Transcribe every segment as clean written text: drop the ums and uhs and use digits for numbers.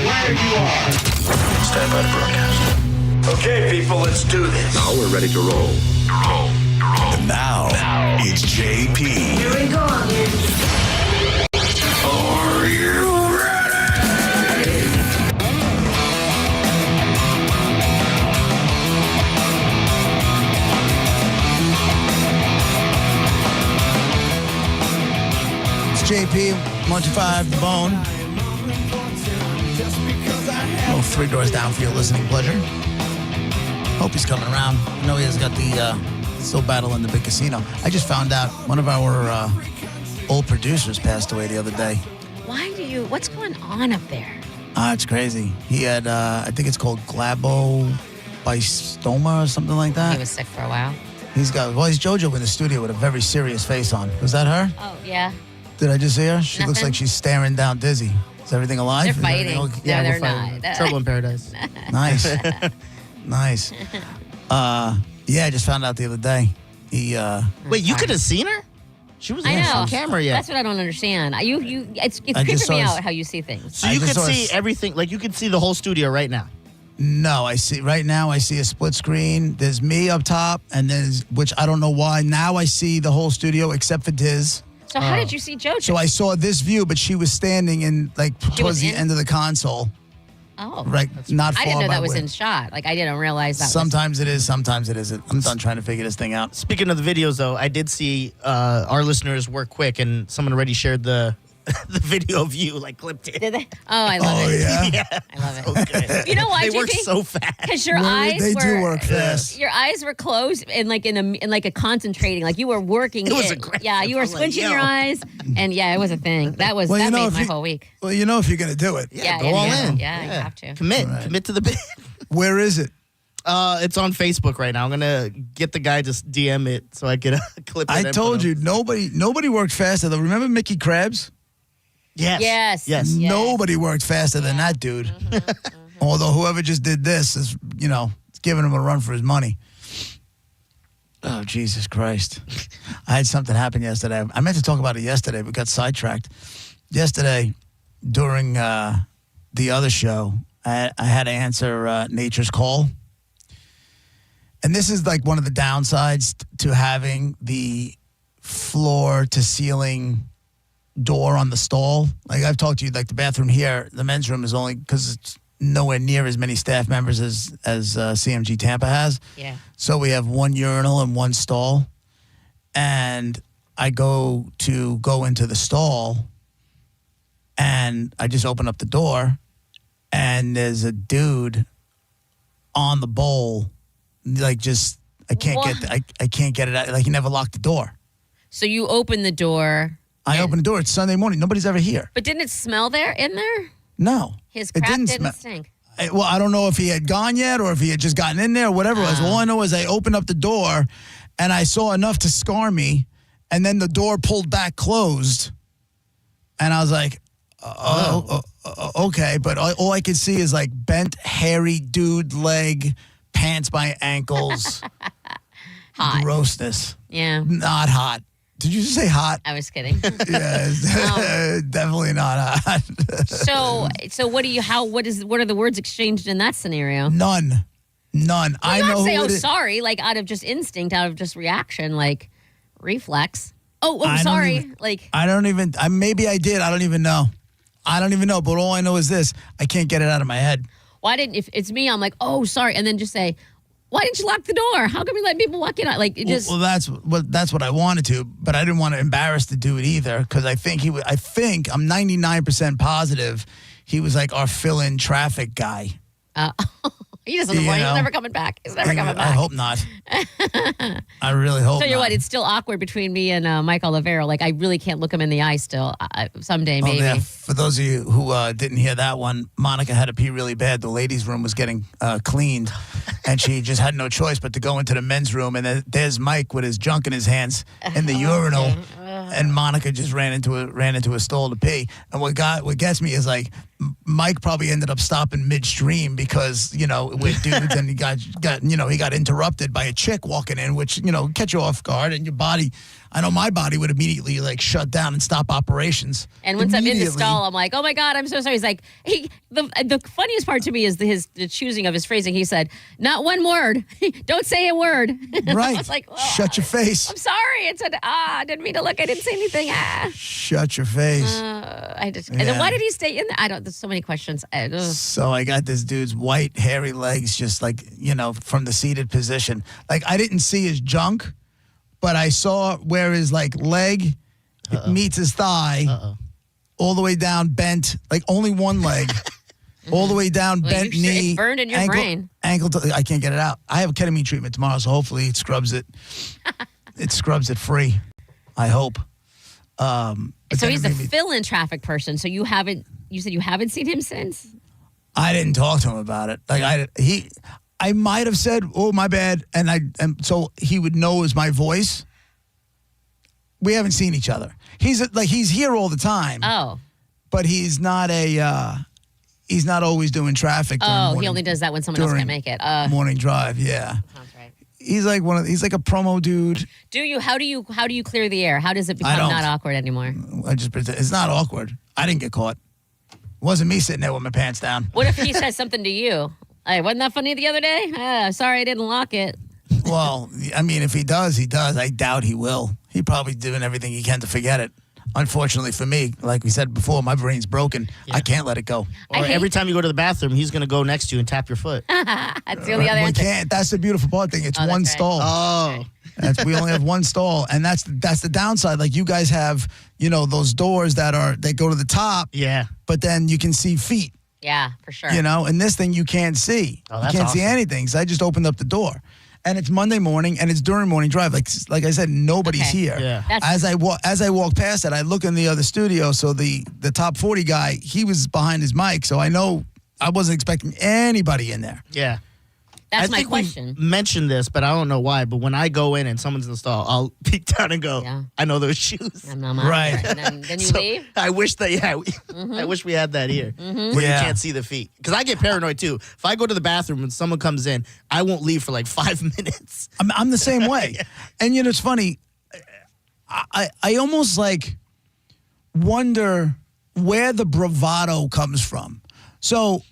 where you are. Stand by to broadcast. Okay, people, let's do this. Now we're ready to roll. And now, it's JP. Here we go again. Are you ready? It's JP, 125 The Bone. Oh, 3 doors down for your listening pleasure. Hope he's coming around. I know he has got the still battle in the big casino. I just found out one of our old producers passed away the other day. What's going on up there? It's crazy. He had, I think it's called glabobystoma or something like that. He was sick for a while. He's JoJo in the studio with a very serious face on. Was that her? Oh, yeah. Did I just see her? She looks Nothing. like she's staring down Dizzy. Is everything alive? They're Is everything fighting. okay? No, they're fighting. not. Trouble in paradise. Nice. Nice. Yeah, I just found out the other day. Wait, you could have seen her? She was I know. on camera yet. That's what I don't understand. It's I just creeping me saw out how you see things. So I you just could saw see everything, like you could see the whole studio right now. No, right now I see a split screen. There's me up top, and which I don't know why. Now I see the whole studio except for Diz. So how did you see JoJo? So I saw this view, but she was standing in towards the end of the console. Oh. Right, not far I didn't know by that was where- in shot. Like, I didn't realize that Sometimes it is, sometimes it isn't. I'm done trying to figure this thing out. Speaking of the videos, though, I did see our listeners work quick, and someone already shared the video of you, like clipped it. Did they? Oh, I love it. Yeah? I love it. Okay. You know why, They work JP? so fast. Because your Well, eyes they were... do work fast. Your eyes were closed and like in a concentrating, like you were working. It was aggressive. Yeah, you were I'm like, squinching yo. your eyes, and yeah, it was a thing. That Well, made if my you- whole week. Well, you know if you're going to do it. Yeah, go all yeah, in. Yeah, you have to. Commit to the bit. Where is it? It's on Facebook right now. I'm gonna get the guy to DM it so I can clip it. I and told put you, it nobody worked faster. Though. Remember Mickey Krabs? Yes. Yes. Yes. Yeah. Nobody worked faster than that dude. Although whoever just did this is, giving him a run for his money. Oh, Jesus Christ. I had something happen yesterday. I meant to talk about it yesterday, but got sidetracked. Yesterday, during the other show, I had to answer Nature's Call. And this is like one of the downsides to having the floor-to-ceiling door on the stall. Like I've talked to you, like the bathroom here, the men's room is only because it's nowhere near as many staff members as CMG Tampa has. Yeah. So we have one urinal and one stall. And I go into the stall and I just open up the door and there's a dude on the bowl. Like just, I can't get it out. Like he never locked the door. So you open the door. I open the door. It's Sunday morning. Nobody's ever here. But didn't it smell in there? No. His it crap didn't smell. stink. I don't know if he had gone yet or if he had just gotten in there or whatever it was. All I know is I opened up the door and I saw enough to scar me, and then the door pulled back closed. And I was like, okay. But all I could see is like bent, hairy dude leg, pants by ankles. Hot. Grossness. Yeah. Not hot. Did you just say hot? I was kidding. Yeah, definitely not hot. So what are the words exchanged in that scenario? None. I know say, who oh, it is. sorry, like out of just instinct, out of just reaction, like reflex. Oh, I don't sorry. even- Like, maybe I did. I don't even know. But all I know is this. I can't get it out of my head. if it's me, I'm like, oh, sorry. And then just say, why didn't you lock the door? How come you let people walk in? Like, it just. Well, that's what I wanted to, but I didn't want to embarrass the dude either because I think I'm 99% positive he was like our fill-in traffic guy. He doesn't avoid. He's never coming back. He's never coming back. I hope not. I really hope Tell you not. what, it's still awkward between me and Mike Olivero. Like, I really can't look him in the eye still. Someday, maybe. Oh, yeah. For those of you who didn't hear that one, Monica had to pee really bad. The ladies' room was getting cleaned, and she just had no choice but to go into the men's room. And there's Mike with his junk in his hands in the urinal, and Monica just ran into a stall to pee. And what gets me is like Mike probably ended up stopping midstream because, we're dudes and he got interrupted by a chick walking in, which, catch you off guard and your body, I know my body would immediately like shut down and stop operations. And once I'm in the stall, I'm like, oh my God, I'm so sorry. He's like, the funniest part to me is the choosing of his phrasing. He said, not one word. Don't say a word. Right. I was like, shut your face. I'm sorry. It said, I didn't mean to look. I didn't say anything. Shut your face. And then why did he stay in there? There's so many questions. So I got this dude's white, hairy legs just like, from the seated position. Like I didn't see his junk, but I saw where his like leg meets his thigh all the way down bent, like only one leg, all the way down bent knee. It's burned in your brain. Ankle, I can't get it out. I have a ketamine treatment tomorrow, so hopefully it scrubs it. It scrubs it free, I hope. So he's a fill-in traffic person. So you said you haven't seen him since? I didn't talk to him about it. Like I might have said, "Oh, my bad," and so he would know it was my voice. We haven't seen each other. He's here all the time. Oh, but he's not always doing traffic. He only does that when someone else can't make it. Morning drive, yeah. Sounds right. He's like a promo dude. How do you clear the air? How does it become not awkward anymore? I just pretend it's not awkward. I didn't get caught. It wasn't me sitting there with my pants down. What if he says something to you? Hey, wasn't that funny the other day? Sorry I didn't lock it. Well, I mean, if he does, he does. I doubt he will. He probably doing everything he can to forget it. Unfortunately for me, like we said before, my brain's broken. Yeah. I can't let it go. Or every time you go to the bathroom, he's going to go next to you and tap your foot. That's the only other answer. We can't. That's the beautiful part thing. It's one stall. Oh. We only have one stall, and that's the downside. Like you guys have, those doors that go to the top. Yeah. But then you can see feet. Yeah, for sure. And this thing you can't see. Oh, that's you can't see awesome. anything. So I just opened up the door. And it's Monday morning, and it's during morning drive. Like I said, nobody's here. Yeah. As I walk past it, I look in the other studio. So the top 40 guy, he was behind his mic. So I know I wasn't expecting anybody in there. Yeah. That's I my question. We mentioned this, but I don't know why. But when I go in and someone's in the stall, I'll peek down and go, I know those shoes. Right. And then you leave? I wish I wish we had that here where you can't see the feet. Because I get paranoid too. If I go to the bathroom and someone comes in, I won't leave for like 5 minutes. I'm the same way. Yeah. And it's funny. I almost like wonder where the bravado comes from. So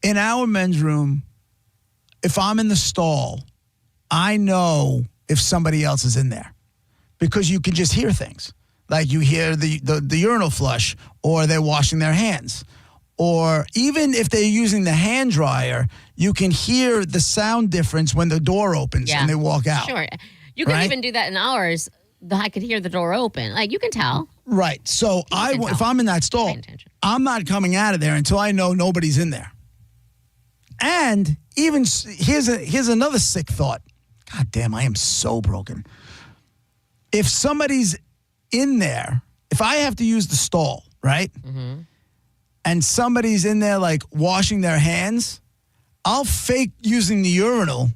in our men's room, if I'm in the stall, I know if somebody else is in there because you can just hear things. Like you hear the urinal flush, or they're washing their hands. Or even if they're using the hand dryer, you can hear the sound difference when the door opens and they walk out. Sure. You can even do that in ours. I could hear the door open. Like, you can tell. Right. So if I'm in that stall, I'm not coming out of there until I know nobody's in there. And even here's another sick thought. God damn, I am so broken. If somebody's in there, if I have to use the stall, right? Mm-hmm. And somebody's in there like washing their hands, I'll fake using the urinal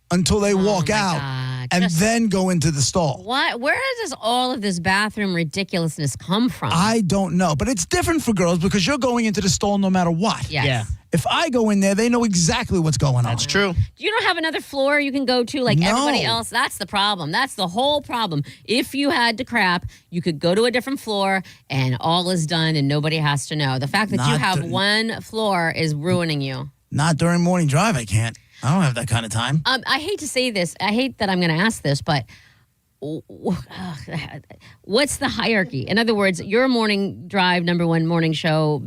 until they walk out. God. And then go into the stall. What? Where does all of this bathroom ridiculousness come from? I don't know. But it's different for girls because you're going into the stall no matter what. Yes. Yeah. If I go in there, they know exactly what's going on. That's true. You don't have another floor you can go to like everybody else. That's the problem. That's the whole problem. If you had to crap, you could go to a different floor and all is done and nobody has to know. The fact that you have one floor is ruining you. Not during morning drive, I can't. I don't have that kind of time. I hate to say this. I hate that I'm going to ask this, but what's the hierarchy? In other words, your morning drive, number one morning show,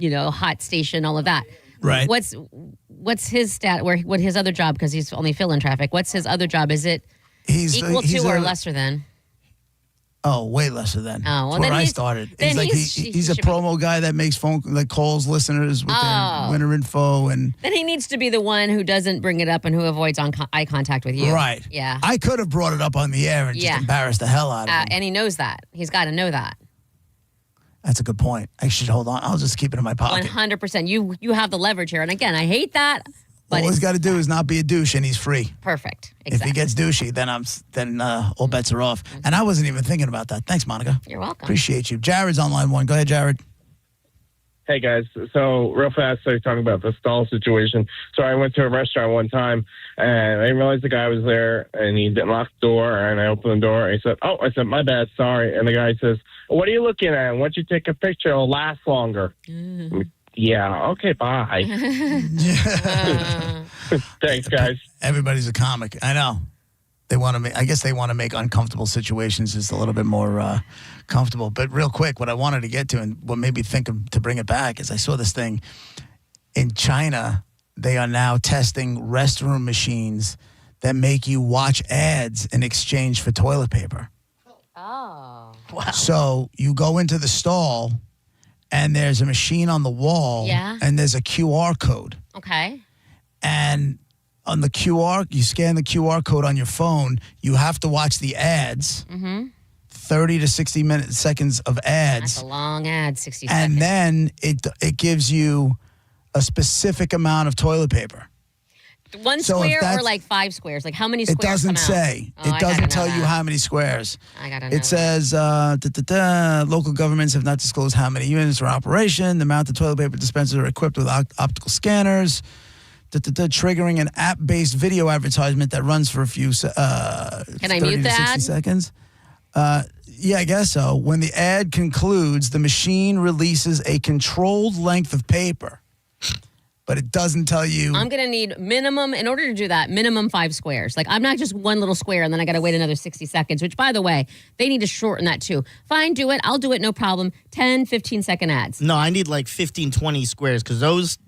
hot station, all of that. Right. What's his stat? What his other job? Because he's only fill-in traffic. What's his other job? Is it equal to or lesser than? Oh, way lesser than. Oh, well, That's where then I started. It's like he's a promo guy that makes calls listeners with their winter info, and then he needs to be the one who doesn't bring it up and who avoids eye contact with you. Right. Yeah. I could have brought it up on the air and just embarrassed the hell out of him. And he knows that. He's got to know that. That's a good point. I should hold on. I'll just keep it in my pocket. 100%. You have the leverage here, and again, I hate that. But all he's got to do is not be a douche, and he's free. Perfect. Exactly. If he gets douchey, then all bets are off. And I wasn't even thinking about that. Thanks, Monica. You're welcome. Appreciate you. Jared's on line one. Go ahead, Jared. Hey, guys. So, real fast, so you're talking about the stall situation. So, I went to a restaurant one time, and I didn't realize the guy was there, and he didn't lock the door, and I opened the door, and he said, I said, my bad, sorry. And the guy says, what are you looking at? Why don't you take a picture? It'll last longer. Yeah, okay, bye. Thanks, guys. Everybody's a comic. I know. They want to make. I guess they want to make uncomfortable situations just a little bit more comfortable. But real quick, what I wanted to get to and what made me think to bring it back is I saw this thing in China. They are now testing restroom machines that make you watch ads in exchange for toilet paper. Oh. Wow. So you go into the stall, and there's a machine on the wall, and there's a QR code. Okay. And on the QR, you scan the QR code on your phone, you have to watch the ads, 30 to 60 seconds of ads. That's a long ad, 60 seconds. And then it gives you a specific amount of toilet paper. One square or like 5 squares? Like how many squares It doesn't come out? say. Oh, It doesn't tell you how many squares. I gotta know. It says, local governments have not disclosed how many units are in operation. The amount of toilet paper dispensers are equipped with optical scanners. Triggering an app-based video advertisement that runs for a few 30 mute to 60 the ad? seconds. Yeah, I guess so. When the ad concludes, the machine releases a controlled length of paper, but it doesn't tell you. I'm going to need minimum, in order to do that, minimum 5 squares. Like I'm not just one little square and then I got to wait another 60 seconds, which by the way, they need to shorten that too. Fine, do it. I'll do it. No problem. 10, 15-second ads. No, I need like 15, 20 squares because those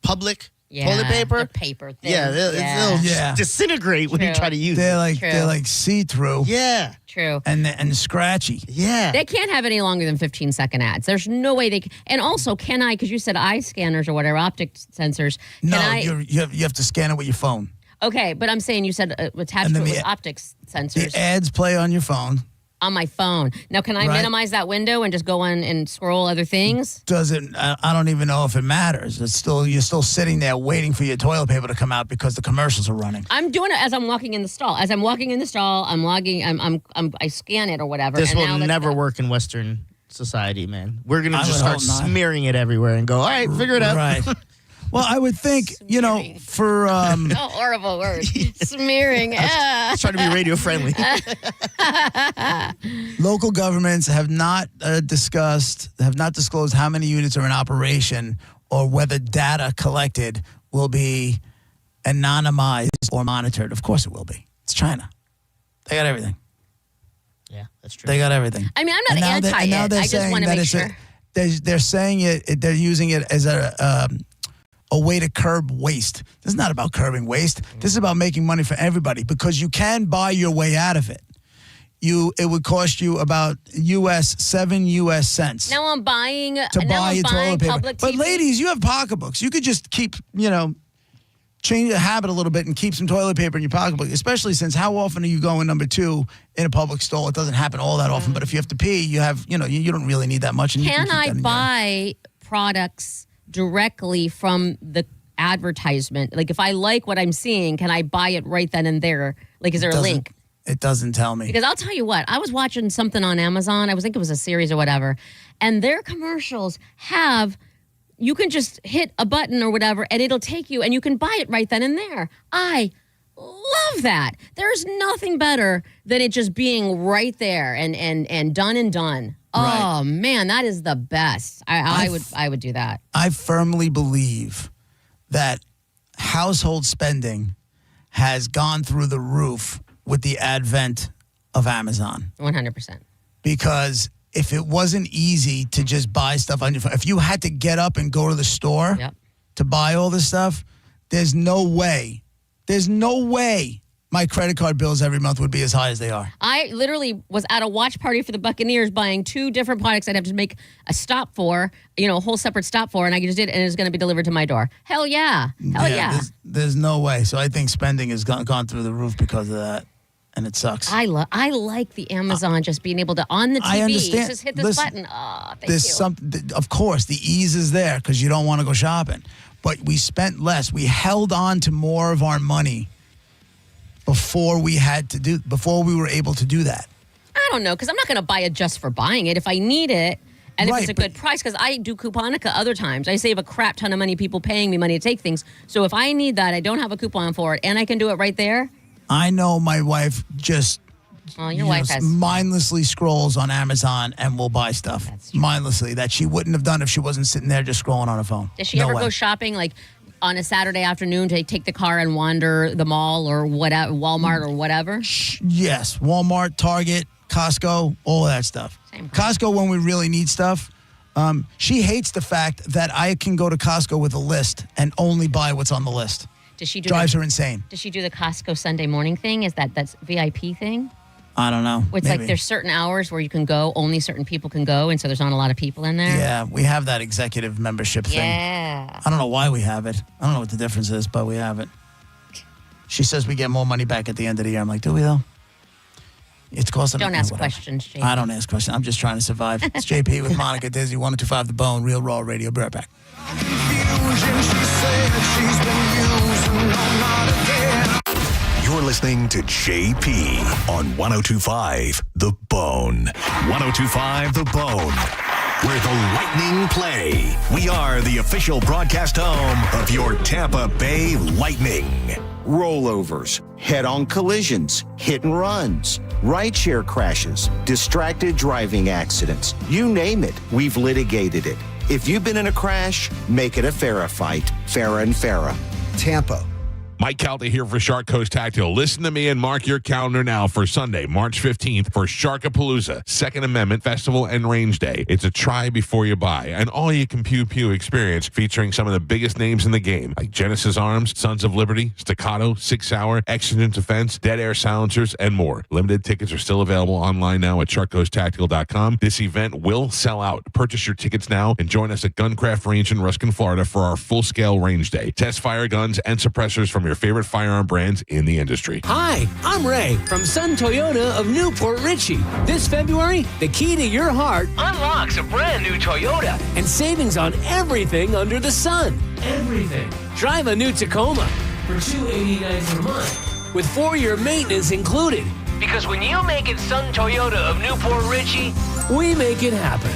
public toilet paper. The paper thing. It'll just disintegrate when you try to use it. They're like see-through. Yeah. True. And scratchy. Yeah. They can't have any longer than 15-second ads. There's no way they can. And also, can I, because you said eye scanners or whatever, optic sensors. You have to scan it with your phone. Okay, but I'm saying you said attached to it with optics sensors. The ads play on your phone. On my phone. Now, can I minimize that window and just go on and scroll other things? Doesn't I don't even know if it matters. You're still sitting there waiting for your toilet paper to come out because the commercials are running. I'm doing it as I'm walking in the stall. As I'm walking in the stall, I'm logging. I scan it or whatever. This will never work in Western society, man. We're gonna just start smearing it everywhere and go. All right, figure it out. Right. Well, I would think, for... Oh, horrible word. Smearing. Let's try to be radio friendly. Local governments have not disclosed how many units are in operation or whether data collected will be anonymized or monitored. Of course it will be. It's China. They got everything. Yeah, that's true. They got everything. I mean, I'm not anti it. I just want to make sure. They're saying they're using it as a way to curb waste. This is not about curbing waste. This is about making money for everybody because you can buy your way out of it. It would cost you about 7 US cents. Now I'm buying toilet paper. Public But TV. ladies, you have pocketbooks. You could just keep, change the habit a little bit and keep some toilet paper in your pocketbook, especially since how often are you going number 2 in a public stall? It doesn't happen all that often, but if you have to pee, you have, you don't really need that much. And Can you can keep I buy products directly from the advertisement? Like if I like what I'm seeing, can I buy it right then and there? Like is there a link? It doesn't tell me. Because I'll tell you what, I was watching something on Amazon. I think it was a series or whatever. And their commercials you can just hit a button or whatever and it'll take you and you can buy it right then and there. I love that. There's nothing better than it just being right there and done and done. Right. Oh man, that is the best. I would do that. I firmly believe that household spending has gone through the roof with the advent of Amazon. 100%. Because if it wasn't easy to just buy stuff on your phone, if you had to get up and go to the store to buy all this stuff, there's no way my credit card bills every month would be as high as they are. I literally was at a watch party for the Buccaneers buying 2 different products I'd have to make a stop for, a whole separate stop for, and I just did it, and it's going to be delivered to my door. Hell yeah. Hell yeah. There's no way. So I think spending has gone through the roof because of that, and it sucks. I like the Amazon just being able to, on the TV, I understand. just hit this button. Oh, thank you. Of course, the ease is there because you don't want to go shopping. But we spent less. We held on to more of our money before we were able to do that. I don't know, because I'm not going to buy it just for buying it. If I need it And if it's a good price, because I do Couponica other times. I save a crap ton of money, people paying me money to take things. So if I need that, I don't have a coupon for it, and I can do it right there. I know my wife just your wife has mindlessly scrolls on Amazon and will buy stuff mindlessly that she wouldn't have done if she wasn't sitting there just scrolling on her phone. Does she ever go shopping like on a Saturday afternoon to take the car and wander the mall or whatever, Walmart or whatever? Yes, Walmart, Target, Costco, all that stuff. Costco when we really need stuff. She hates the fact that I can go to Costco with a list and only buy what's on the list. Does she do Drives her insane. Does she do the Costco Sunday morning thing? Is that's VIP thing? I don't know. It's like there's certain hours where you can go, only certain people can go, and so there's not a lot of people in there. Yeah, we have that executive membership thing. Yeah. I don't know why we have it. I don't know what the difference is, but we have it. She says we get more money back at the end of the year. I'm like, do we though? It's costing. Don't ask questions, JP. I don't ask questions. I'm just trying to survive. It's JP with Monica Dizzy, 102.5 The Bone, Real Raw Radio. Be right back. You're listening to JP on 102.5 The Bone. 102.5 The Bone, where the Lightning play. We are the official broadcast home of your Tampa Bay Lightning. Rollovers, head-on collisions, hit and runs, rideshare crashes, distracted driving accidents. You name it, we've litigated it. If you've been in a crash, make it a Farah fight. Farah and Farah. Tampa. Mike Calta here for Shark Coast Tactical. Listen to me and mark your calendar now for Sunday, March 15th for Sharkapalooza, Second Amendment Festival and Range Day. It's a try before you buy, an all-you-can pew-pew experience featuring some of the biggest names in the game, like Genesis Arms, Sons of Liberty, Staccato, 6 Hour, Exigent Defense, Dead Air Silencers, and more. Limited tickets are still available online now at sharkcoasttactical.com. This event will sell out. Purchase your tickets now and join us at Guncraft Range in Ruskin, Florida for our full-scale range day. Test fire guns and suppressors from your favorite firearm brands in the industry. Hi, I'm Ray from Sun Toyota of Newport Richey. This February, the key to your heart unlocks a brand new Toyota and savings on everything under the sun. Everything. Drive a new Tacoma for $289 per month with 4-year maintenance included. Because when you make it Sun Toyota of Newport Richey, we make it happen.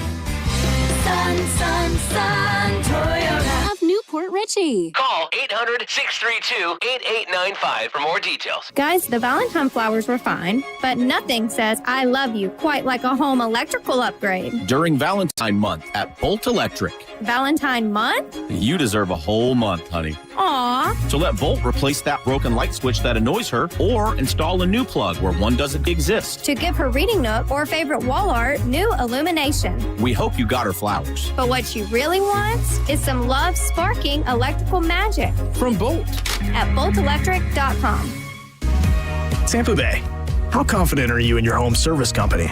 Sun Toyota of Newport Richey. Call 800-632-8895 for more details. Guys, the Valentine flowers were fine, but nothing says I love you quite like a home electrical upgrade. During Valentine month at Bolt Electric. Valentine month? You deserve a whole month, honey. Aw. So let Volt replace that broken light switch that annoys her or install a new plug where one doesn't exist. To give her reading nook or favorite wall art new illumination. We hope you got her flowers. But what she really wants is some love-sparking electrical magic. From Bolt. At boltelectric.com. Tampa Bay, how confident are you in your home service company?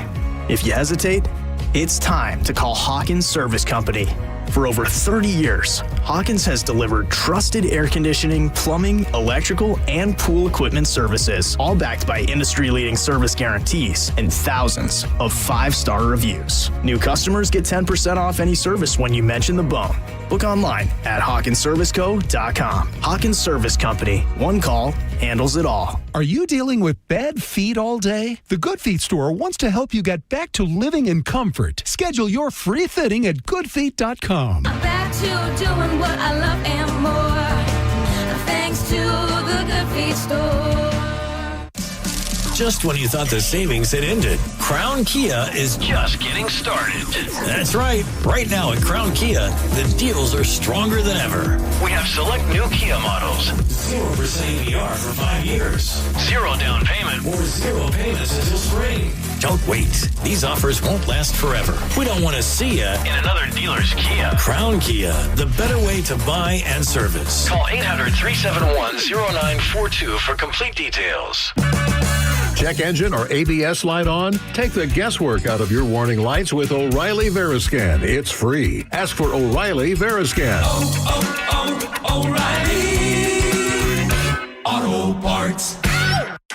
If you hesitate, it's time to call Hawkins Service Company. For over 30 years, Hawkins has delivered trusted air conditioning, plumbing, electrical, and pool equipment services, all backed by industry-leading service guarantees and thousands of 5-star reviews. New customers get 10% off any service when you mention the Bone. Book online at HawkinsServiceCo.com. Hawkins Service Company. One call handles it all. Are you dealing with bad feet all day? The Good Feet store wants to help you get back to living in comfort. Schedule your free fitting at goodfeet.com. I'm back to doing what I love and more. Thanks to the Good Feet store. Just when you thought the savings had ended, Crown Kia is just getting started. That's right. Right now at Crown Kia, the deals are stronger than ever. We have select new Kia models. 0% APR for 5 years. 0 down payment or 0 payments until spring. Don't wait. These offers won't last forever. We don't want to see you in another dealer's Kia. Crown Kia, the better way to buy and service. Call 800-371-0942 for complete details. Check engine or ABS light on? Take the guesswork out of your warning lights with O'Reilly Veriscan. It's free. Ask for O'Reilly Veriscan. O'Reilly Auto Parts.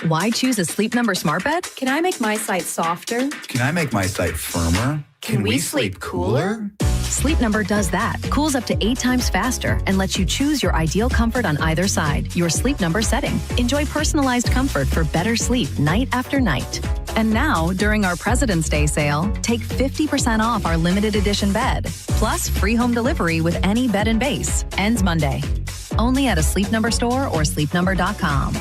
Why choose a Sleep Number smart bed? Can I make my site softer? Can I make my site firmer? Can we sleep cooler? Sleep Number does that. Cools up to 8 times faster and lets you choose your ideal comfort on either side. Your Sleep Number setting. Enjoy personalized comfort for better sleep night after night. And now, during our President's Day sale, take 50% off our limited edition bed, plus free home delivery with any bed and base. Ends Monday. Only at a Sleep Number store or sleepnumber.com.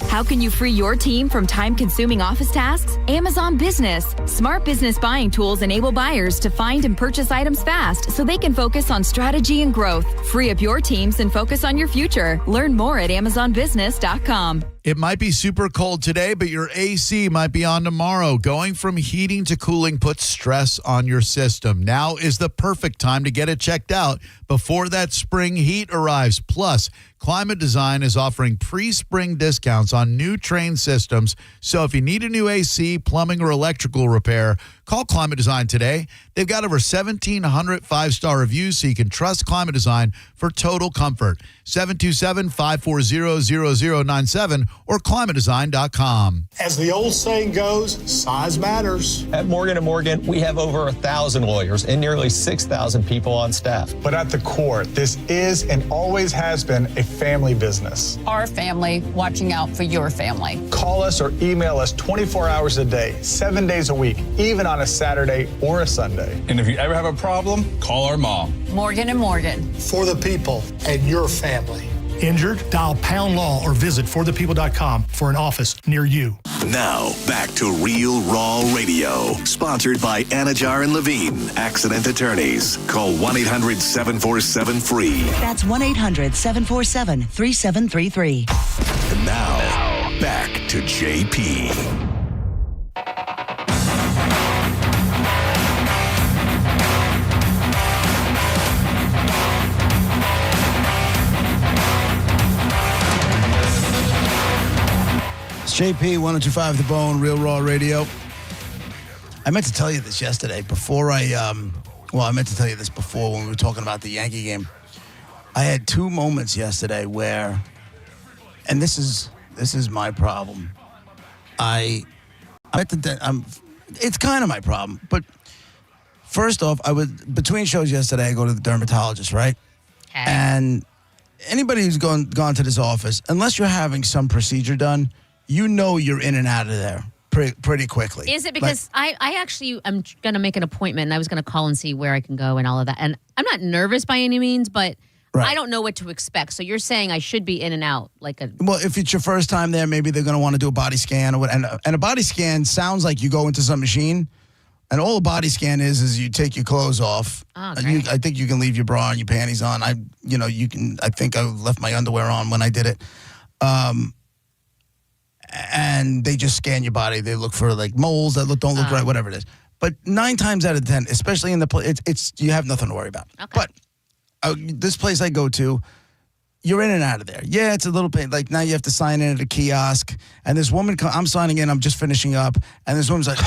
How can you free your team from time-consuming office tasks? Amazon Business. Smart business buying tools enable buyers to find and purchase items fast so they can focus on strategy and growth. Free up your teams and focus on your future. Learn more at amazonbusiness.com. It might be super cold today, but your AC might be on tomorrow. Going from heating to cooling puts stress on your system. Now is the perfect time to get it checked out before that spring heat arrives. Plus, Climate Design is offering pre-spring discounts on new Trane systems. So if you need a new AC, plumbing, or electrical repair, call Climate Design today. They've got over 1,700 five-star reviews, so you can trust Climate Design for total comfort. 727-540-0097 or climatedesign.com. As the old saying goes, size matters. At Morgan & Morgan, we have over 1,000 lawyers and nearly 6,000 people on staff. But at the core, this is and always has been a family business. Our family watching out for your family. Call us or email us 24 hours a day, 7 days a week, even on a Saturday or a Sunday. And if you ever have a problem, call our mom. Morgan & Morgan. For the people and your family. Injured? Dial Pound Law or visit forthepeople.com for an office near you. Now, back to Real Raw Radio. Sponsored by Anajar and Levine, Accident Attorneys. Call 1-800-747-FREE. That's 1-800-747-3733. And now, back to JP. JP, 1025 The Bone, Real Raw Radio. I meant to tell you this yesterday before I meant to tell you this before when we were talking about the Yankee game. I had two moments yesterday where, and this is my problem. It's kind of my problem, but first off, between shows yesterday, I go to the dermatologist, right? Okay. And anybody who's gone to this office, unless you're having some procedure done, you know you're in and out of there pretty quickly. Is it because I actually am going to make an appointment and I was going to call and see where I can go and all of that. And I'm not nervous by any means, but I don't know what to expect. So you're saying I should be in and out like a... Well, if it's your first time there, maybe they're going to want to do a body scan. And a body scan sounds like you go into some machine. And all a body scan is you take your clothes off. Oh, I think you can leave your bra and your panties on. I think I left my underwear on when I did it. And they just scan your body. They look for like moles that don't look right, whatever it is. But 9 times out of 10, especially in the place, it's you have nothing to worry about. Okay. But this place I go to, you're in and out of there. Yeah, it's a little bit like now you have to sign in at a kiosk. And this woman, I'm signing in, I'm just finishing up. And this woman's like,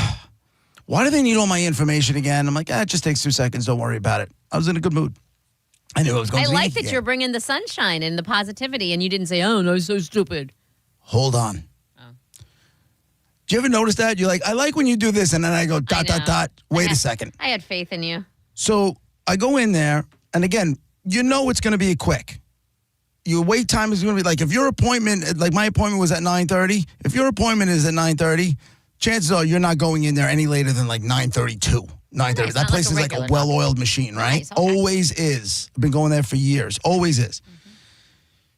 why do they need all my information again? I'm like, it just takes 2 seconds. Don't worry about it. I was in a good mood. I knew I was going to I like that you're bringing the sunshine and the positivity, and you didn't say, oh, no, it's so stupid. Hold on. Do you ever notice that? You're like, I like when you do this, and then I go, ... Wait a second. I had faith in you. So I go in there, and again, you know it's going to be quick. Your wait time is going to be like, if your appointment, like my appointment was at 9:30, if your appointment is at 9:30, chances are you're not going in there any later than like 9:32, 9:30. That place is like a well-oiled machine, right? Nice, okay. Always is. I've been going there for years. Always is. Mm-hmm.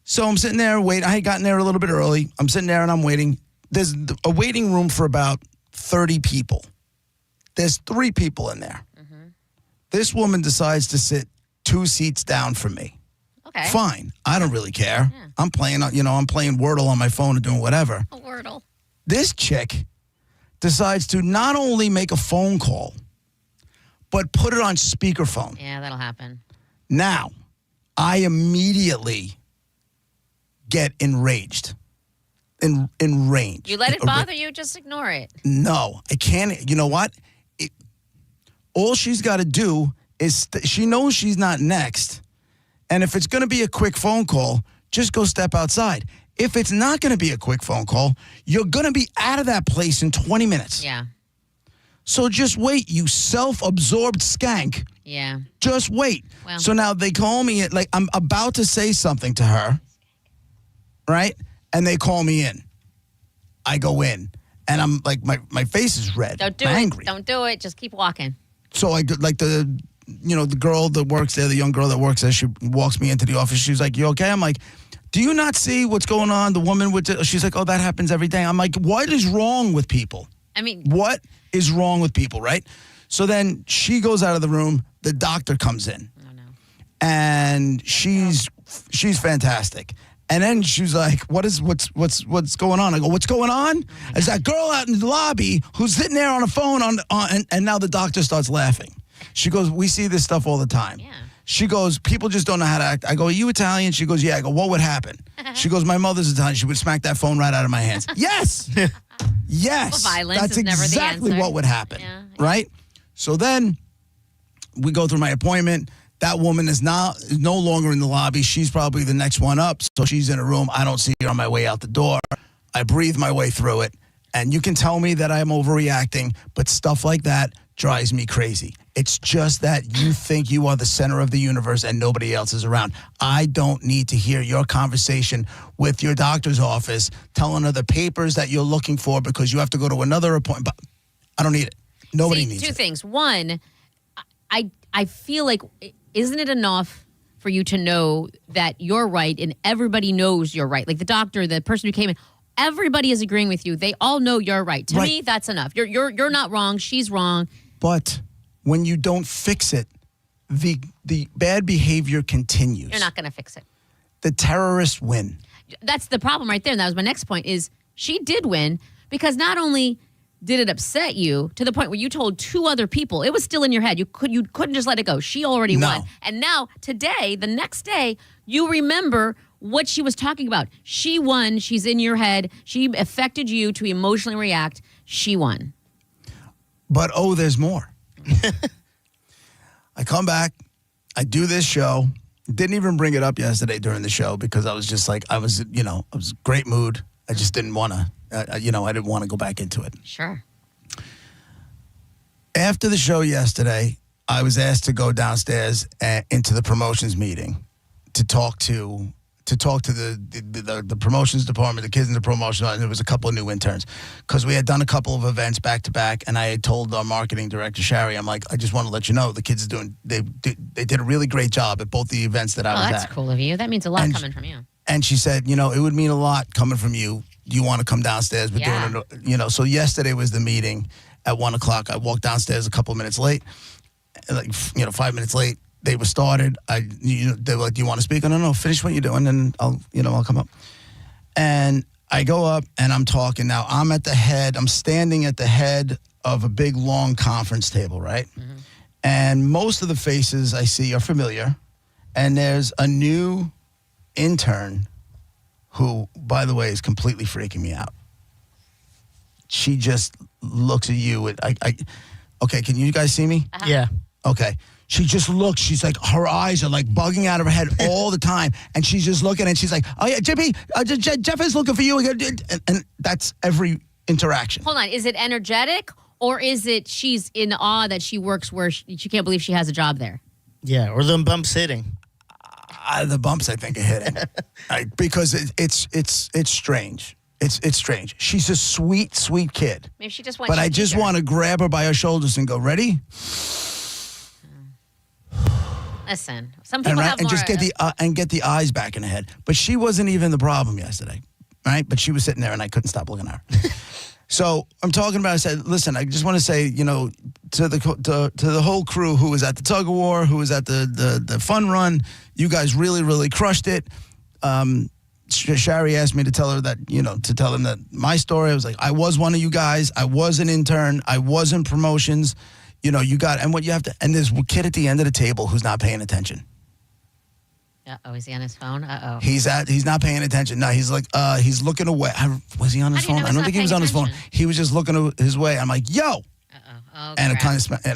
So I'm sitting there waiting. I had gotten there a little bit early. I'm sitting there and I'm waiting. There's a waiting room for about 30 people. There's 3 people in there. Mm-hmm. This woman decides to sit 2 seats down from me. Okay. Fine. I don't really care. Yeah. I'm playing Wordle on my phone or doing whatever. A Wordle. This chick decides to not only make a phone call, but put it on speakerphone. Yeah, that'll happen. Now, I immediately get enraged. Enraged. You let it bother you, just ignore it. No, I can't. You know what? All she's got to do is she knows she's not next. And if it's going to be a quick phone call, just go step outside. If it's not going to be a quick phone call, you're going to be out of that place in 20 minutes. Yeah. So just wait, you self-absorbed skank. Yeah. Just wait. Well. So now they call me, like I'm about to say something to her, right? And they call me in. I go in. And I'm like, my face is red. Don't do I'm it. angry. Don't do it. Just keep walking. So I like the girl that works there, the young girl that works there, she walks me into the office. She's like, "You okay?" I'm like, "Do you not see what's going on?" The woman she's like, "Oh, that happens every day." I'm like, "What is wrong with people?" I mean, what is wrong with people, right? So then she goes out of the room. The doctor comes in, and she's fantastic. And then she's like, what's going on? I go, "What's going on?" Is that girl out in the lobby who's sitting there on a phone and now the doctor starts laughing. She goes, "We see this stuff all the time." Yeah. She goes, "People just don't know how to act." I go, "Are you Italian?" She goes, "Yeah." I go, "What would happen?" She goes, "My mother's Italian. She would smack that phone right out of my hands." Yes. Yes. Well, violence that's is never exactly the answer. what would happen. Yeah. Right? So then we go through my appointment. That woman is no longer in the lobby. She's probably the next one up. So she's in a room. I don't see her on my way out the door. I breathe my way through it. And you can tell me that I'm overreacting, but stuff like that drives me crazy. It's just that you think you are the center of the universe and nobody else is around. I don't need to hear your conversation with your doctor's office telling her the papers that you're looking for because you have to go to another appointment. I don't need it. Nobody needs it. Two things. One, I feel like, isn't it enough for you to know that you're right and everybody knows you're right? Like the doctor, the person who came in, everybody is agreeing with you. They all know you're right. To me, that's enough. You're not wrong. She's wrong. But when you don't fix it, the bad behavior continues. You're not going to fix it. The terrorists win. That's the problem right there. And that was my next point is she did win because not only did it upset you to the point where you told two other people, it was still in your head. You couldn't just let it go. She already won. And now today, the next day, you remember what she was talking about. She won. She's in your head. She affected you to emotionally react. She won. But there's more. I come back. I do this show. Didn't even bring it up yesterday during the show because I was just like, I was great mood. I just didn't want to, I didn't want to go back into it. Sure. After the show yesterday, I was asked to go downstairs into the promotions meeting to talk to the promotions department, the kids in the promotion, and there was a couple of new interns because we had done a couple of events back to back, and I had told our marketing director Sherry, I'm like, I just want to let you know the kids they did a really great job at both the events that I was at. Oh, that's cool of you. That means a lot coming from you. And she said, it would mean a lot coming from you. Do you want to come downstairs? We're doing it, So yesterday was the meeting at 1:00. I walked downstairs a couple of minutes late, 5 minutes late. They were started. They were like, "Do you want to speak?" No, finish what you're doing, and I'll come up. And I go up and I'm talking. Now I'm standing at the head of a big, long conference table, right? Mm-hmm. And most of the faces I see are familiar. And there's a new intern who, by the way, is completely freaking me out. She just looks at you. Okay, can you guys see me? Uh-huh. Yeah. Okay. She just looks. She's like, her eyes are like bugging out of her head all the time. And she's just looking and she's like, "Oh, yeah, Jimmy, Jeff is looking for you." And that's every interaction. Hold on. Is it energetic or is it she's in awe that she works where she can't believe she has a job there? Yeah, or the bumps hitting. The bumps, I think, are hitting. Because it's strange. It's strange. She's a sweet, sweet kid. Maybe she just wants. But I just want to grab her by her shoulders and go, "Ready?" Listen, some people have more. And just get the eyes back in the head. But she wasn't even the problem yesterday, right? But she was sitting there, and I couldn't stop looking at her. So I'm talking about. I said, "Listen, I just want to say, to the whole crew who was at the tug of war, who was at the fun run, you guys really, really crushed it." Shari asked me to tell her that, to tell them that my story. I was like, I was one of you guys. I was an intern. I was in promotions. You got, and what you have to, and there's a kid at the end of the table who's not paying attention. Uh-oh, is he on his phone? Uh-oh. He's not paying attention. No, he's like, he's looking away. Was he on his phone? I don't think he was on his phone. He was just looking his way. I'm like, "Yo." Uh-oh. And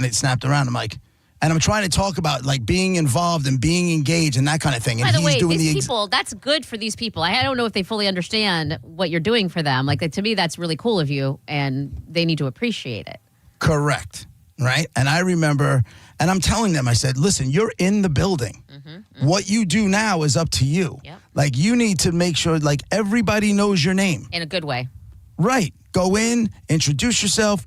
it snapped around. I'm like, and I'm trying to talk about like being involved and being engaged and that kind of thing. And by the way, doing these people, that's good for these people. I don't know if they fully understand what you're doing for them. Like, to me, that's really cool of you, and they need to appreciate it. Correct. Right? And I remember, and I'm telling them, I said, "Listen, you're in the building. Mm-hmm. What you do now is up to you. Yep. Like, you need to make sure, like, everybody knows your name. In a good way. Right. Go in, introduce yourself.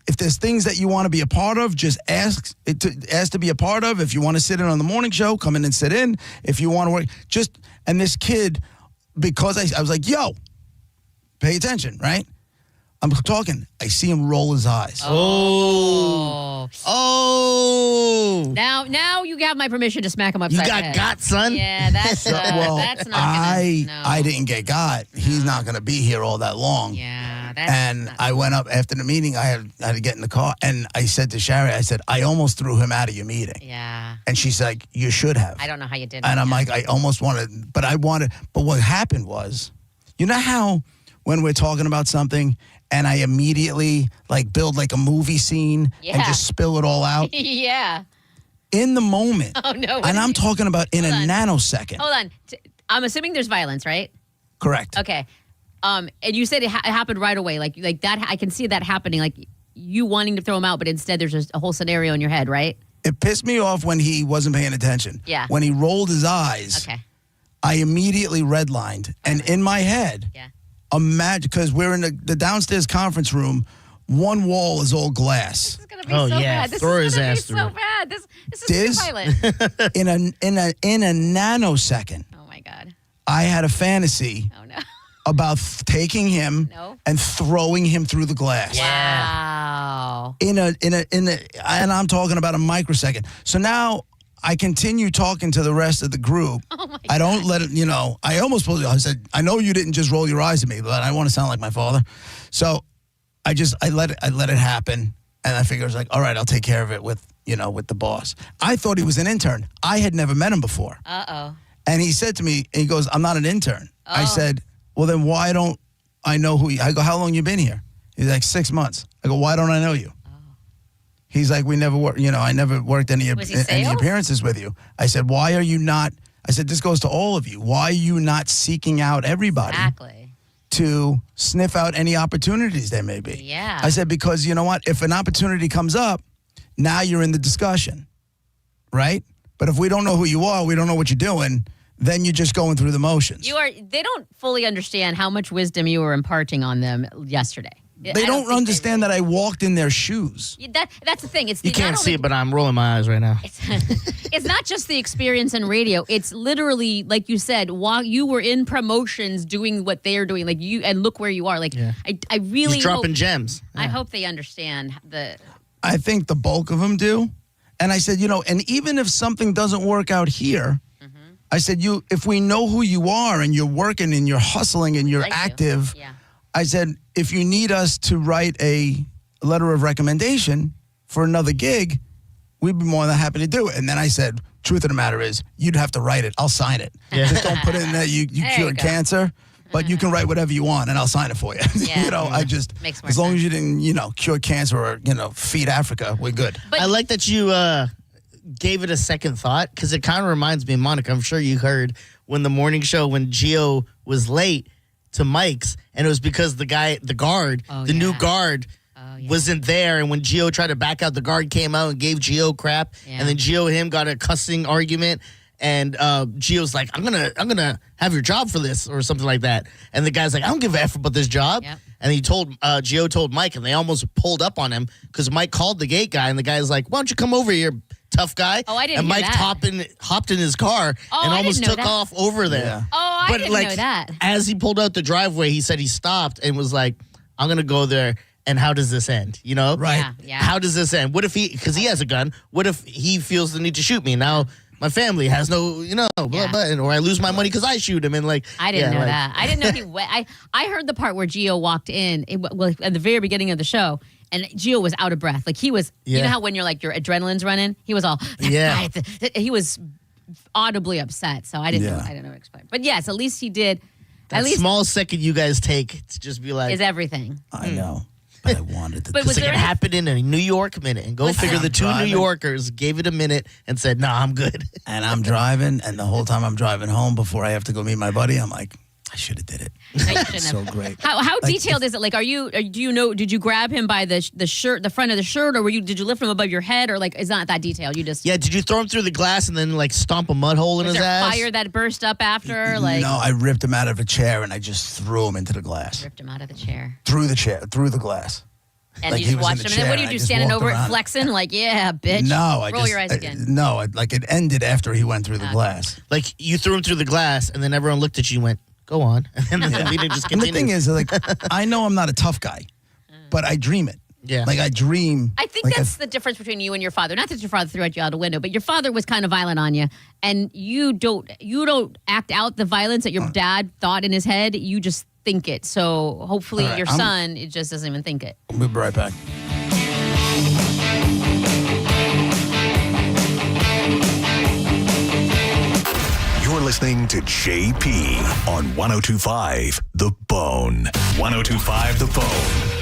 If there's things that you want to be a part of, just ask to be a part of. If you want to sit in on the morning show, come in and sit in. If you want to work, and this kid, because I was like, yo, pay attention, right? I'm talking. I see him roll his eyes. Oh. Now you have my permission to smack him upside the head. You got son? Yeah, that's that's not I didn't get got. He's not going to be here all that long. Yeah, and I went up after the meeting. I had to get in the car, and I said to Sherry, I said, I almost threw him out of your meeting. Yeah. And she's like, you should have. I don't know how you did. And I'm like, I almost wanted, but what happened was, you know how when we're talking about something and I immediately build a movie scene and just spill it all out? Yeah. In the moment. Oh, no. And I'm talking about in a nanosecond. Hold on. I'm assuming there's violence, right? Correct. Okay. And you said it happened right away. Like that, I can see that happening. Like you wanting to throw him out, but instead there's just a whole scenario in your head, right? It pissed me off when he wasn't paying attention. Yeah. When he rolled his eyes, I immediately redlined. And in my head, imagine, because we're in the downstairs conference room, one wall is all glass. This is gonna be so bad. This throw is his gonna be ass so through. bad. This is too violent. in a nanosecond. Oh my God. I had a fantasy about taking him and throwing him through the glass. Wow. And I'm talking about a microsecond. So now I continue talking to the rest of the group. Oh my God. I don't let it, I almost pulled it. I said, I know you didn't just roll your eyes at me, but I want to sound like my father. So I let it happen. And I figured I was like, all right, I'll take care of it with the boss. I thought he was an intern. I had never met him before. Uh-oh. And he said to me, he goes, I'm not an intern. I said, well, then why don't I know who you? I go, how long you been here? He's like, 6 months. I go, why don't I know you? He's like, we never worked, I never worked any appearances with you. I said, why are you not? I said, this goes to all of you. Why are you not seeking out everybody to sniff out any opportunities there may be? Yeah. I said, because you know what? If an opportunity comes up, now you're in the discussion, right? But if we don't know who you are, we don't know what you're doing, then you're just going through the motions. They don't fully understand how much wisdom you were imparting on them yesterday. They don't understand that I walked in their shoes. That's the thing. You can't see it, but I'm rolling my eyes right now. It's not just the experience in radio. It's literally, like you said, while you were in promotions doing what they're doing, and look where you are. I really He's dropping gems. I hope they understand the. I think the bulk of them do. And I said, and even if something doesn't work out here, I said, if we know who you are and you're working and you're hustling and you're active, I said, if you need us to write a letter of recommendation for another gig, we'd be more than happy to do it. And then I said, truth of the matter is, you'd have to write it. I'll sign it. Yeah. Just don't put in that you cured cancer, but you can write whatever you want and I'll sign it for you. Yeah. I just, as long as you didn't, cure cancer or, feed Africa, we're good. I like that you gave it a second thought because it kind of reminds me, Monica, I'm sure you heard when the morning show, when Gio was late to Mike's, and it was because the guard, new guard, wasn't there, and when Gio tried to back out, the guard came out and gave Gio crap, and then Gio and him got a cussing argument, and Gio's like, I'm gonna have your job for this or something like that, and the guy's like, I don't give a F about this job, and he told Gio told Mike, and they almost pulled up on him because Mike called the gate guy, and the guy's like, why don't you come over here, tough guy? Oh, I didn't and hear Mike that. hopped in his car and almost took off over there. Yeah. Oh, I didn't know that. As he pulled out the driveway, he said he stopped and was like, I'm going to go there. And how does this end? Right. Yeah. How does this end? What if because he has a gun, what if he feels the need to shoot me? Now my family has no, blah, blah, or I lose my money because I shoot him. And I didn't know that. I didn't know he went. I heard the part where Gio walked in, at the very beginning of the show. And Gio was out of breath. Like he was, you know how when you're your adrenaline's running? He was all, he was audibly upset. So I didn't know what to expect. But yes, at least he did. That small second you guys take to just be like. Is everything. I know. But I wanted to. Because it happened in a New York minute. And go figure the two New Yorkers gave it a minute and said, nah, I'm good. And I'm driving. And the whole time I'm driving home before I have to go meet my buddy, I'm like, I should have did it. No, you shouldn't So have. great. How detailed is it? Like, do you know? Did you grab him by the shirt, the front of the shirt, or did you lift him above your head, or like it's not that detailed? You just Did you throw him through the glass and then like stomp a mud hole in was his there ass? fire that burst up after? Like No, I ripped him out of a chair and I just threw him into the glass. ripped him out of the chair. Through the glass. And Like, you he just was in watched the him. And then what chair do you do? and I just Standing walked over it, around. flexing, like, yeah, bitch. No, roll your eyes again. No, like it ended after he went through the glass. Like you threw him through the glass and then everyone looked at you and went, "Go on," and then the meeting just And the continued. thing is, like, I know I'm not a tough guy, but I dream it. Yeah. Like I dream. I think like that's the difference between you and your father. Not that your father threw at you out the window, but your father was kind of violent on you, and you don't act out the violence that your dad thought in his head. You just think it. So hopefully, All right, your son it just doesn't even think it. We'll be right back. You're listening to JP on 102.5 The Bone. 102.5 The Bone.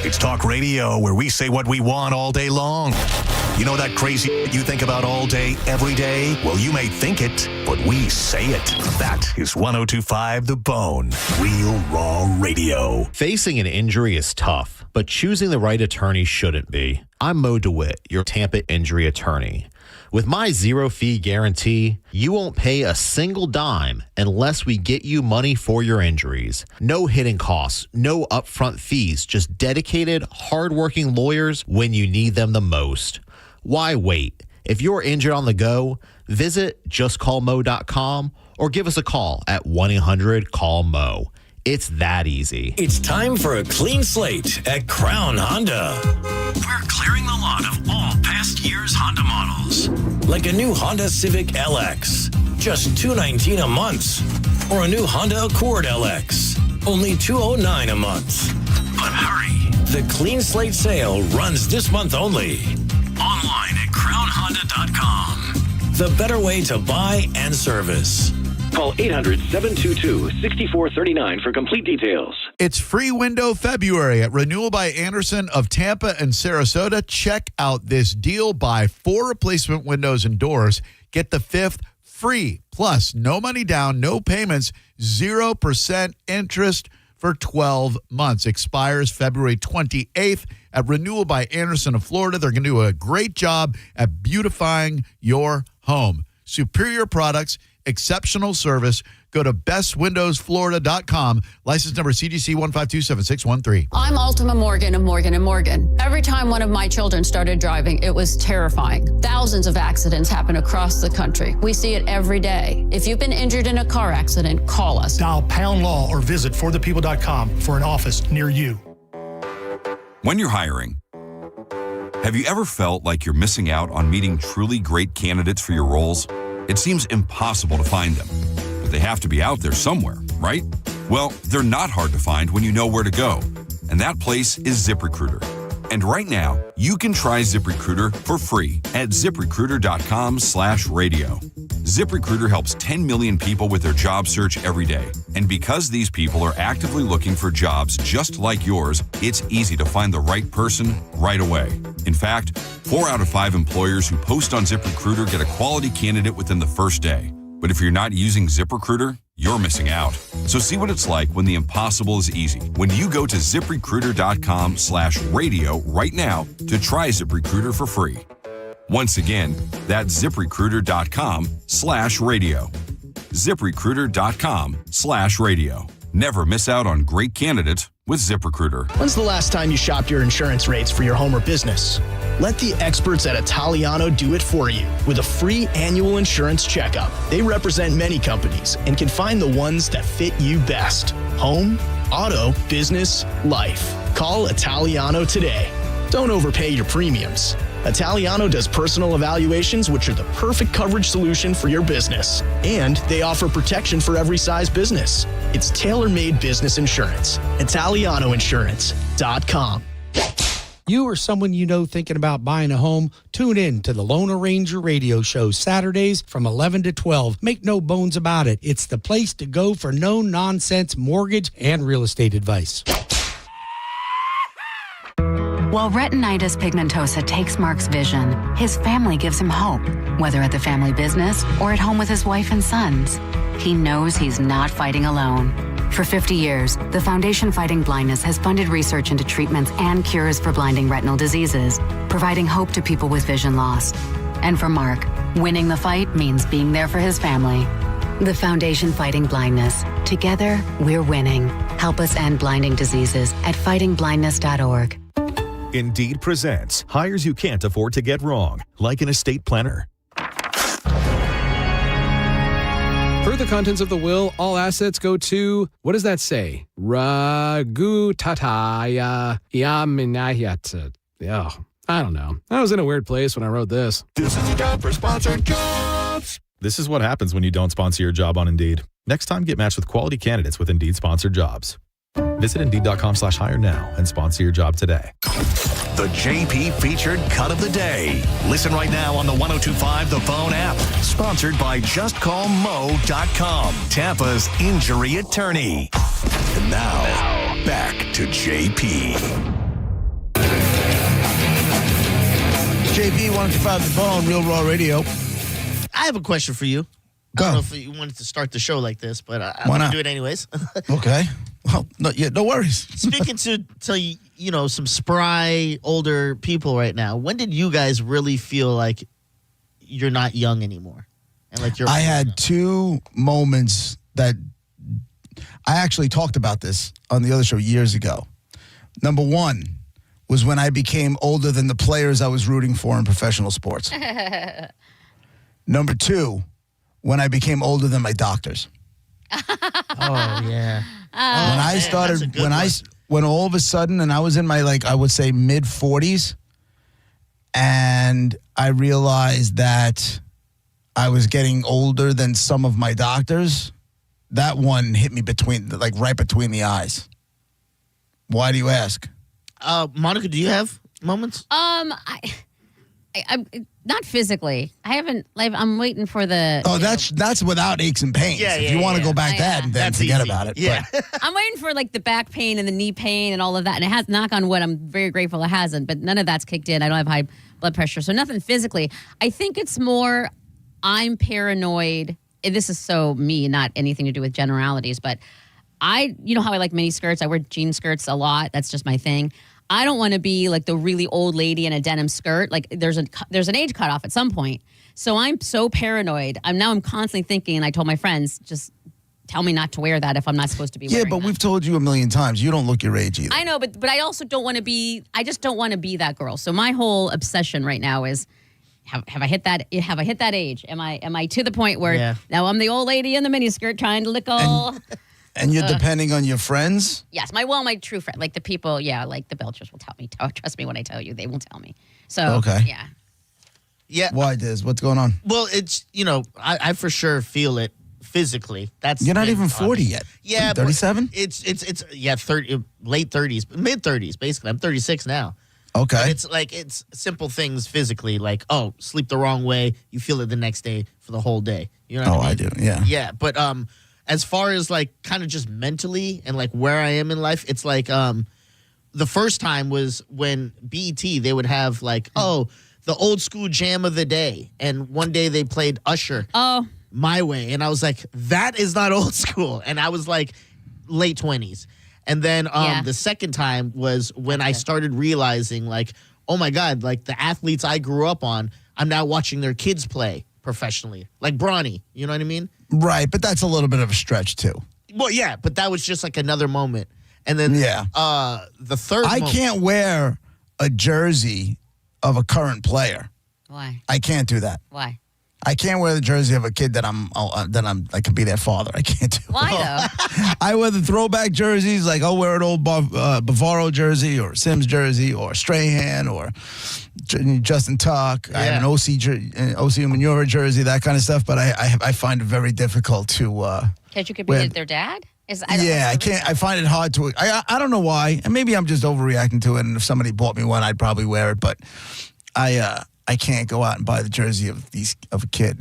It's talk radio where we say what we want all day long. You know that crazy you think about all day, every day? Well, you may think it, but we say it. That is 102.5 The Bone. Real Raw Radio. Facing an injury is tough, but choosing the right attorney shouldn't be. I'm Mo DeWitt, your Tampa injury attorney. With my zero-fee guarantee, you won't pay a single dime unless we get you money for your injuries. No hidden costs, no upfront fees, just dedicated, hardworking lawyers when you need them the most. Why wait? If you're injured on the go, visit justcallmo.com or give us a call at 1-800-CALL-MO. It's that easy. It's time for a clean slate at Crown Honda. We're clearing the lot of all past year's Honda models. Like a new Honda Civic LX, just $219 a month. Or a new Honda Accord LX, only $209 a month. But hurry, the clean slate sale runs this month only. Online at crownhonda.com. The better way to buy and service. Call 800-722-6439 for complete details. It's free window February at Renewal by Anderson of Tampa and Sarasota. Check out this deal. Buy 4 replacement windows and doors. Get the 5th free. Plus, no money down, no payments, 0% interest for 12 months. Expires February 28th at Renewal by Anderson of Florida. They're going to do a great job at beautifying your home. Superior products, exceptional service. Go to bestwindowsflorida.com. License number CGC 1527613. I'm Ultima Morgan of Morgan & Morgan. Every time one of my children started driving, it was terrifying. Thousands of accidents happen across the country. We see it every day. If you've been injured in a car accident, call us. Dial pound law or visit forthepeople.com for an office near you. When you're hiring, have you ever felt like you're missing out on meeting truly great candidates for your roles? It seems impossible to find them, but they have to be out there somewhere, right? Well, they're not hard to find when you know where to go, and that place is ZipRecruiter. And right now, you can try ZipRecruiter for free at ZipRecruiter.com/radio. ZipRecruiter helps 10 million people with their job search every day. And because these people are actively looking for jobs just like yours, it's easy to find the right person right away. In fact, 4 out of 5 employers who post on ZipRecruiter get a quality candidate within the first day. But if you're not using ZipRecruiter, you're missing out. So see what it's like when the impossible is easy. When you go to ZipRecruiter.com/radio right now to try ZipRecruiter for free. Once again, that's ZipRecruiter.com/radio. ZipRecruiter.com/radio. Never miss out on great candidates with ZipRecruiter. When's the last time you shopped your insurance rates for your home or business? Let the experts at Italiano do it for you with a free annual insurance checkup. They represent many companies and can find the ones that fit you best. Home, auto, business, life. Call Italiano today. Don't overpay your premiums. Italiano does personal evaluations, which are the perfect coverage solution for your business. And they offer protection for every size business. It's tailor-made business insurance. ItalianoInsurance.com. You or someone you know thinking about buying a home, tune in to the Loner Ranger radio show Saturdays from 11 to 12. Make no bones about it. It's the place to go for no-nonsense mortgage and real estate advice. While retinitis pigmentosa takes Mark's vision, his family gives him hope, whether at the family business or at home with his wife and sons. He knows he's not fighting alone. For 50 years, the Foundation Fighting Blindness has funded research into treatments and cures for blinding retinal diseases, providing hope to people with vision loss. And for Mark, winning the fight means being there for his family. The Foundation Fighting Blindness. Together, we're winning. Help us end blinding diseases at fightingblindness.org. Indeed presents hires you can't afford to get wrong, like an estate planner. Per the contents of the will, all assets go to, what does that say? Ragu tataya yaminayat. Yeah, I don't know. I was in a weird place when I wrote this. This is a job for sponsored jobs. This is what happens when you don't sponsor your job on Indeed. Next time, get matched with quality candidates with Indeed sponsored jobs. Visit Indeed.com/hire now and sponsor your job today. The JP featured cut of the day. Listen right now on the 102.5 The Phone app. Sponsored by JustCallMo.com, Tampa's injury attorney. And now, back to JP. JP 105 The Bone, Real Raw Radio. I have a question for you. Go. I don't know if you wanted to start the show like this, but I'm Why going to not? do it anyways. Okay. Well, no worries. Speaking to some spry older people right now, when did you guys really feel like you're not young anymore? And like I had two moments that I actually talked about this on the other show years ago. Number one was when I became older than the players I was rooting for in professional sports. Number two, when I became older than my doctors. Oh yeah. When all of a sudden, and I was in my, I would say mid 40s, and I realized that I was getting older than some of my doctors, that one hit me right between the eyes. Why do you ask? Monica, do you have moments? I'm not physically. I haven't. I'm waiting for the. Oh, that's without aches and pains. Yeah, if you want to go back then That's forget easy. about it. Yeah. I'm waiting for the back pain and the knee pain and all of that. And it has, knock on wood, I'm very grateful it hasn't. But none of that's kicked in. I don't have high blood pressure, so nothing physically. I think it's more. I'm paranoid. And this is so me, not anything to do with generalities. But you know how I like mini skirts. I wear jean skirts a lot. That's just my thing. I don't want to be like the really old lady in a denim skirt. Like there's an age cutoff at some point. So I'm so paranoid. I'm constantly thinking, and I told my friends, just tell me not to wear that if I'm not supposed to be wearing Yeah, but that. we've told you a million times, you don't look your age either. I know, but I also don't want to be, I just don't want to be that girl. So my whole obsession right now is, have I hit that age? Am I to the point where now I'm the old lady in the miniskirt trying to lick all... And you're depending on your friends? Yes, my true friend, like the people, like the Belchers will tell me. Trust me when I tell you, they will tell me. So, okay. Yeah. Yeah. Why, Diz? What's going on? Well, it's, I for sure feel it physically. You're not even 40 yet. Yeah. 37? It's 30, late 30s, mid 30s, basically. I'm 36 now. Okay. But it's simple things physically, like, sleep the wrong way. You feel it the next day for the whole day. You know what I mean? I do, yeah. Yeah, but as far as kind of just mentally and where I am in life, it's the first time was when BET, they would have the old school jam of the day. And one day they played Usher. Oh. My Way. And I was like, that is not old school. And I was late 20s. And then the second time was when I started realizing oh my God, the athletes I grew up on, I'm now watching their kids play professionally. Like Bronny, you know what I mean? Right, but that's a little bit of a stretch too. Well, yeah, but that was just another moment. And then the third I moment, can't wear a jersey of a current player. Why? I can't do that. Why? I can't wear the jersey of a kid that I could be their father. I can't do. Why though? I wear the throwback jerseys. I'll wear an old Bavaro jersey or Sims jersey or Strahan or Justin Tuck. I have an OC Manura jersey, that kind of stuff. But I find it very difficult to. Because you could be their dad. I can't. I find it hard to. I don't know why. And maybe I'm just overreacting to it. And if somebody bought me one, I'd probably wear it. But I can't go out and buy the jersey of a kid.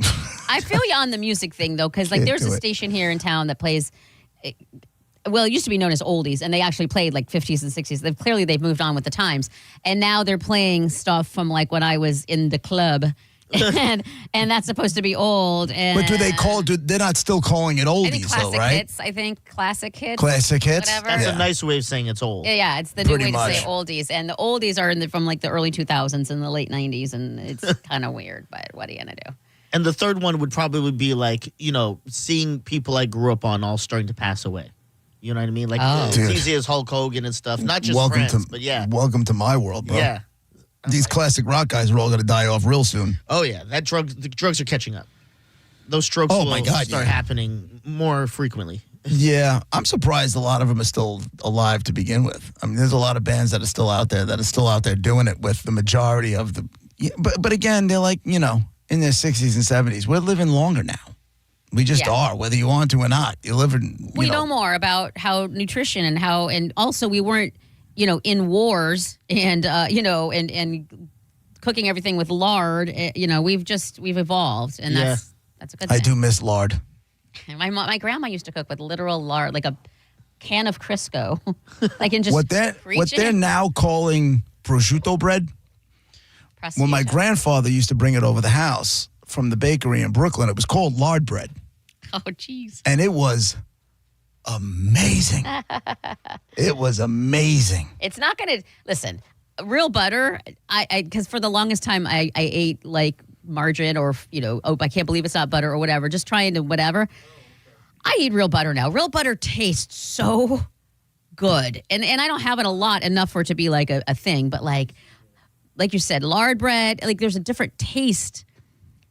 I feel you on the music thing though, because there's a station here in town that plays. Well, it used to be known as oldies, and they actually played 50s and 60s. They've moved on with the times, and now they're playing stuff from when I was in the club and that's supposed to be old. And But do they call? They're not still calling it oldies, maybe classic though, right? hits? I think classic hits. Classic hits. Whatever. That's a nice way of saying it's old. Yeah, it's the Pretty new way much. to say oldies, and the oldies are from like the early 2000s and the late 90s, and it's kind of weird. But what are you gonna do? And the third one would probably be like, seeing people I grew up on all starting to pass away. You know what I mean? Like it's Dude. easy as Hulk Hogan and stuff. Not just welcome friends, to, but yeah. Welcome to my world, bro. Yeah. These classic rock guys are all going to die off real soon. Oh yeah, the drugs are catching up. Those strokes Oh, will my God, start yeah. happening more frequently. Yeah, I'm surprised a lot of them are still alive to begin with. I mean, there's a lot of bands that are still out there doing it with the majority of the. Yeah, but again, they're like in their 60s and 70s. We're living longer now. We just are, whether you want to or not. You're living. We know more about how nutrition and also we weren't, in wars and and cooking everything with lard. We've evolved, and that's a good thing. I do miss lard. My grandma used to cook with literal lard, like a can of Crisco, like in just what they're now calling prosciutto bread. When my grandfather used to bring it over the house from the bakery in Brooklyn, it was called lard bread. Oh, jeez. And it was amazing. It was amazing. It's not going to listen. Real butter. Because for the longest time I ate like margarine or I can't believe it's not butter or whatever. Just trying to whatever. I eat real butter now. Real butter tastes so good, and I don't have it a lot enough for it to be like a thing. But like you said, lard bread. Like there's a different taste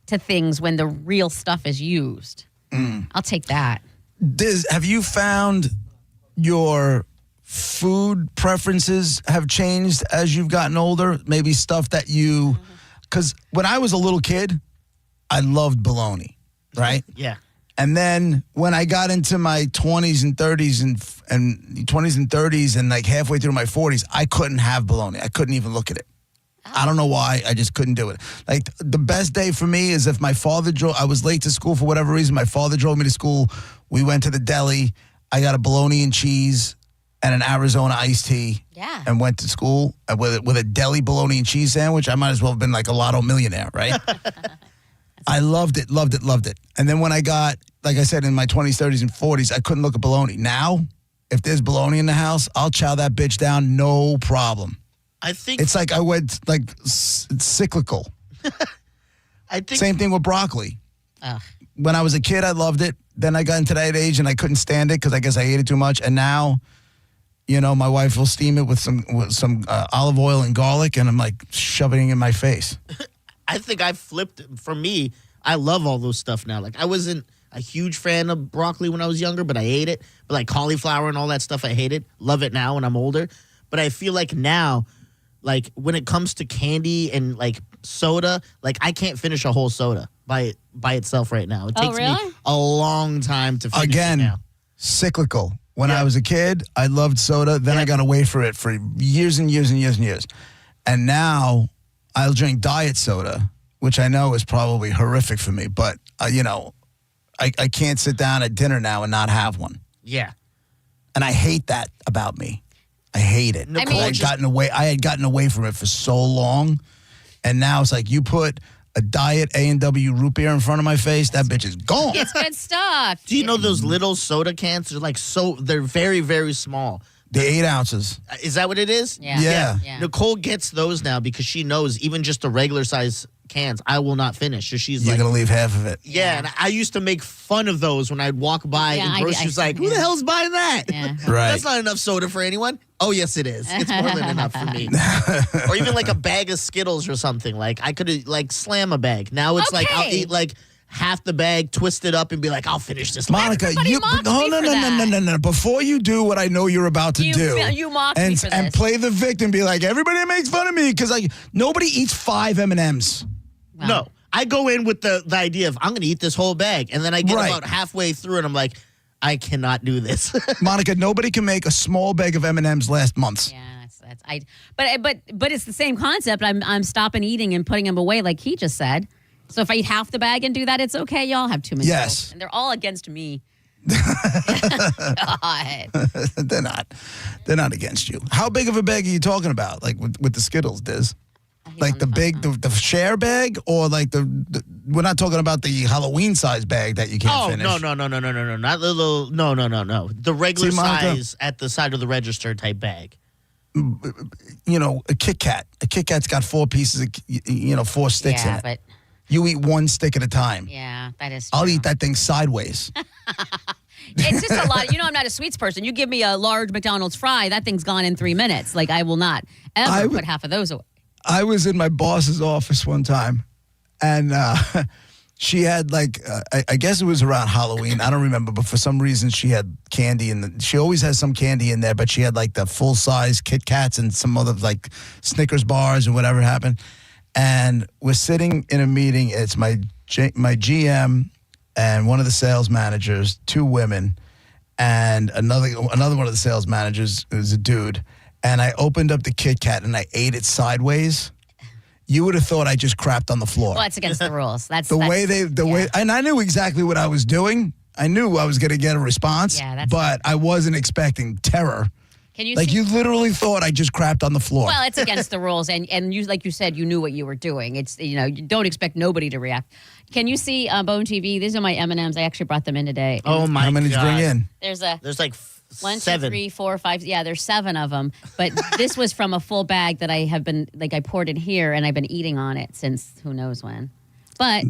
to things when the real stuff is used. I'll take that. Have you found your food preferences have changed as you've gotten older? Maybe stuff that because when I was a little kid, I loved bologna, right? Yeah. And then when I got into my 20s and 30s and like halfway through my 40s, I couldn't have bologna. I couldn't even look at it. I don't know why. I just couldn't do it. Like the best day for me is if my father I was late to school for whatever reason. My father drove me to school. We went to the deli. I got a bologna and cheese and an Arizona iced tea. Yeah. And went to school with a deli bologna and cheese sandwich. I might as well have been like a lotto millionaire, right? I loved it. And then when I got, like I said, in my 20s, 30s, and 40s, I couldn't look at bologna. Now, if there's bologna in the house, I'll chow that bitch down, no problem. I think it's like I went it's cyclical. I think same thing with broccoli. Ugh. When I was a kid, I loved it. Then I got into that age and I couldn't stand it because I guess I ate it too much. And now, my wife will steam it with some olive oil and garlic, and I'm like shoving it in my face. I think I flipped. For me, I love all those stuff now. Like I wasn't a huge fan of broccoli when I was younger, but I ate it. But like cauliflower and all that stuff, I hate it. Love it now when I'm older. But I feel like now, like when it comes to candy and like soda, like I can't finish a whole soda by itself right now. It takes me a long time to finish it now. Cyclical. When I was a kid, I loved soda. Then I got away from it for years and years and years and years. And now I'll drink diet soda, which I know is probably horrific for me. But, I can't sit down at dinner now and not have one. Yeah. And I hate that about me. I hate it. I had gotten away from it for so long. And now it's like you put a diet A&W root beer in front of my face, that bitch is gone. It's good stuff. Do you know those little soda cans? They're very, very small. The 8 ounces. Is that what it is? Yeah. Nicole gets those now because she knows even just the regular size cans, I will not finish. So she's You're like, going to leave half of it. Yeah, and I used to make fun of those when I'd walk by and groceries like, who the hell's buying that? Yeah. Right. That's not enough soda for anyone. Oh, yes, it is. It's more than enough for me. Or even like a bag of Skittles or something. Like I could like slam a bag. Now it's like I'll eat like half the bag, twist it up, and be like, I'll finish this. Monica, no. Before you do what I know you're about to do, you mock me for this. And play the victim, be like, everybody makes fun of me because nobody eats 5 M&Ms. Wow. No, I go in with the idea of I'm going to eat this whole bag, and then I get about halfway through, and I'm like, I cannot do this. Monica, nobody can make a small bag of M&Ms last month. Yeah, but it's the same concept. I'm stopping eating and putting them away, like he just said. So if I eat half the bag and do that, it's okay. Y'all have 2 minutes. Yes. And they're all against me. God. They're not against you. How big of a bag are you talking about? Like with the Skittles, Diz? Like the big, the share bag, or like the we're not talking about the Halloween size bag that you can't finish. No, not the little, no. The regular size at the side of the register type bag. You know, a Kit Kat. A Kit Kat's got 4 pieces, of 4 sticks in it. But you eat 1 stick at a time. yeah, that is. I'll true. eat that thing sideways. It's just a lot. I'm not a sweets person. You give me a large McDonald's fry, that thing's gone in 3 minutes. Like, I will not ever put half of those away. I was in my boss's office one time, and she had I guess it was around Halloween. I don't remember, but for some reason she had candy, and she always has some candy in there. But she had like the full size Kit Kats and some other like Snickers bars and whatever happened. And we're sitting in a meeting. It's my GM and one of the sales managers, 2 women, and another one of the sales managers is a dude. And I opened up the Kit Kat and I ate it sideways. You would have thought I just crapped on the floor. Well, that's against the rules. That's way, and I knew exactly what I was doing. I knew I was going to get a response, but I wasn't expecting terror. Can you you literally thought I just crapped on the floor. Well, it's against the rules, and you, like you said, you knew what you were doing. It's you don't expect nobody to react. Can you see Bone TV? These are my M&Ms. I actually brought them in today. Oh my God! How many did you bring in? There's like 1, 2, 7. 3, 4, 5. Yeah, there's 7 of them. But this was from a full bag that I have been I poured in here, and I've been eating on it since who knows when. But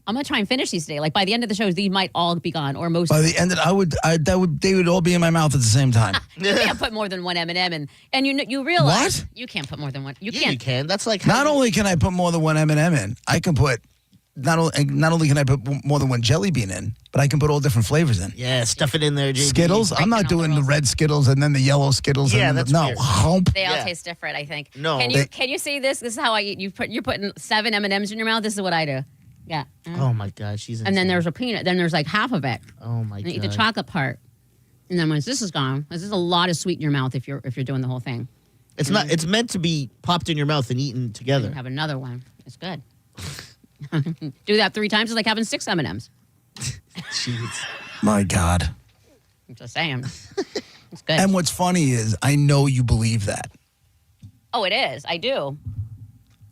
I'm gonna try and finish these today. Like by the end of the show, these might all be gone, or most. By the end, they would all be in my mouth at the same time. You can't put more than one M&M, and you realize What? you can't put more than one. You Yeah, can't. you can. That's like Not only can I put more than one M&M in, I can put not only can I put more than one jelly bean in, but I can put all different flavors in. Yeah, stuff it in there, JB. Skittles. I'm not doing the red Skittles and then the yellow Skittles. Yeah, and that's no. weird. Hump. They all taste different, I think. No. Can you see this? This is how I eat. You're putting 7 M&Ms in your mouth. This is what I do. Yeah. Oh my God, she's. And then there's a peanut. Then there's like half of it. Oh my And God. eat the chocolate part. And then once this is gone, this is a lot of sweet in your mouth if you're doing the whole thing. It's not. It's meant to be popped in your mouth and eaten together. You have another one. It's good. Do that 3 times. It's like having 6 M&Ms. Jeez. My God. I'm just saying. It's good. And what's funny is I know you believe that. Oh, it is. I do.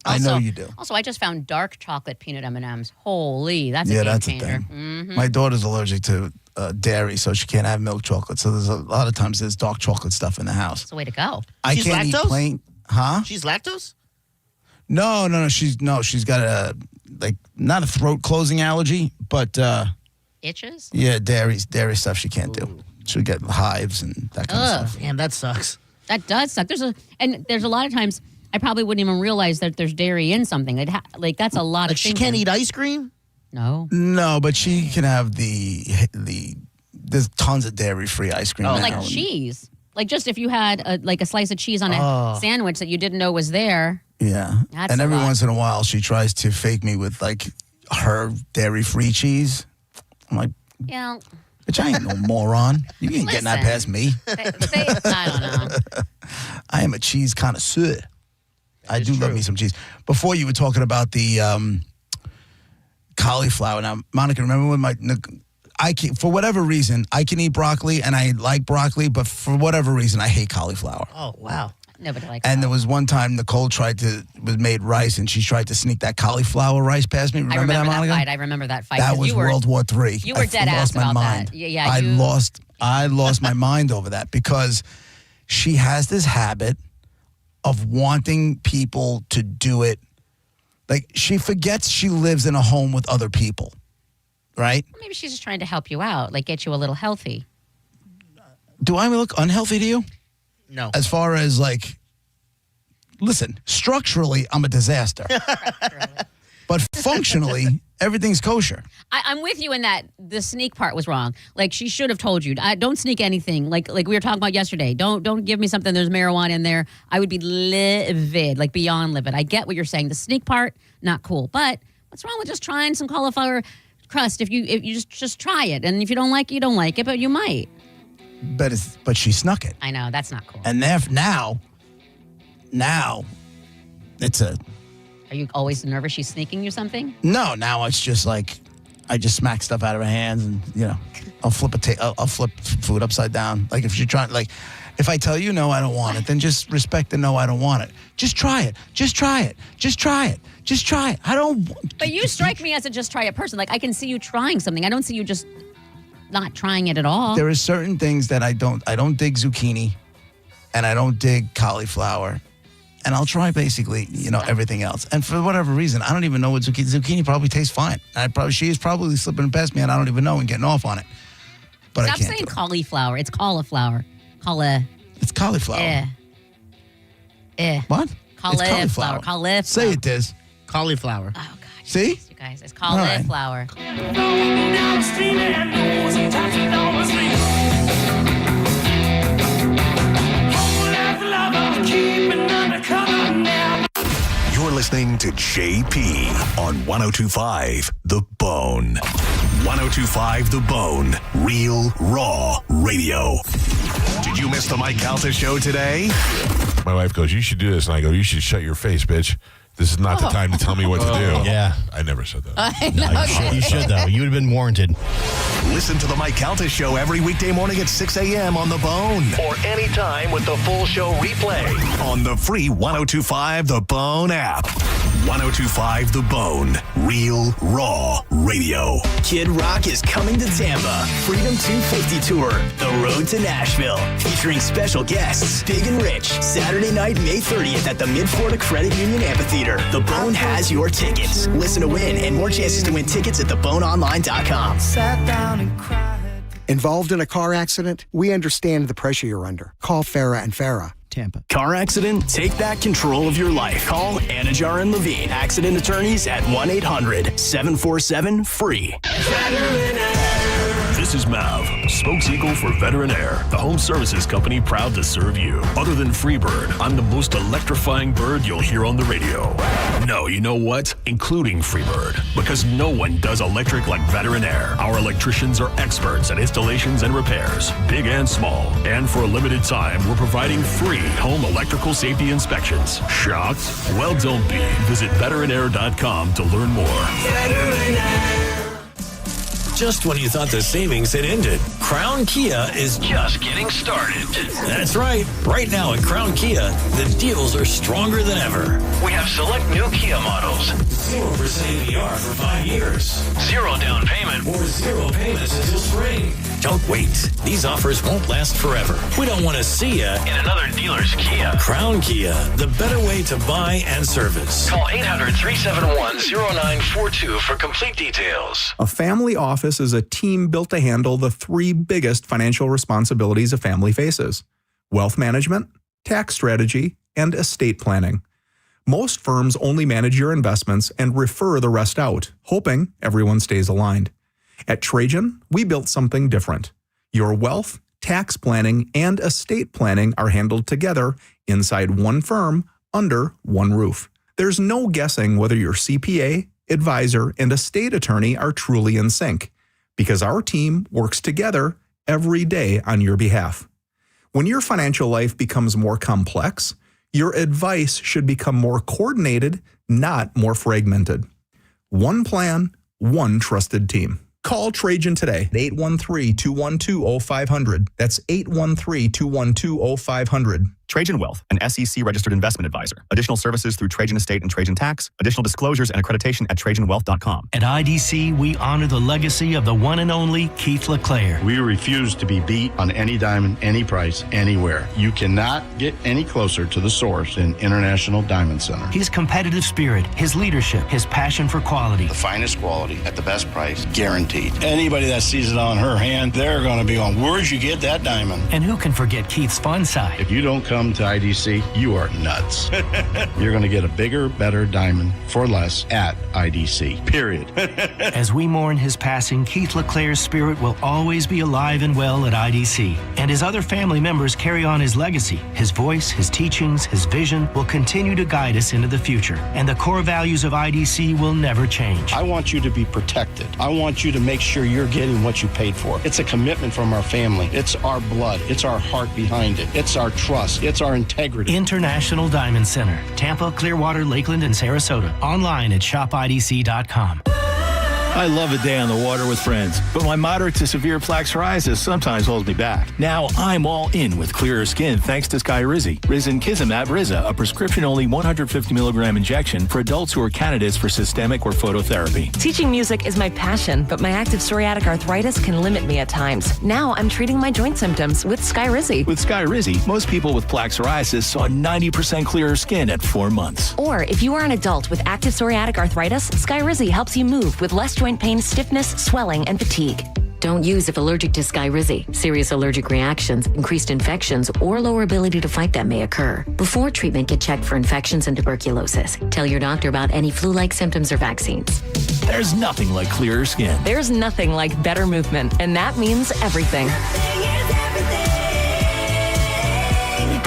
I know you do. Also, I just found dark chocolate peanut M&Ms. Holy, that's a Yeah, game that's a changer. thing. Mm-hmm. My daughter's allergic to dairy, so she can't have milk chocolate. So there's a lot of times there's dark chocolate stuff in the house. It's the way to go. I She's can't lactose? eat plain. Huh? She's lactose? No. She's got a not a throat closing allergy, but Itches? yeah, dairy stuff she can't do. She'll get hives and that kind of stuff. Damn, that sucks. That does suck. There's a lot of times I probably wouldn't even realize that there's dairy in something. That's a lot Like of she things. can't eat ice cream? No. No, but she can have there's tons of dairy free ice cream. Or now. like cheese. Like just if you had a slice of cheese on a Oh. sandwich that you didn't know was there. Yeah. That's And a every lot. once in a while she tries to fake me with like her dairy free cheese. I'm like, Yeah. bitch, I ain't no moron. You ain't getting that past me. I don't know. I am a cheese connoisseur. I do love me some cheese. Before you were talking about the cauliflower. Now, Monica, remember when for whatever reason, I can eat broccoli and I like broccoli, but for whatever reason, I hate cauliflower. Oh, wow. Nobody likes And there was one time Nicole made rice and she tried to sneak that cauliflower rice past me. Remember that, Monica? fight. I remember that fight. That 'Cause was you were, World War III. You were dead I ass lost my about mind. that. Yeah, I lost my mind over that because she has this habit of wanting people to do it. Like she forgets she lives in a home with other people, right? Maybe she's just trying to help you out, like get you a little healthy. Do I look unhealthy to you? No. As far as listen, structurally, I'm a disaster. But functionally, everything's kosher. I'm with you in that the sneak part was wrong. Like she should have told you, don't sneak anything. Like we were talking about yesterday. Don't give me something there's marijuana in there. I would be livid, like beyond livid. I get what you're saying. The sneak part, not cool. But what's wrong with just trying some cauliflower crust? If you just try it, and if you don't like it, you don't like it, but you might. But she snuck it. I know that's not cool. And now it's a Are you always nervous she's sneaking you something? no. Now it's just like I just smack stuff out of her hands, and I'll flip food upside down. Like if you're trying, If I tell you no, I don't want it, then just respect the no, I don't want it. Just try it. Just try it. Just try it. Just try it. I don't. But you strike me as a just try it person. Like I can see you trying something. I don't see you just not trying it at all. There are certain things that I don't dig zucchini, and I don't dig cauliflower. And I'll try basically, everything else. And for whatever reason, I don't even know what zucchini probably tastes fine. She is probably slipping past me, and I don't even know and getting off on it. But Stop I can't saying cauliflower. It's cauliflower. It's cauliflower. What? Cauliflower. Cauliflower. Say it, Diz. Cauliflower. Oh, God. See? You guys, it's cauliflower. You're listening to JP on 102.5 The Bone. 102.5 The Bone. Real, raw radio. Did you miss the Mike Calta show today? My wife goes, you should do this. And I go, you should shut your face, bitch. This is not the time to tell me what to do. Yeah. I never said that. I know. No, you should, though. You would have been warranted. Listen to the Mike Calta show every weekday morning at 6 a.m. on The Bone. Or anytime with the full show replay on the free 102.5 The Bone app. 102.5 The Bone. Real, raw radio. Kid Rock is coming to Tampa. Freedom 250 Tour. The Road to Nashville. Featuring special guests, Big and Rich. Saturday night, May 30th at the Mid-Florida Credit Union Amphitheater. The Bone has your tickets. Listen to win and more chances to win tickets at theboneonline.com. Sat down and cried. Involved in a car accident? We understand the pressure you're under. Call Farah and Farah. Tampa. Car accident? Take back control of your life. Call Anajar and Levine. Accident attorneys at 1-800-747-FREE. This is Mav, spokeseagle for Veteran Air, the home services company proud to serve you. Other than Freebird, I'm the most electrifying bird you'll hear on the radio. No, you know what? Including Freebird, because no one does electric like Veteran Air. Our electricians are experts at installations and repairs, big and small. And for a limited time, we're providing free home electrical safety inspections. Shocked? Well, don't be. Visit veteranair.com to learn more. Veteran Air. Just when you thought the savings had ended, Crown Kia is just getting started. That's right. Right now at Crown Kia, the deals are stronger than ever. We have select new Kia models. 0% APR for 5 years. 0 down payment or 0 payments until spring. Don't wait. These offers won't last forever. We don't want to see you in another dealer's Kia. Crown Kia, the better way to buy and service. Call 800-371-0942 for complete details. A family office is a team built to handle the 3 biggest financial responsibilities a family faces: wealth management, tax strategy, and estate planning. Most firms only manage your investments and refer the rest out, hoping everyone stays aligned. At Trajan, we built something different. Your wealth, tax planning, and estate planning are handled together inside one firm under one roof. There's no guessing whether your CPA, advisor, and estate attorney are truly in sync, because our team works together every day on your behalf. When your financial life becomes more complex, your advice should become more coordinated, not more fragmented. One plan, one trusted team. Call Trajan today at 813-212-0500. That's 813-212-0500. Trajan Wealth, an SEC-registered investment advisor. Additional services through Trajan Estate and Trajan Tax. Additional disclosures and accreditation at TrajanWealth.com. At IDC, we honor the legacy of the one and only Keith LeClaire. We refuse to be beat on any diamond, any price, anywhere. You cannot get any closer to the source than International Diamond Center. His competitive spirit, his leadership, his passion for quality. The finest quality at the best price, guaranteed. Anybody that sees it on her hand, they're going to be on, where'd you get that diamond? And who can forget Keith's fun side? If you don't come to IDC, you are nuts. You're going to get a bigger, better diamond for less at IDC, period. As we mourn his passing, Keith LeClaire's spirit will always be alive and well at IDC. And his other family members carry on his legacy. His voice, his teachings, his vision will continue to guide us into the future. And the core values of IDC will never change. I want you to be protected. I want you to make sure you're getting what you paid for. It's a commitment from our family. It's our blood. It's our heart behind it. It's our trust. It's our integrity. International Diamond Center, Tampa, Clearwater, Lakeland, and Sarasota. Online at shopidc.com. I love a day on the water with friends, but my moderate to severe plaque psoriasis sometimes holds me back. Now I'm all in with clearer skin thanks to Skyrizi. Risankizumab Riza, a prescription-only 150 milligram injection for adults who are candidates for systemic or phototherapy. Teaching music is my passion, but my active psoriatic arthritis can limit me at times. Now I'm treating my joint symptoms with Skyrizi. With Skyrizi, most people with plaque psoriasis saw 90% clearer skin at 4 months. Or if you are an adult with active psoriatic arthritis, Skyrizi helps you move with less joint pain, stiffness, swelling, and fatigue. Don't use if allergic to Skyrizi. Serious allergic reactions, increased infections, or lower ability to fight them may occur. Before treatment, get checked for infections and tuberculosis. Tell your doctor about any flu-like symptoms or vaccines. There's nothing like clearer skin. There's nothing like better movement, and that means everything.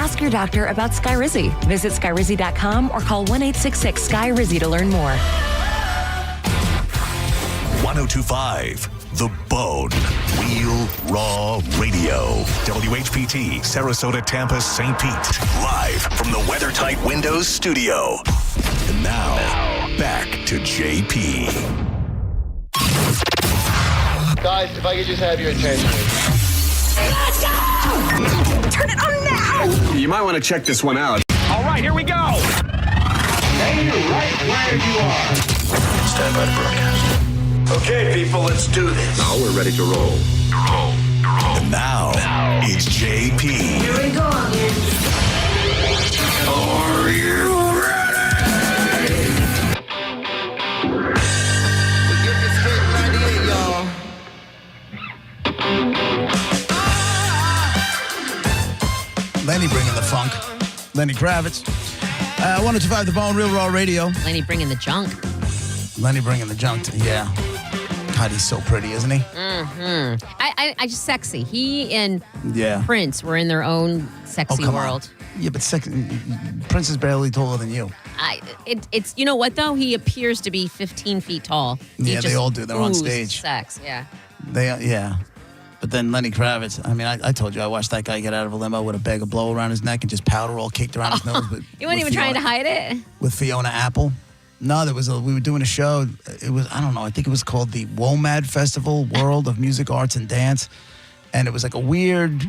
Ask your doctor about Skyrizi. Visit Skyrizi.com or call 1-866-SKY-RIZZI to learn more. 1025 The Bone. Real Raw Radio. WHPT, Sarasota, Tampa, St. Pete. Live from the WeatherTight Windows studio. And now, back to JP. Guys, if I could just have your attention. Let's go! Turn it on now! You might want to check this one out. All right, here we go! Stay right where you are. Stand by to broadcast. Okay, people, let's do this. Now we're ready to roll. And now, it's JP. Here we go again. Are you ready? We'll get this straight right here, y'all. Lenny bringing the funk. Lenny Kravitz. 1025 The Bone, Real Raw Radio. Lenny bringing the junk. Lenny bringing the junk. Yeah. God, he's so pretty, isn't he? Mm-hmm. I just sexy. He and Yeah. Prince were in their own sexy come world. On. Yeah, but Prince is barely taller than you. It's you know what though? He appears to be 15 feet tall. He Yeah, they just all do. They're on oozes stage. Sex, yeah. Yeah. But then Lenny Kravitz, I mean, I told you, I watched that guy get out of a limo with a bag of blow around his neck and just powder all caked around his nose. But You weren't even trying to hide it. With Fiona Apple. No, we were doing a show. It was, I don't know, I think it was called the WOMAD Festival, World of Music, Arts, and Dance. And it was like a weird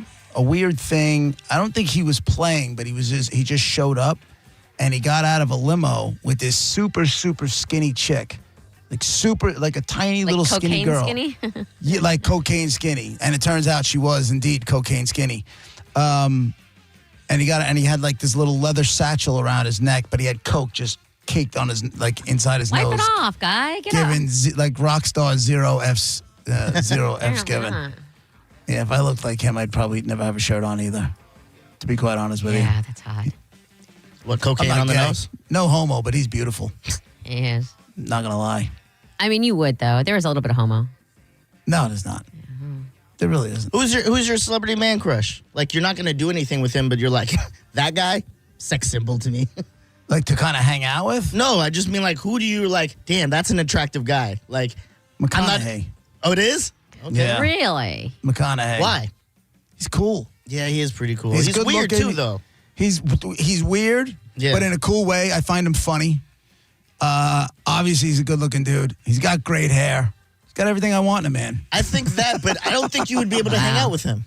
thing. I don't think he was playing, but he just showed up and he got out of a limo with this super, super skinny chick. Like a tiny little skinny girl. Skinny? Yeah, like cocaine skinny. And it turns out she was indeed cocaine skinny. And he had like this little leather satchel around his neck, but he had coke just caked on his, like inside his nose. Wipe it off, guy. Get Giving up. like rock star zero F's given. Yeah, if I looked like him, I'd probably never have a shirt on either. To be quite honest with you. Yeah, that's hot. What, cocaine I'm not on the gay. nose? No homo, but he's beautiful. He is. Not gonna lie. I mean, you would though. There is a little bit of homo. No, there's not. There really isn't. Who's your celebrity man crush? Like, you're not gonna do anything with him, but you're like, that guy, sex symbol to me. Like to kind of hang out with? No, I just mean like, who do you like? Damn, that's an attractive guy. Like, McConaughey. Oh, it is? Okay. Yeah. Really? McConaughey. Why? He's cool. Yeah, he is pretty cool. He's He's good weird looking. too, though. He's weird, but in a cool way. I find him funny. Obviously, he's a good-looking dude. He's got great hair. He's got everything I want in a man. I think that, but I don't think you would be able to hang out with him.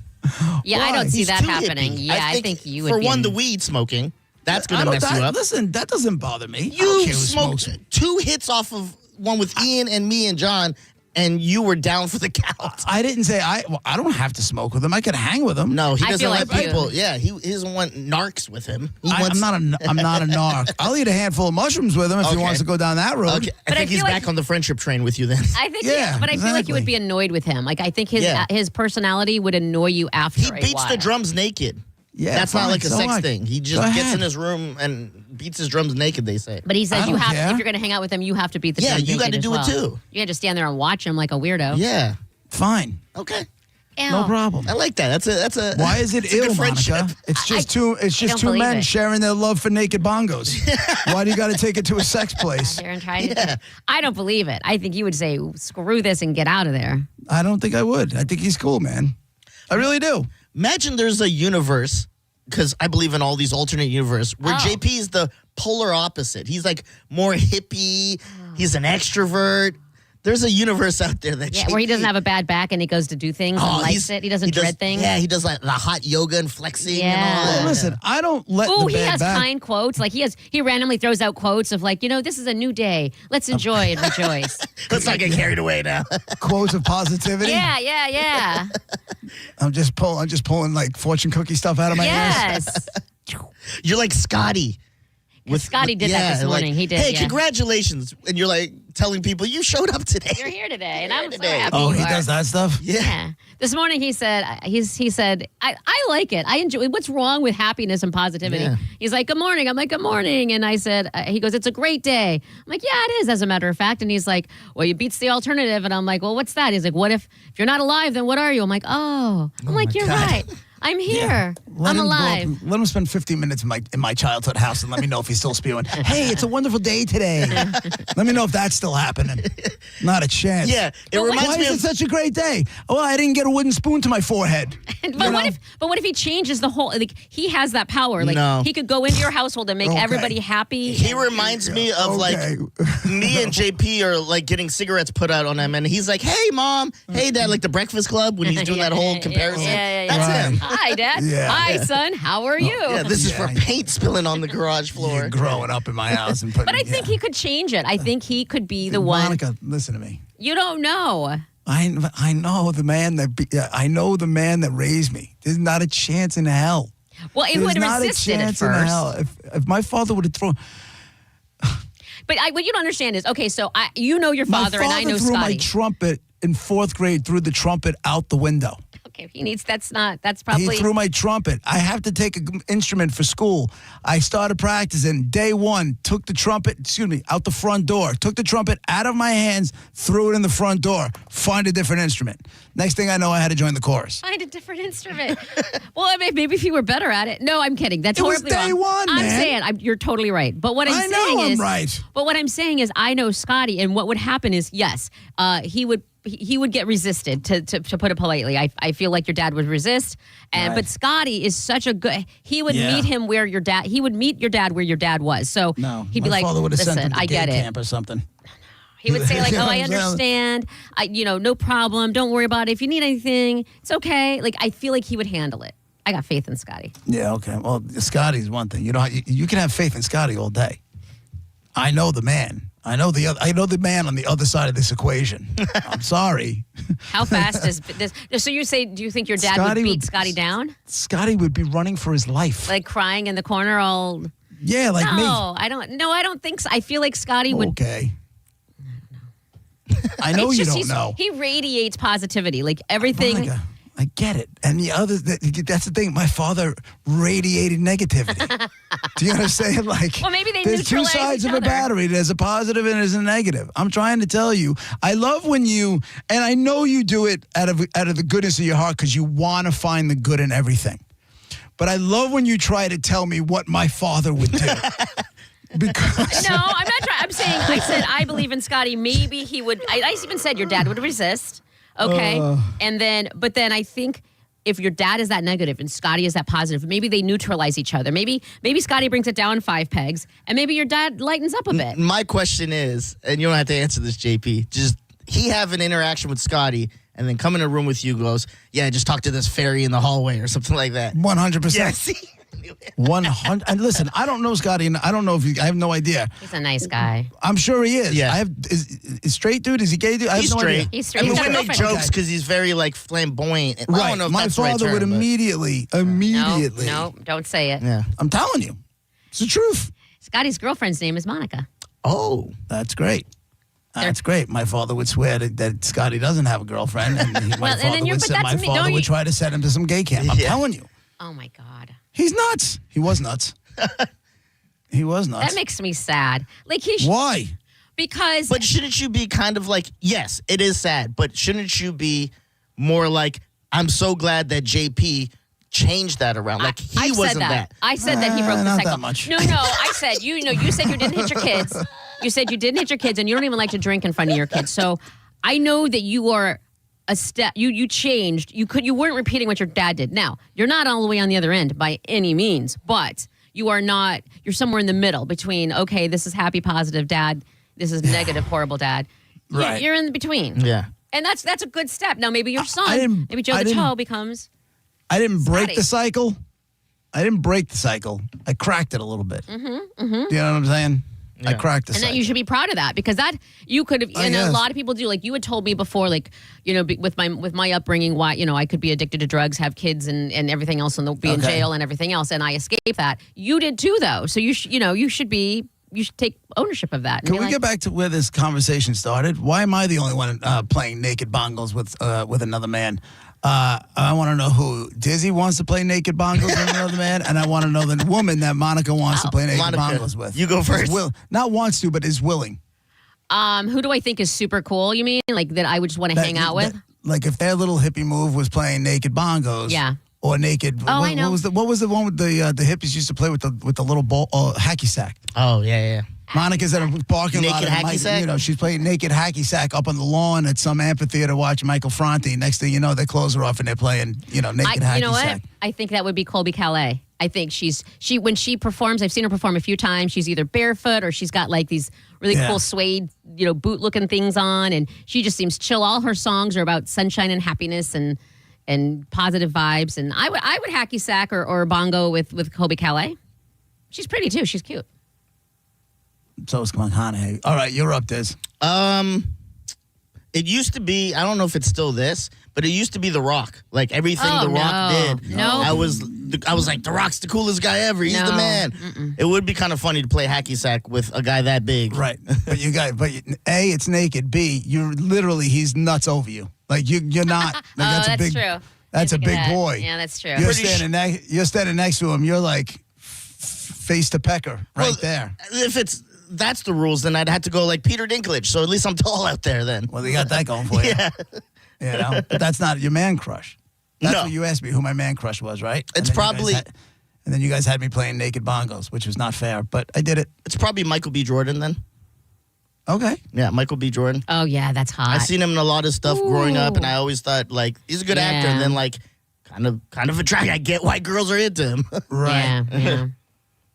Yeah, I Why? don't see He's that too happening. hippie. Yeah, I think you would For be one, in- the weed smoking, that's going I to don't- mess you that- up. Listen, that doesn't bother me. I don't You care who smoked smokes. 2 hits off of one with Ian and me and John, and you were down for the count. I didn't say I don't have to smoke with him. I could hang with him. No, he I doesn't feel like like you- people. Yeah, he doesn't want narcs with him. I'm not a narc. I'll eat a handful of mushrooms with him if he Okay. wants to go down that road. Okay, I But I think he's feel like- back on the friendship train with you then. I think, Yeah, but I feel like you would be annoyed with him. Like I think his personality would annoy you after. He a beats while. the drums naked. Yeah, That's not fine, like a so sex what? thing. He Go just gets ahead. in his room and beats his drums naked, they say. But he says I you don't have care. if you're going to hang out with him, you have to beat the Yeah, drums you naked gotta as do it well. too. You can't just stand there and watch him like a weirdo. Yeah. Fine. Okay. Ew. No problem. I like that. That's a Why is it it's a good ill, friendship. Monica? It's just two don't two believe men it. sharing their love for naked bongos. Why do you got to take it to a sex place? There and try to. I don't believe it. I think you would say, "Screw this and get out of there." I don't think I would. I think he's cool, man. I really do. Imagine there's a universe, because I believe in all these alternate universe, where JP is the polar opposite. He's like more hippie. He's an extrovert. There's a universe out there that where he doesn't have a bad back and he goes to do things and likes it. He doesn't dread things. Yeah, he does like the hot yoga and flexing and all that. Well, listen, I don't let Ooh, the he bad has back. kind quotes. Like he randomly throws out quotes of like, this is a new day. Let's enjoy and rejoice. Let's not get carried away now. Quotes of positivity. Yeah. I'm just pulling like fortune cookie stuff out of my ass. Yes. You're like Scotty. Scotty did that this morning. He did. Hey, yeah. congratulations! And you're like telling people you showed up today. You're here today, and I'm so happy. Oh, you he are. does that stuff? Yeah. This morning he said, he said, I like it. I enjoy. What's wrong with happiness and positivity? Yeah. He's like, good morning. I'm like, good morning. And I said, he goes, it's a great day. I'm like, yeah, it is, as a matter of fact. And he's like, well, you beats the alternative. And I'm like, well, what's that? He's like, what if you're not alive? Then what are you? I'm like, I'm like, you're right. I'm here. I'm alive. Let him spend 15 minutes in my childhood house and let me know if he's still spewing. Hey, it's a wonderful day today. Let me know if that's still happening. Not a chance. Yeah, it reminds Why me is of it such a great day? Oh, I didn't get a wooden spoon to my forehead. But what if he changes the whole? Like he has that power. Like No. he could go into your household and make everybody happy. He reminds me of like me and JP are like getting cigarettes put out on him, and he's like, "Hey, mom, hey, dad," like the Breakfast Club when he's doing that whole comparison. Yeah. That's him. Hi, Dad. Yeah. Hi, son. How are you? Yeah, this is for paint spilling on the garage floor. You're growing up in my house and putting. But I think he could change it. I think he could be the one. Monica, listen to me. You don't know. I know the man that raised me. There's not a chance in hell. Well, he There's would have not resisted a at chance in hell. first. If my father would have thrown. But what you don't understand is, okay, so your father and I know threw Scotty. my trumpet in 4th grade, threw the trumpet out the window. Okay, that's probably. He threw my trumpet. I have to take an instrument for school. I started practicing. Day 1, took the trumpet, out the front door. Took the trumpet out of my hands, threw it in the front door. Find a different instrument. Next thing I know, I had to join the chorus. Find a different instrument. Well, I mean, maybe if you were better at it. No, I'm kidding. That's horribly day wrong. one, I'm man. saying you're totally right. But what I'm saying is, right. But what I'm saying is, I know Scotty, and what would happen is, yes, he would get resisted. To put it politely, I feel like your dad would resist, but Scotty is such a good. He would meet him where your dad. He would meet your dad where your dad was. So he'd be like, father would have sent him "Listen, to I get gay it." camp or something. He would say like, You know "Oh, what I I'm saying? understand. No problem. Don't worry about it. If you need anything, it's okay." Like I feel like he would handle it. I got faith in Scotty. Yeah, okay. Well, Scotty's one thing. You can have faith in Scotty all day. I know the man. I know the man on the other side of this equation. I'm sorry. How fast is this? So you say, do you think your dad Scotty would beat Scotty down? Scotty would be running for his life. Like crying in the corner all... Yeah, like me. No, I don't think so. I feel like Scotty would... Okay. I know you don't know. He radiates positivity. Like everything... Monica, I get it. And that's the thing. My father radiated negativity. Do you understand? Like, well, maybe they there's two neutralize sides each of a other. battery. There's a positive and there's a negative. I'm trying to tell you. I love when you, and I know you do it out of the goodness of your heart because you want to find the good in everything. But I love when you try to tell me what my father would do. Because no, I'm not trying. I'm saying, I said, I believe in Scotty. Maybe he would. I even said your dad would resist. Okay. But then I think if your dad is that negative and Scotty is that positive, maybe they neutralize each other. Maybe Scotty brings it down 5 pegs and maybe your dad lightens up a bit. My question is, and you don't have to answer this, JP, just he have an interaction with Scotty and then come in a room with you, goes, yeah, just talk to this fairy in the hallway or something like that. 100%. Yeah, see? 100. And listen, I don't know Scotty, and I don't know if I have no idea. He's a nice guy. I'm sure he is. Yeah. Is straight dude? Is he gay dude? I have He's no straight. idea. He's straight. I mean, He's got we a make girlfriend. jokes because he's very like flamboyant. I don't Right. know if My that's the right father would term, but- immediately. No, don't say it. Yeah. I'm telling you, it's the truth. Scotty's girlfriend's name is Monica. Oh, That's great. That's great. My father would swear that Scotty doesn't have a girlfriend, and my and father then would but that's me. Don't would you- try to send him to some gay camp. I'm Yeah. telling you, Oh my God. he's nuts. He was nuts. He was nuts. That makes me sad. Like Why? Because but shouldn't you be kind of like, yes, it is sad, but shouldn't you be more like, I'm so glad that JP changed that around. Like he said wasn't that. I said that he broke the not cycle. that much. No, I said you said you didn't hit your kids. You said you didn't hit your kids, and you don't even like to drink in front of your kids. So I know that you are a step. You changed. You weren't repeating what your dad did. Now you're not all the way on the other end by any means, but you are not. You're somewhere in the middle between. Okay, this is happy, positive dad. This is negative, horrible dad. Right. You're in between. Yeah. And that's a good step. Now, maybe your son, maybe Joe the Toe becomes. I didn't break Scotty. the cycle. I cracked it a little bit. Mm-hmm. Do you know what I'm saying? I cracked the And cycle. that you should be proud of that because that you could have, and a guess. lot of people do. Like you had told me before, like with my upbringing, why I could be addicted to drugs, have kids, and everything else, and be in jail and everything else, and I escaped that. You did too, though. So you should take ownership of that. Can we get back to where this conversation started? Why am I the only one playing naked bongos with another man? I want to know who Dizzy wants to play naked bongos with another man, and I want to know the woman that Monica wants to play naked bongos with. You go first. Not wants to, but is willing. Who do I think is super cool? You mean like that I would just want to hang out with? Like if their little hippie move was playing naked bongos. Yeah. Or naked. I know. What was the one with the hippies used to play with the little ball hacky sack? Oh yeah. Monica's at a parking lot. Naked hacky sack? She's playing naked hacky sack up on the lawn at some amphitheater watching Michael Franti. Next thing you know, their clothes are off and they're playing, naked hacky sack. You know what? I think that would be Colby Calais. I think when she performs, I've seen her perform a few times. She's either barefoot or she's got like these really cool suede, boot looking things on, and she just seems chill. All her songs are about sunshine and happiness and positive vibes. And I would hacky sack or bongo with Colby Calais. She's pretty too. She's cute. So is McConaughey. All right, you're up, Diz. It used to be, I don't know if it's still this, but it used to be The Rock. Like everything The Rock did. No. I was like, The Rock's the coolest guy ever. He's the man. It would be kind of funny to play hacky sack with a guy that big. Right. But A, it's naked. B, he's nuts over you. Like you're not. Like, that's true. That's a big boy. Yeah, that's true. You're standing next to him. You're like face to pecker there. If that's the rules, then I'd have to go like Peter Dinklage. So at least I'm tall out there then. Well, they got that going for you. Yeah. But that's not your man crush. That's No. what you asked me who my man crush was, right? It's probably. And then you guys had me playing naked bongos, which was not fair, but I did it. It's probably Michael B. Jordan then. Okay. Yeah, Michael B. Jordan. Oh yeah, that's hot. I've seen him in a lot of stuff growing up, and I always thought like he's a good actor, and then like kind of attracted. I get why girls are into him. Right. Yeah.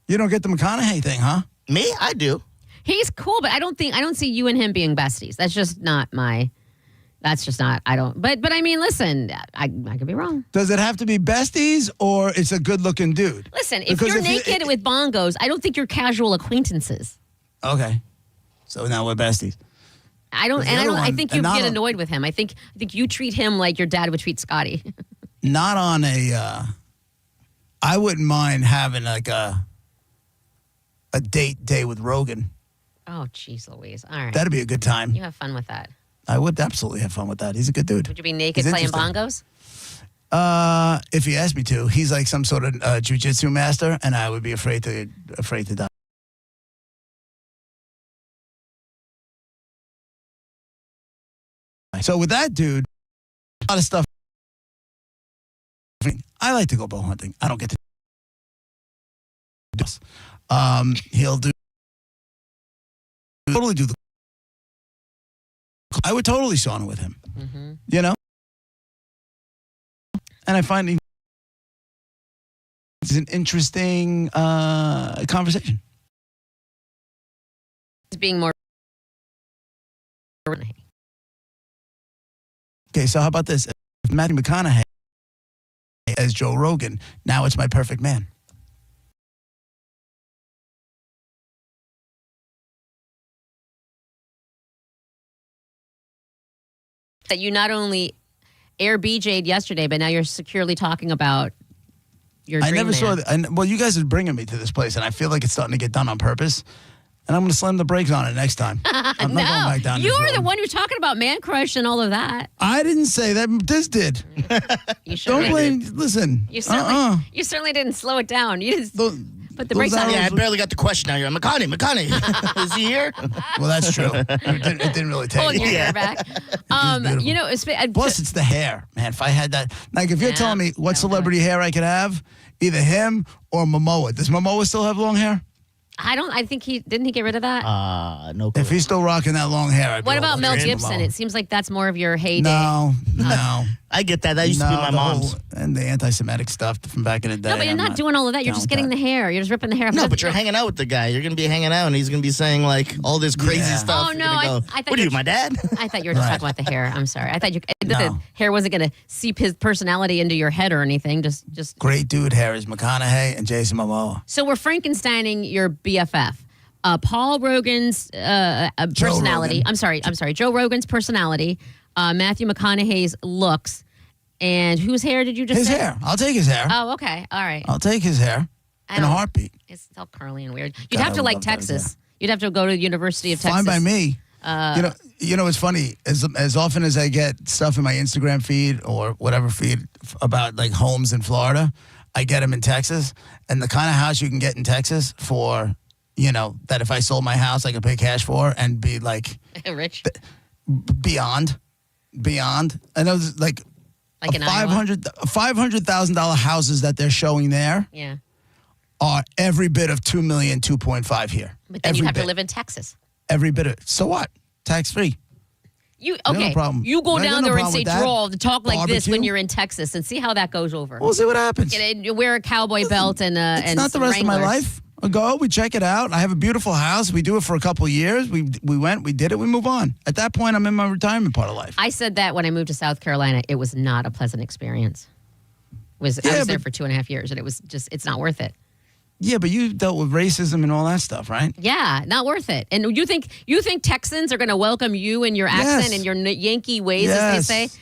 You don't get the McConaughey thing, huh? Me, I do. He's cool, but I don't see you and him being besties. That's just not my. That's just not. I don't. But I mean, listen, I could be wrong. Does it have to be besties, or it's a good-looking dude? Listen, if you're naked with bongos, I don't think you're casual acquaintances. Okay. So now we're besties. I think you get annoyed with him. I think you treat him like your dad would treat Scotty. Not on a. I wouldn't mind having like a date day with Rogan. Oh, jeez, Louise. All right. That'd be a good time. You have fun with that. I would absolutely have fun with that. He's a good dude. Would you be naked He's playing interesting. bongos? If he asked me to, he's like some sort of jujitsu master, and I would be afraid to die. So with that dude, a lot of stuff. I like to go bow hunting. I don't get to do this. He'll totally do the. I would totally sauna with him. Mm-hmm. And I find it's an interesting conversation. He's being more. Okay, so how about this? If Matthew McConaughey as Joe Rogan, now it's my perfect man. That you not only air BJ'd yesterday, but now you're securely talking about your dream I never man. saw that. Well, you guys are bringing me to this place, and I feel like it's starting to get done on purpose. And I'm going to slam the brakes on it next time. I'm not going back down you this were road. the one who's talking about man crush and all of that. I didn't say that. This did. You sure Don't blame. Listen. You certainly didn't slow it down. You just put the brakes on. Yeah, I barely got the question out here. McConaughey. Is he here? Well, that's true. It didn't really take. Pulling your hair back. Plus, it's the hair, man. If I had that, like, if you're telling me what celebrity hair I could have, either him or Momoa. Does Momoa still have long hair? I think didn't he get rid of that? No clue. If he's still rocking that long hair, I'd be What all about Mel over him Gibson? alone. It seems like that's more of your heyday. No. I get that. That used to be my the mom's. whole- and the anti-Semitic stuff from back in the day. No, but you're I'm not doing all of that. You're down just with getting the hair. You're just ripping the hair off. No, but you're hanging out with the guy. You're going to be hanging out, and he's going to be saying, like, all this crazy stuff. Oh, You're no. gonna go, I thought what are you, my dad? I thought you were just talking about the hair. I'm sorry. I thought the hair wasn't going to seep his personality into your head or anything. Just. Great dude, Harris McConaughey and Jason Momoa. So we're Frankensteining your BFF. Paul Rogan's personality. Rogan. I'm sorry. Joe Rogan's personality. Matthew McConaughey's looks. And whose hair did you just His say? hair. I'll take his hair. Oh, okay. All right. I'll take his hair in a heartbeat. It's all curly and weird. You'd God, have to I like love that hair. Texas. You'd have to go to the University of Texas. Fine by me. You know, it's funny. As often as I get stuff in my Instagram feed or whatever feed about like homes in Florida, I get them in Texas. And the kind of house you can get in Texas for, that if I sold my house, I could pay cash for and be like rich. Beyond. I know like in $500,000 houses that they're showing there. Yeah. Are every bit of 2 million, 2.5 here. But then you have to live in Texas. Every bit of so what? Tax free. No problem. You go I got down no there and problem say with that. draw to talk like this when Barbecue. you're in Texas and see how that goes over. We'll see what happens. You wear a cowboy belt and It's not the rest of my life. We go, we check it out. I have a beautiful house. We do it for a couple of years. We went, we did it, we move on. At that point, I'm in my retirement part of life. I said that when I moved to South Carolina. It was not a pleasant experience. I was there for 2.5 years, and it was it's not worth it. Yeah, but you dealt with racism and all that stuff, right? Yeah, not worth it. And you think Texans are going to welcome you and your accent Yes. and your Yankee ways, Yes. as they say?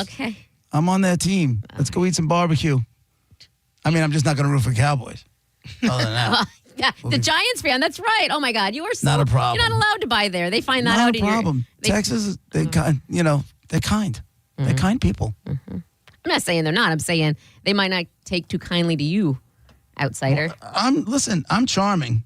Okay. I'm on their team. Let's go eat some barbecue. I mean, I'm just not going to root for Cowboys. Other than that. Yeah, the Giants fan. That's right. Oh my God, you are so Not a problem. You're not allowed to buy there. They find that Not out a in your. problem. Texas, they're kind. They're kind. They're kind people. I'm not saying they're not. I'm saying they might not take too kindly to you, outsider. I'm charming.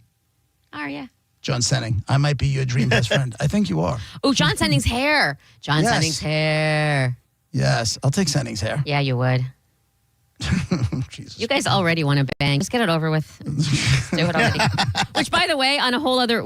Are you? John Senning. I might be your dream best friend. I think you are. Oh, John Senning's hair. John Yes. Senning's hair. Yes, I'll take Senning's hair. Yeah, you would. You guys already want to bang. Just get it over with. Just do it already. Which, by the way, on a whole other,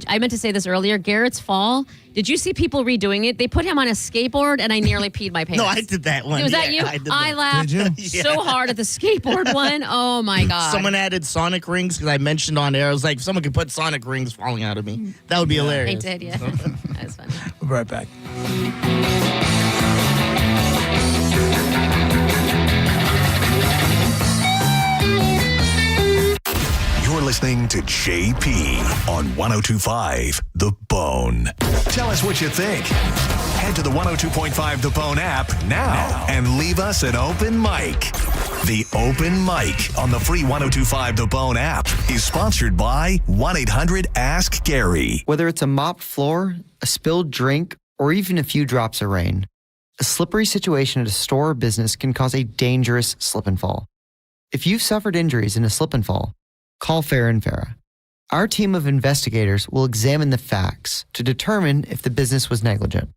I meant to say this earlier. Garrett's fall. Did you see people redoing it? They put him on a skateboard, and I nearly peed my pants. No, I did that one. Was that Yeah, you? I did I that. laughed Did you? so hard at the skateboard one. Oh my God. Someone added Sonic rings because I mentioned on air. I was like, if someone could put Sonic rings falling out of me, that would be I hilarious. did, yeah. That was funny. We'll be right back. You're listening to JP on 102.5 The Bone. Tell us what you think. Head to the 102.5 The Bone app now and leave us an open mic. The open mic on the free 102.5 The Bone app is sponsored by 1-800-ASK-GARY. Whether it's a mopped floor, a spilled drink, or even a few drops of rain, a slippery situation at a store or business can cause a dangerous slip and fall. If you've suffered injuries in a slip and fall, call Farah & Farah. Our team of investigators will examine the facts to determine if the business was negligent.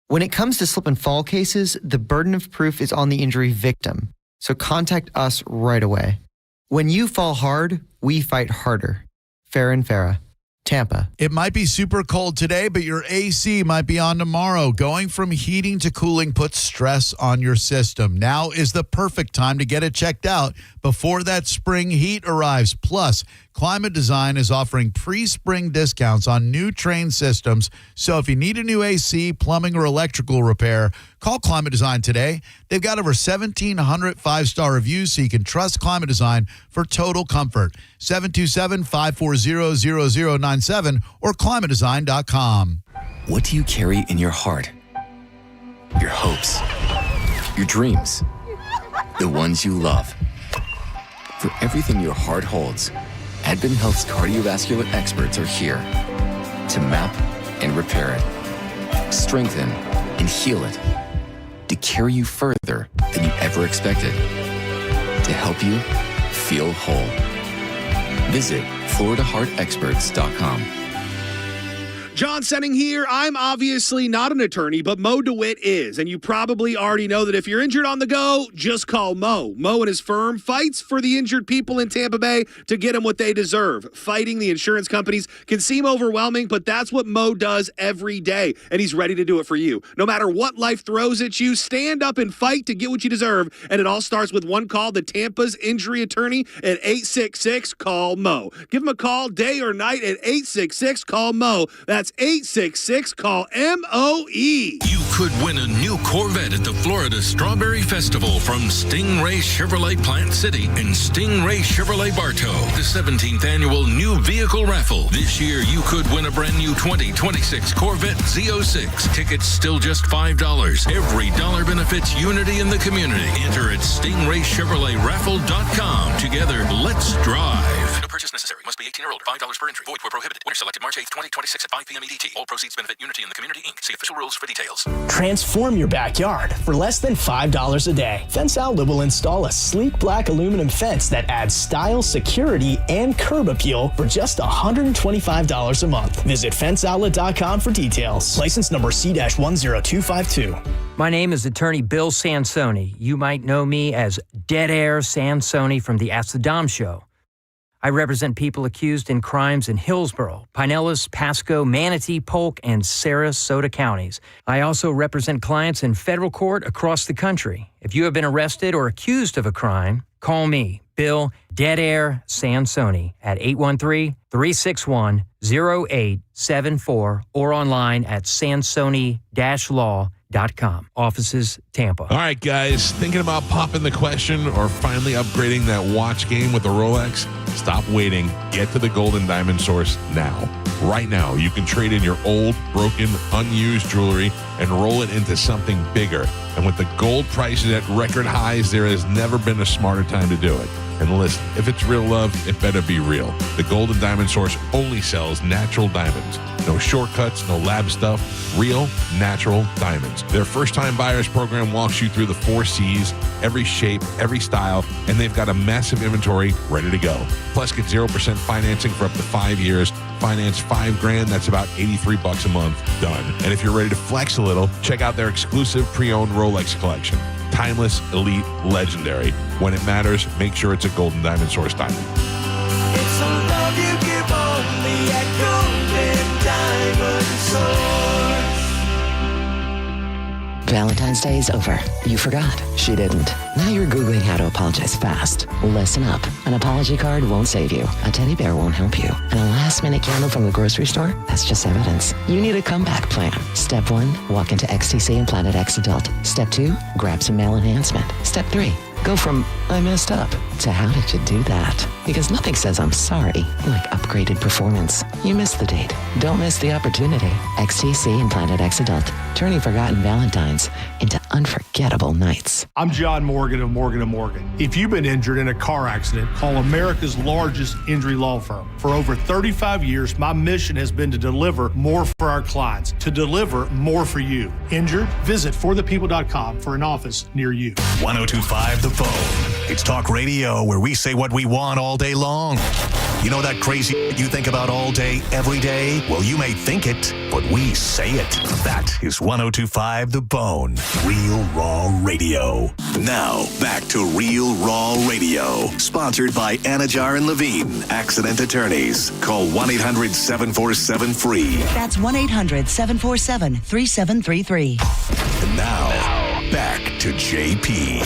When it comes to slip and fall cases, the burden of proof is on the injury victim, so contact us right away. When you fall hard, we fight harder. Farah & Farah, Tampa. It might be super cold today, but your AC might be on tomorrow. Going from heating to cooling puts stress on your system. Now is the perfect time to get it checked out before that spring heat arrives. Plus, Climate Design is offering pre-spring discounts on new Trane systems. So if you need a new AC, plumbing, or electrical repair, call Climate Design today. They've got over 1,700 five-star reviews, so you can trust Climate Design for total comfort. 727-540-0097 or climatedesign.com. What do you carry in your heart? Your hopes, your dreams, the ones you love. For everything your heart holds, Advent Health's cardiovascular experts are here to map and repair it, strengthen and heal it, to carry you further than you ever expected, to help you feel whole. Visit FloridaHeartExperts.com. John Senning here. I'm obviously not an attorney, but Mo DeWitt is. And you probably already know that if you're injured on the go, just call Mo. Mo and his firm fights for the injured people in Tampa Bay to get them what they deserve. Fighting the insurance companies can seem overwhelming, but that's what Mo does every day. And he's ready to do it for you. No matter what life throws at you, stand up and fight to get what you deserve. And it all starts with one call to Tampa's injury attorney at 866-CALL-MO. Give him a call day or night at 866-CALL-MO. That's 866-CALL-MOE. You could win a new Corvette at the Florida Strawberry Festival from Stingray Chevrolet Plant City and Stingray Chevrolet Bartow, the 17th annual new vehicle raffle. This year, you could win a brand new 2026 Corvette Z06. Tickets still just $5. Every dollar benefits unity in the community. Enter at StingrayChevroletRaffle.com. Together, let's drive. No purchase necessary. Must be 18 or older. $5 per entry. Void where prohibited. Winner selected March 8th, 2026 at 5 p.m. EDT. All proceeds benefit Unity in the Community, Inc. See official rules for details. Transform your backyard for less than $5 a day. Fence Outlet will install a sleek black aluminum fence that adds style, security, and curb appeal for just $125 a month. Visit fenceoutlet.com for details. License number C-10252. My name is attorney Bill Sansoni. You might know me as Dead Air Sansoni from the Ask the Dom show. I represent people accused in crimes in Hillsborough, Pinellas, Pasco, Manatee, Polk, and Sarasota counties. I also represent clients in federal court across the country. If you have been arrested or accused of a crime, call me, Bill Dead Air Sansoni, at 813-361-0874 or online at sansoni-law.com. Offices, Tampa. All right, guys, thinking about popping the question or finally upgrading that watch game with a Rolex? Stop waiting. Get to the Golden Diamond Source now. Right now, you can trade in your old, broken, unused jewelry and roll it into something bigger. And with the gold prices at record highs, there has never been a smarter time to do it. And listen, if it's real love, it better be real. The Golden Diamond Source only sells natural diamonds. No shortcuts, no lab stuff. Real, natural diamonds. Their first-time buyers program walks you through the 4 C's, every shape, every style, and they've got a massive inventory ready to go. Plus, get 0% financing for up to 5 years. Finance $5,000, that's about $83 a month. Done. And if you're ready to flex a little, check out their exclusive pre-owned Rolex collection. Timeless, elite, legendary. When it matters, make sure it's a Golden Diamond Source diamond. It's a love you give only at Golden Diamond Source. Valentine's Day is over. You forgot. She didn't. Now you're Googling how to apologize fast. Listen up. An apology card won't save you. A teddy bear won't help you. And a last-minute candle from the grocery store? That's just evidence. You need a comeback plan. Step 1, walk into XTC and Planet X Adult. Step 2, grab some male enhancement. Step 3, go from I messed up to how did you do that? Because nothing says I'm sorry like upgraded performance. You missed the date. Don't miss the opportunity. XTC and Planet X Adult. Turning forgotten Valentines into unforgettable nights. I'm John Morgan of Morgan & Morgan. If you've been injured in a car accident, call America's largest injury law firm. For over 35 years, my mission has been to deliver more for our clients, to deliver more for you. Injured? Visit forthepeople.com for an office near you. 1025 The Phone. It's talk radio where we say what we want all day long. You know that crazy you think about all day, every day? Well, you may think it, but we say it. That is 1025 The Bone. Real Raw Radio. Now, back to Real Raw Radio. Sponsored by Anajar and Levine, Accident Attorneys. Call 1-800-747-FREE. That's 1-800-747-3733. And now, back to JP.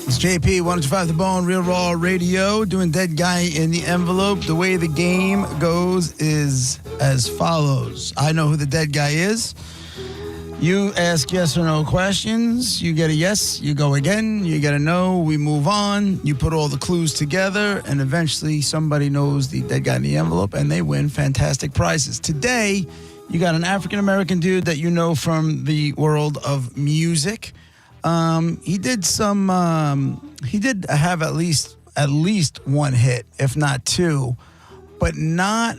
It's JP, 105 The Bone, Real Raw Radio, doing Dead Guy in the Envelope. The way the game goes is as follows. I know who the dead guy is. You ask yes or no questions. You get a yes, you go again. You get a no, we move on. You put all the clues together, and eventually somebody knows the dead guy in the envelope, and they win fantastic prizes. Today, you got an African-American dude that you know from the world of music. He did have at least one hit, if not 2, but not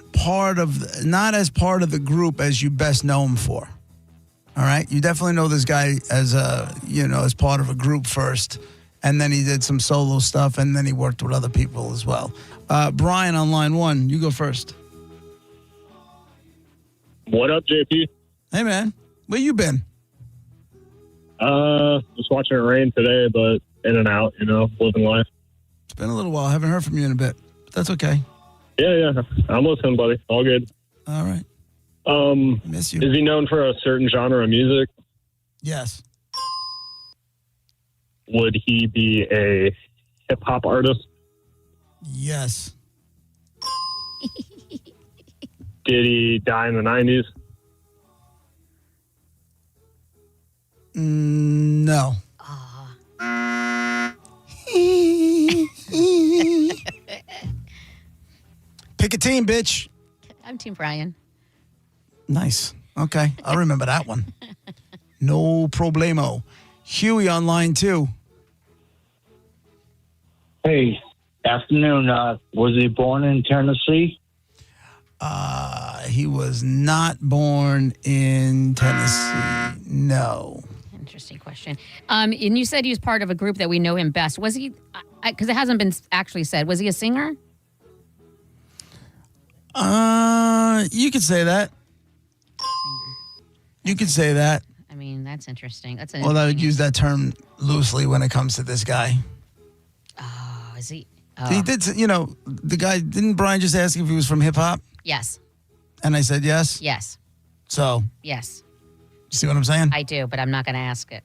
as part of the group as you best know him for. All right, you definitely know this guy as part of a group first, And then he did some solo stuff, and then he worked with other people as well. Brian on line 1, you go first. What up, JP? Hey, man. Where you been? Just watching it rain today, but in and out, living life. It's been a little while. I haven't heard from you in a bit. But that's okay. Yeah. I'm listening, buddy. All good. All right. Miss you. Is he known for a certain genre of music? Yes. Would he be a hip-hop artist? Yes. Did he die in the 90s? No. Pick a team, bitch. I'm Team Brian. Nice. Okay. I'll remember that one. No problemo. Huey on line 2. Hey, afternoon. Was he born in Tennessee? He was not born in Tennessee. No. Interesting question. And you said he was part of a group that we know him best. Was he, because it hasn't been actually said, was he a singer? You could say that. You could say that. I mean, that's interesting. That's Well, I would use that term loosely when it comes to this guy. Oh, is he? He did, the guy, didn't Brian just ask if he was from hip hop? Yes. And I said yes? Yes. So, Yes. see what I'm saying? I do, but I'm not going to ask it.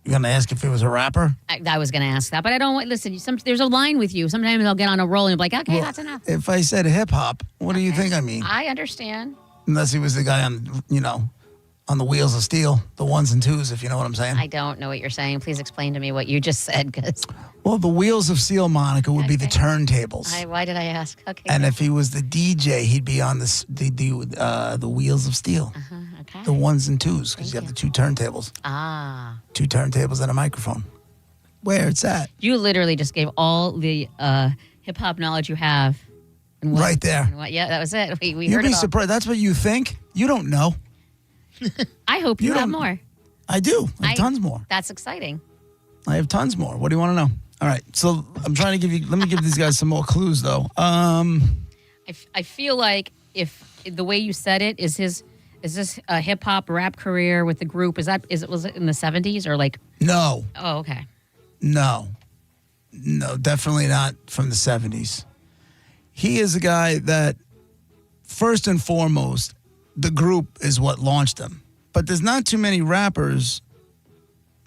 You're going to ask if he was a rapper? I was going to ask that, but I don't want, listen, there's a line with you. Sometimes I'll get on a roll and be like, okay, that's enough. If I said hip hop, what do you think I mean? I understand. Unless he was the guy on the wheels of steel, the ones and twos, if you know what I'm saying. I don't know what you're saying. Please explain to me what you just said, because. Well, the wheels of steel, Monica, would be the turntables. Why did I ask? Okay. And if he was the DJ, he'd be on the wheels of steel. Okay. The ones and twos, because you have the two turntables. Ah. 2 turntables and a microphone. Where it's at. You literally just gave all the hip hop knowledge you have. Right there. Yeah, that was it. We You'd heard be it all. surprised. That's what you think. You don't know. I hope you have more. I do. I have tons more. That's exciting. I have tons more. What do you want to know? All right. So I'm trying to let me give these guys some more clues, though. I feel like if the way you said it is this a hip hop rap career with the group? Was it in the 70s or like? No. Oh, okay. No, definitely not from the 70s. He is a guy that, first and foremost, the group is what launched him. But there's not too many rappers.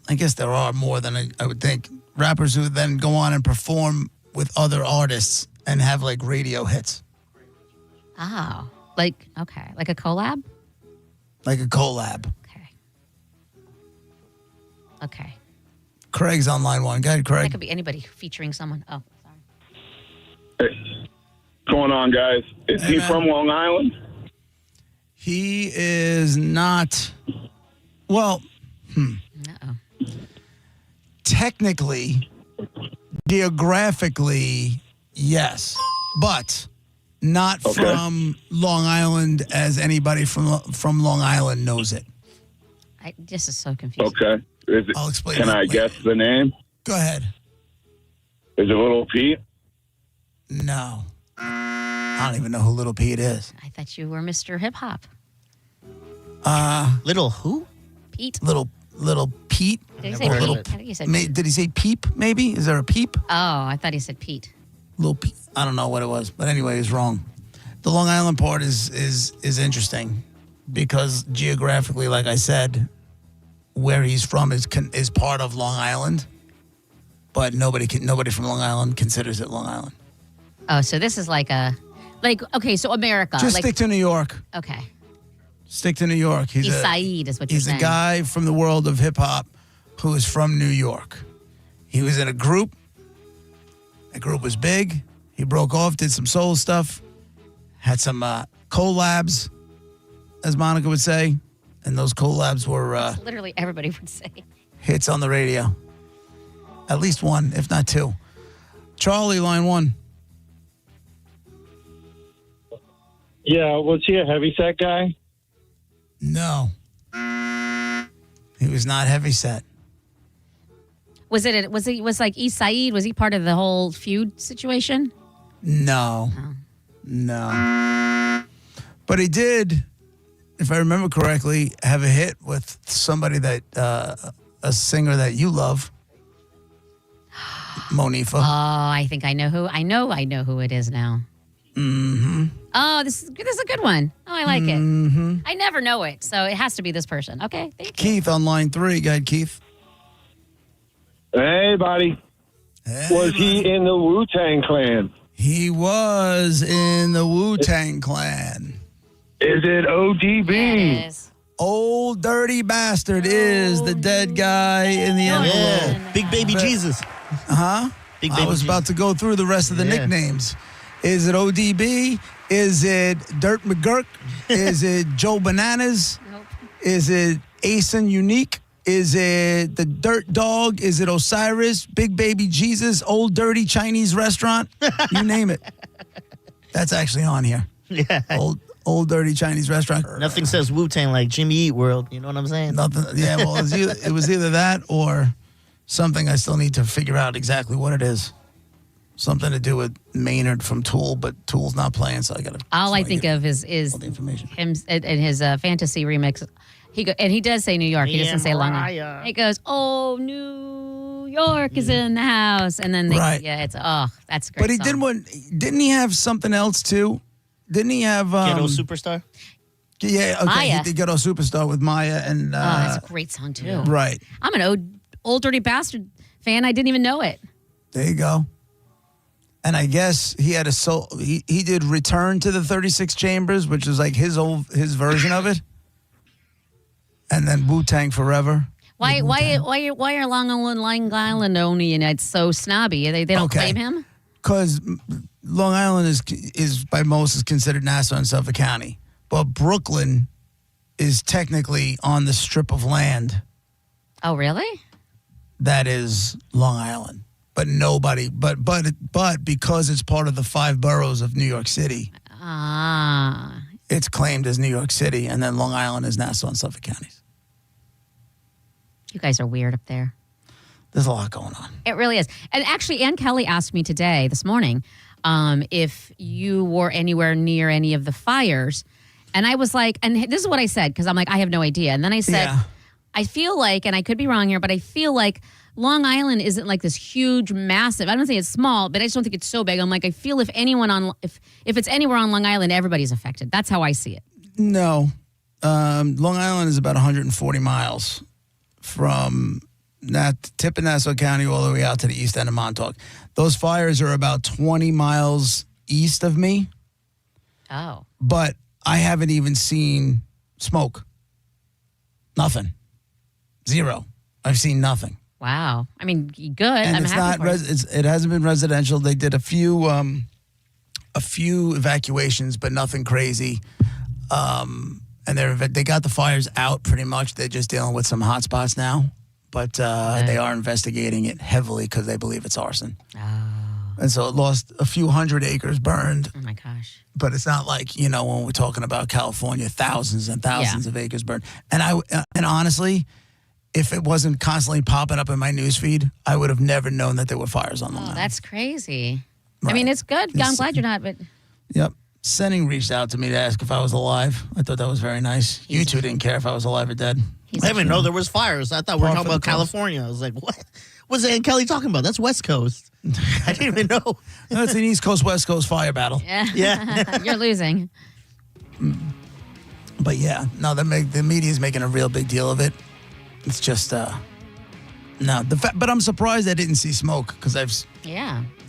I guess there are more than I would think. Rappers who then go on and perform with other artists and have like radio hits. Oh, like a collab? Like a collab. Okay. Craig's on line 1. Go ahead, Craig. That could be anybody featuring someone. Oh, Hey, what's going on, guys? Is he from Long Island? He is not. Well, technically, geographically, yes, but not from Long Island as anybody from Long Island knows it. This is so confusing. Okay. I'll explain. Can I guess the name? Go ahead. Is it Little Pete? No. I don't even know who Little Pete is. I thought you were Mr. Hip Hop. Little who? Pete. Little Pete. Did he say Pete? I think he said Pete. Did he say Peep? Maybe. Is there a Peep? Oh, I thought he said Pete. Little Pete. I don't know what it was, but anyway, he's wrong. The Long Island part is interesting because geographically, like I said, where he's from is part of Long Island, but nobody from Long Island considers it Long Island. Oh, so this is okay, so America. Just stick to New York. Okay. Stick to New York. He's Saeed is what you're saying. He's a guy from the world of hip hop who is from New York. He was in a group. That group was big. He broke off, did some soul stuff, had some collabs, as Monica would say, and those collabs were literally everybody would say hits on the radio. At least one, if not two. Charlie, line 1. Yeah, was he a heavyset guy? No. He was not heavyset. Was like East Side? Was he part of the whole feud situation? No. No. But he did, if I remember correctly, have a hit with somebody that, a singer that you love, Monifa. Oh, I think I know who. I know who it is now. Mm-hmm. Oh, this is a good one. Oh, I like it. I never know it, so it has to be this person. Okay, thank you. Keith on line 3. Go ahead, Keith. Hey, buddy. Was he in the Wu-Tang Clan? He was in the Wu-Tang Clan. Is it ODB? Yeah, it is. Old Dirty Bastard is the dead guy in the envelope. Yeah. Big Baby Jesus. Huh? Big I Baby was about to go through the rest of the nicknames. Is it ODB? Is it Dirt McGurk? Is it Joe Bananas? Nope. Is it Asen Unique? Is it the Dirt Dog? Is it Osiris? Big Baby Jesus? Old Dirty Chinese Restaurant? You name it. That's actually on here. Yeah. Old Dirty Chinese Restaurant. Nothing says Wu-Tang like Jimmy Eat World. You know what I'm saying? Nothing. Yeah, well, it was either that or something I still need to figure out exactly what it is. Something to do with Maynard from Tool, but Tool's not playing, so I got to. All I think of is all the information. him in his fantasy remix. He does say New York. He doesn't say Long Island. He goes, "Oh, New York is in the house," and then it's that's a great. But he song. did one. Didn't he have something else too? Didn't he have Ghetto Superstar? Yeah, okay. Maya. He did Ghetto Superstar with Maya and. That's a great song too. Right. I'm an old Dirty Bastard fan. I didn't even know it. There you go. And I guess he had he did Return to the 36 Chambers, which is like his version of it. And then Wu-Tang Forever. Why are Long Island only and it's so snobby? They don't claim him? Because Long Island is by most is considered Nassau and Suffolk County, but Brooklyn is technically on the strip of land. Oh, really? That is Long Island. But nobody, but because it's part of the 5 boroughs of New York City, it's claimed as New York City, and then Long Island is Nassau and Suffolk counties. You guys are weird up there. There's a lot going on. It really is. And actually, Ann Kelly asked me this morning, if you were anywhere near any of the fires, and I was like, and this is what I said because I'm like, I have no idea, and then I said, I feel like, and I could be wrong here, but I feel like Long Island isn't like this huge, massive. I don't think it's small, but I just don't think it's so big. I'm like, I feel if it's anywhere on Long Island, everybody's affected. That's how I see it. No, Long Island is about 140 miles from that tip of Nassau County all the way out to the east end of Montauk. Those fires are about 20 miles east of me. Oh, but I haven't even seen smoke. Nothing. Zero. I've seen nothing. Wow. I mean, good. And I'm it's happy not. for you. It hasn't been residential. They did a few evacuations, but nothing crazy. And they got the fires out pretty much. They're just dealing with some hot spots now, but they are investigating it heavily because they believe it's arson. Oh. And so it lost a few hundred acres burned. Oh my gosh. But it's not like, when we're talking about California, thousands and thousands of acres burned. And honestly, if it wasn't constantly popping up in my newsfeed, I would have never known that there were fires on Long Island. That's crazy. Right. I mean, it's good. I'm glad you're not, but. Yep. Senning reached out to me to ask if I was alive. I thought that was very nice. You two didn't care if I was alive or dead. I didn't know there was fires. I thought we were talking about California. I was like, what? What's Ann Kelly talking about? That's West Coast. I didn't even know. That's an East Coast, West Coast fire battle. Yeah. You're losing. But yeah, no, the media is making a real big deal of it. It's just, but I'm surprised I didn't see smoke because it's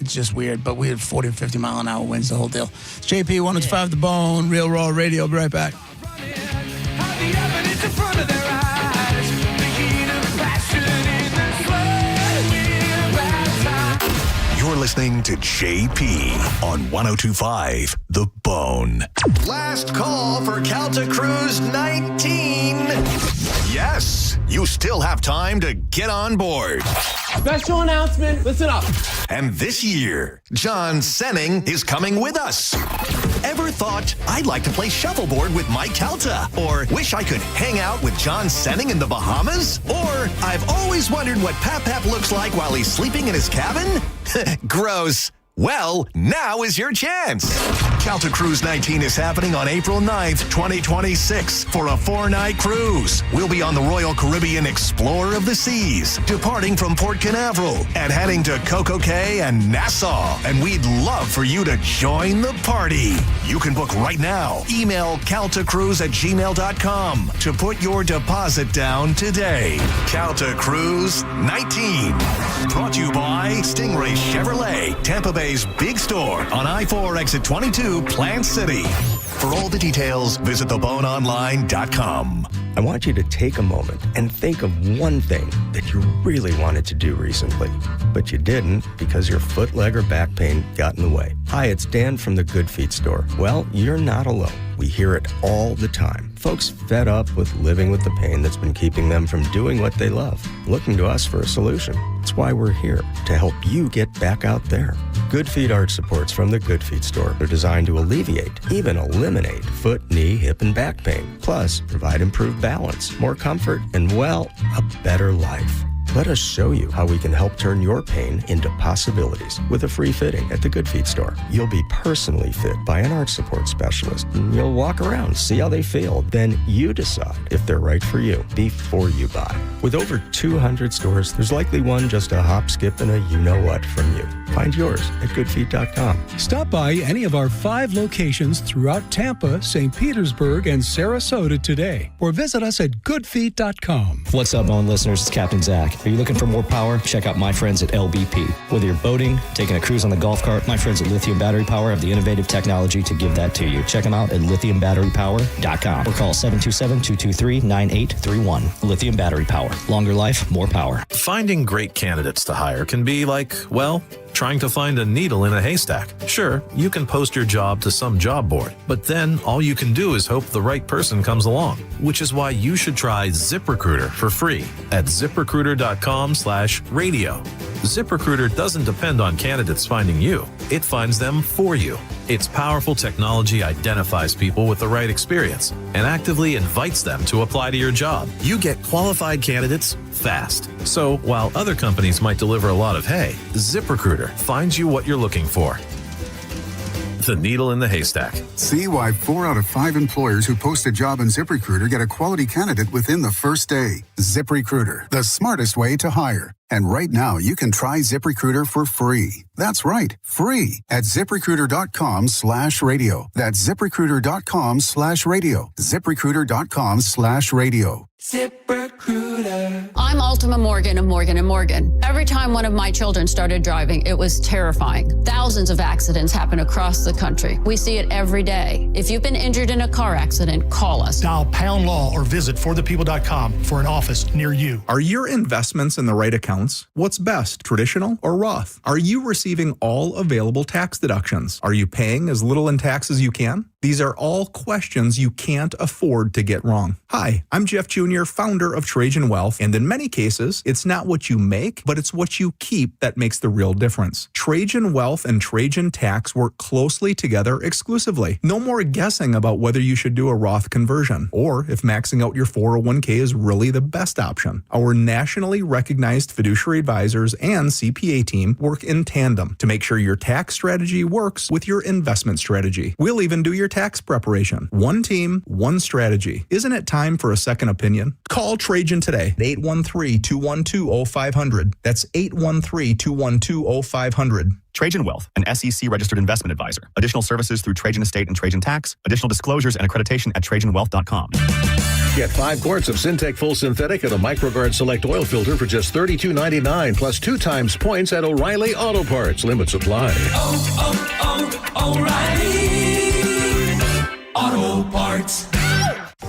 just weird. But we had 40 or 50 mile an hour winds, the whole deal. It's JP 105 The Bone, Real Raw Radio. I'll be right back. You're listening to JP on 102.5 The Bone. Last call for Calta Cruise 19. Yes, you still have time to get on board. Special announcement, listen up. And this year, John Senning is coming with us. Ever thought, I'd like to play shuffleboard with Mike Calta? Or wish I could hang out with John Senning in the Bahamas? Or I've always wondered what Pap looks like while he's sleeping in his cabin? Gross. Well, now is your chance. Calta Cruise 19 is happening on April 9th, 2026 for a 4-night cruise. We'll be on the Royal Caribbean Explorer of the Seas, departing from Port Canaveral and heading to Coco Cay and Nassau. And we'd love for you to join the party. You can book right now. Email caltacruise@gmail.com to put your deposit down today. Calta Cruise 19. Brought to you by Stingray Chevrolet, Tampa Bay's big store on I-4 exit 22, Plant City. For all the details, visit theboneonline.com. I want you to take a moment and think of one thing that you really wanted to do recently, but you didn't because your foot, leg, or back pain got in the way. Hi, it's Dan from the Good Feet store. Well, you're not alone. We hear it all the time. Folks fed up with living with the pain that's been keeping them from doing what they love, looking to us for a solution. That's why we're here, to help you get back out there. Good Feet arch supports from the Good Feet store are designed to alleviate, even eliminate, foot, knee, hip, and back pain. Plus, provide improved balance, more comfort, and, well, a better life. Let us show you how we can help turn your pain into possibilities with a free fitting at the Good Feet store. You'll be personally fit by an arch support specialist. You'll walk around, see how they feel. Then you decide if they're right for you before you buy. With over 200 stores, there's likely one just a hop, skip, and a you-know-what from you. Find yours at goodfeet.com. Stop by any of our 5 locations throughout Tampa, St. Petersburg, and Sarasota today, or visit us at goodfeet.com. What's up, Bone listeners? It's Captain Zach. Are you looking for more power? Check out my friends at LBP. Whether you're boating, taking a cruise on the golf cart, my friends at Lithium Battery Power have the innovative technology to give that to you. Check them out at lithiumbatterypower.com or call 727-223-9831. Lithium Battery Power. Longer life, more power. Finding great candidates to hire can be like, well, trying to find a needle in a haystack. Sure, you can post your job to some job board, but then all you can do is hope the right person comes along, which is why you should try ZipRecruiter for free at ZipRecruiter.com/radio. ZipRecruiter doesn't depend on candidates finding you. It finds them for you. Its powerful technology identifies people with the right experience and actively invites them to apply to your job. You get qualified candidates fast. So while other companies might deliver a lot of hay, ZipRecruiter finds you what you're looking for. The needle in the haystack. See why 4 out of 5 employers who post a job on ZipRecruiter get a quality candidate within the first day. ZipRecruiter, the smartest way to hire. And right now, you can try ZipRecruiter for free. That's right, free at ZipRecruiter.com/radio. That's ZipRecruiter.com/radio. ZipRecruiter.com/radio. ZipRecruiter. I'm Ultima Morgan of Morgan & Morgan. Every time one of my children started driving, it was terrifying. Thousands of accidents happen across the country. We see it every day. If you've been injured in a car accident, call us. Dial pound law or visit forthepeople.com for an office near you. Are your investments in the right accounts? What's best, traditional or Roth? Are you receiving all available tax deductions? Are you paying as little in tax as you can? These are all questions you can't afford to get wrong. Hi, I'm Jeff Jr., founder of Trajan Wealth, and in many cases, it's not what you make, but it's what you keep that makes the real difference. Trajan Wealth and Trajan Tax work closely together exclusively. No more guessing about whether you should do a Roth conversion, or if maxing out your 401k is really the best option. Our nationally recognized fiduciary advisors and CPA team work in tandem to make sure your tax strategy works with your investment strategy. We'll even do your tax preparation. One team, one strategy. Isn't it time for a second opinion? Call Trajan today, 813-212-0500. That's 813-212-0500. Trajan Wealth, an SEC-registered investment advisor. Additional services through Trajan Estate and Trajan Tax. Additional disclosures and accreditation at TrajanWealth.com. Get 5 quarts of Syntec Full Synthetic and a MicroGuard Select Oil Filter for just $32.99, plus 2 times points at O'Reilly Auto Parts. Limit supply. O'Reilly Auto Parts.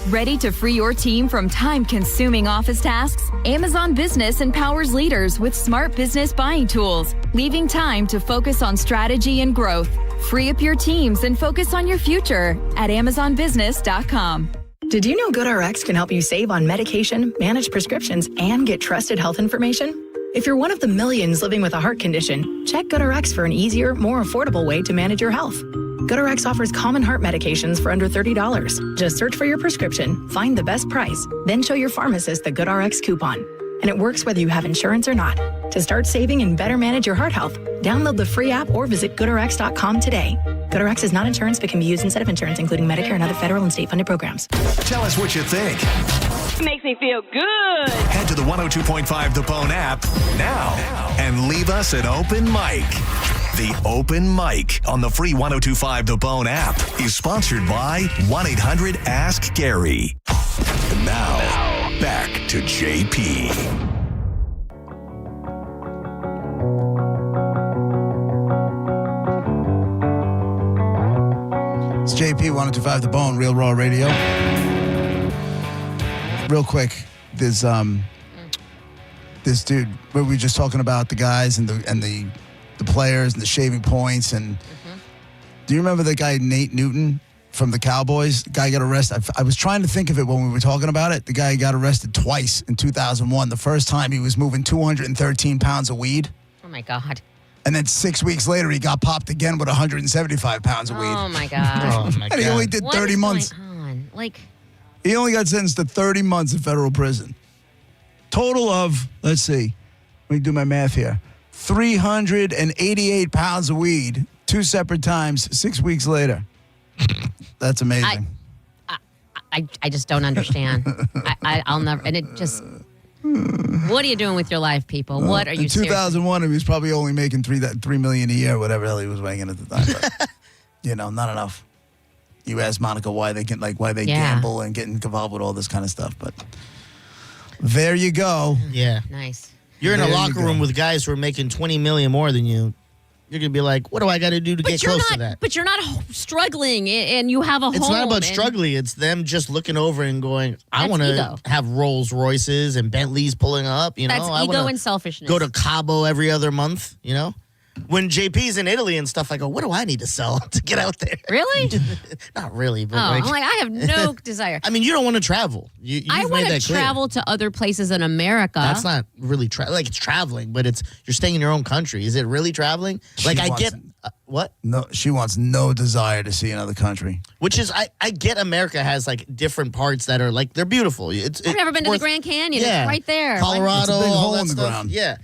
Ready to free your team from time-consuming office tasks? Amazon Business empowers leaders with smart business buying tools, leaving time to focus on strategy and growth. Free up your teams and focus on your future at AmazonBusiness.com. Did you know GoodRx can help you save on medication, manage prescriptions, and get trusted health information? If you're one of the millions living with a heart condition, check GoodRx for an easier, more affordable way to manage your health. GoodRx offers common heart medications for under $30. Just search for your prescription, find the best price, then show your pharmacist the GoodRx coupon. And it works whether you have insurance or not. To start saving and better manage your heart health, download the free app or visit GoodRx.com today. GoodRx is not insurance but can be used instead of insurance, including Medicare and other federal and state-funded programs. Tell us what you think. It makes me feel good. Head to the 102.5 The Bone app now and leave us an open mic. The Open Mic on the free 102.5 The Bone app is sponsored by 1-800-ASK-GARY. And now, back to JP. It's JP, 102.5 The Bone, Real Raw Radio. Real quick, there's this dude, where we were just talking about the guys and the players and the shaving points. And do you remember the guy Nate Newton from the Cowboys? The guy got arrested. I was trying to think of it when we were talking about it. The guy got arrested twice in 2001. The first time he was moving 213 pounds of weed. Oh, my God. And then 6 weeks later, he got popped again with 175 pounds of weed. Oh, my God. And he only did 30 months. What is going on? Like, he only got sentenced to 30 months in federal prison. Total of, let's see, let me do my math here, 388 pounds of weed, 2 separate times, 6 weeks later. That's amazing. I just don't understand. I'll never, and it just, what are you doing with your life, people? What are you in 2001, he was probably only making $3 million a year, whatever the hell he was making at the time. But, not enough. You ask Monica why they gamble and get involved with all this kind of stuff, but there you go. Yeah. Nice. You're in a locker room with guys who are making $20 million more than you. You're going to be like, what do I got to do to get close to that? But you're not struggling, and you have a home. It's not about struggling. It's them just looking over and going, I want to have Rolls Royces and Bentleys pulling up. That's ego and selfishness. Go to Cabo every other month, When JP's in Italy and stuff, I go, what do I need to sell to get out there? Really? Not really. But I'm like, I have no desire. I mean, you don't want to travel. I want to travel to other places in America. That's not really it's traveling, but you're staying in your own country. Is it really traveling? What? No, she wants no desire to see another country. Which is, I get America has different parts that are they're beautiful. I've never been to the Grand Canyon. Yeah. It's right there. Colorado, it's a big hole all in the stuff. ground. Yeah.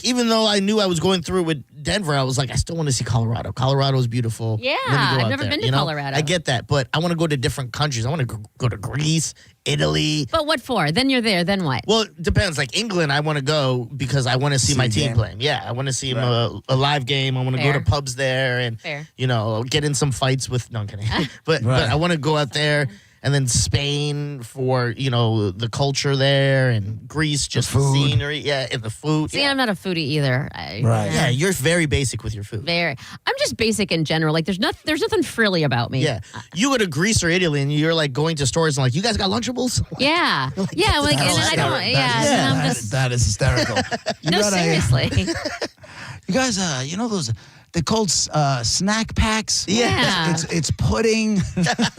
Even though I knew I was going through with Denver, I was like, I still want to see Colorado. Colorado is beautiful. Yeah, I've never been to Colorado. I get that, but I want to go to different countries. I want to go to Greece, Italy. But what for? Then you're there. Then what? Well, it depends. England, I want to go because I want to see my team playing. Yeah, I want to see a live game. I want to go to pubs there and, get in some fights with, no, I'm kidding. But I want to go out there. And then Spain for, the culture there, and Greece, just the scenery, and the food. See, I'm not a foodie either. Right. Yeah, you're very basic with your food. I'm just basic in general. There's nothing frilly about me. Yeah. You go to Greece or Italy, and you're going to stores and you guys got Lunchables? Yeah. And I don't, that is hysterical. Seriously. You guys, those... They're called snack packs. Yeah. It's pudding.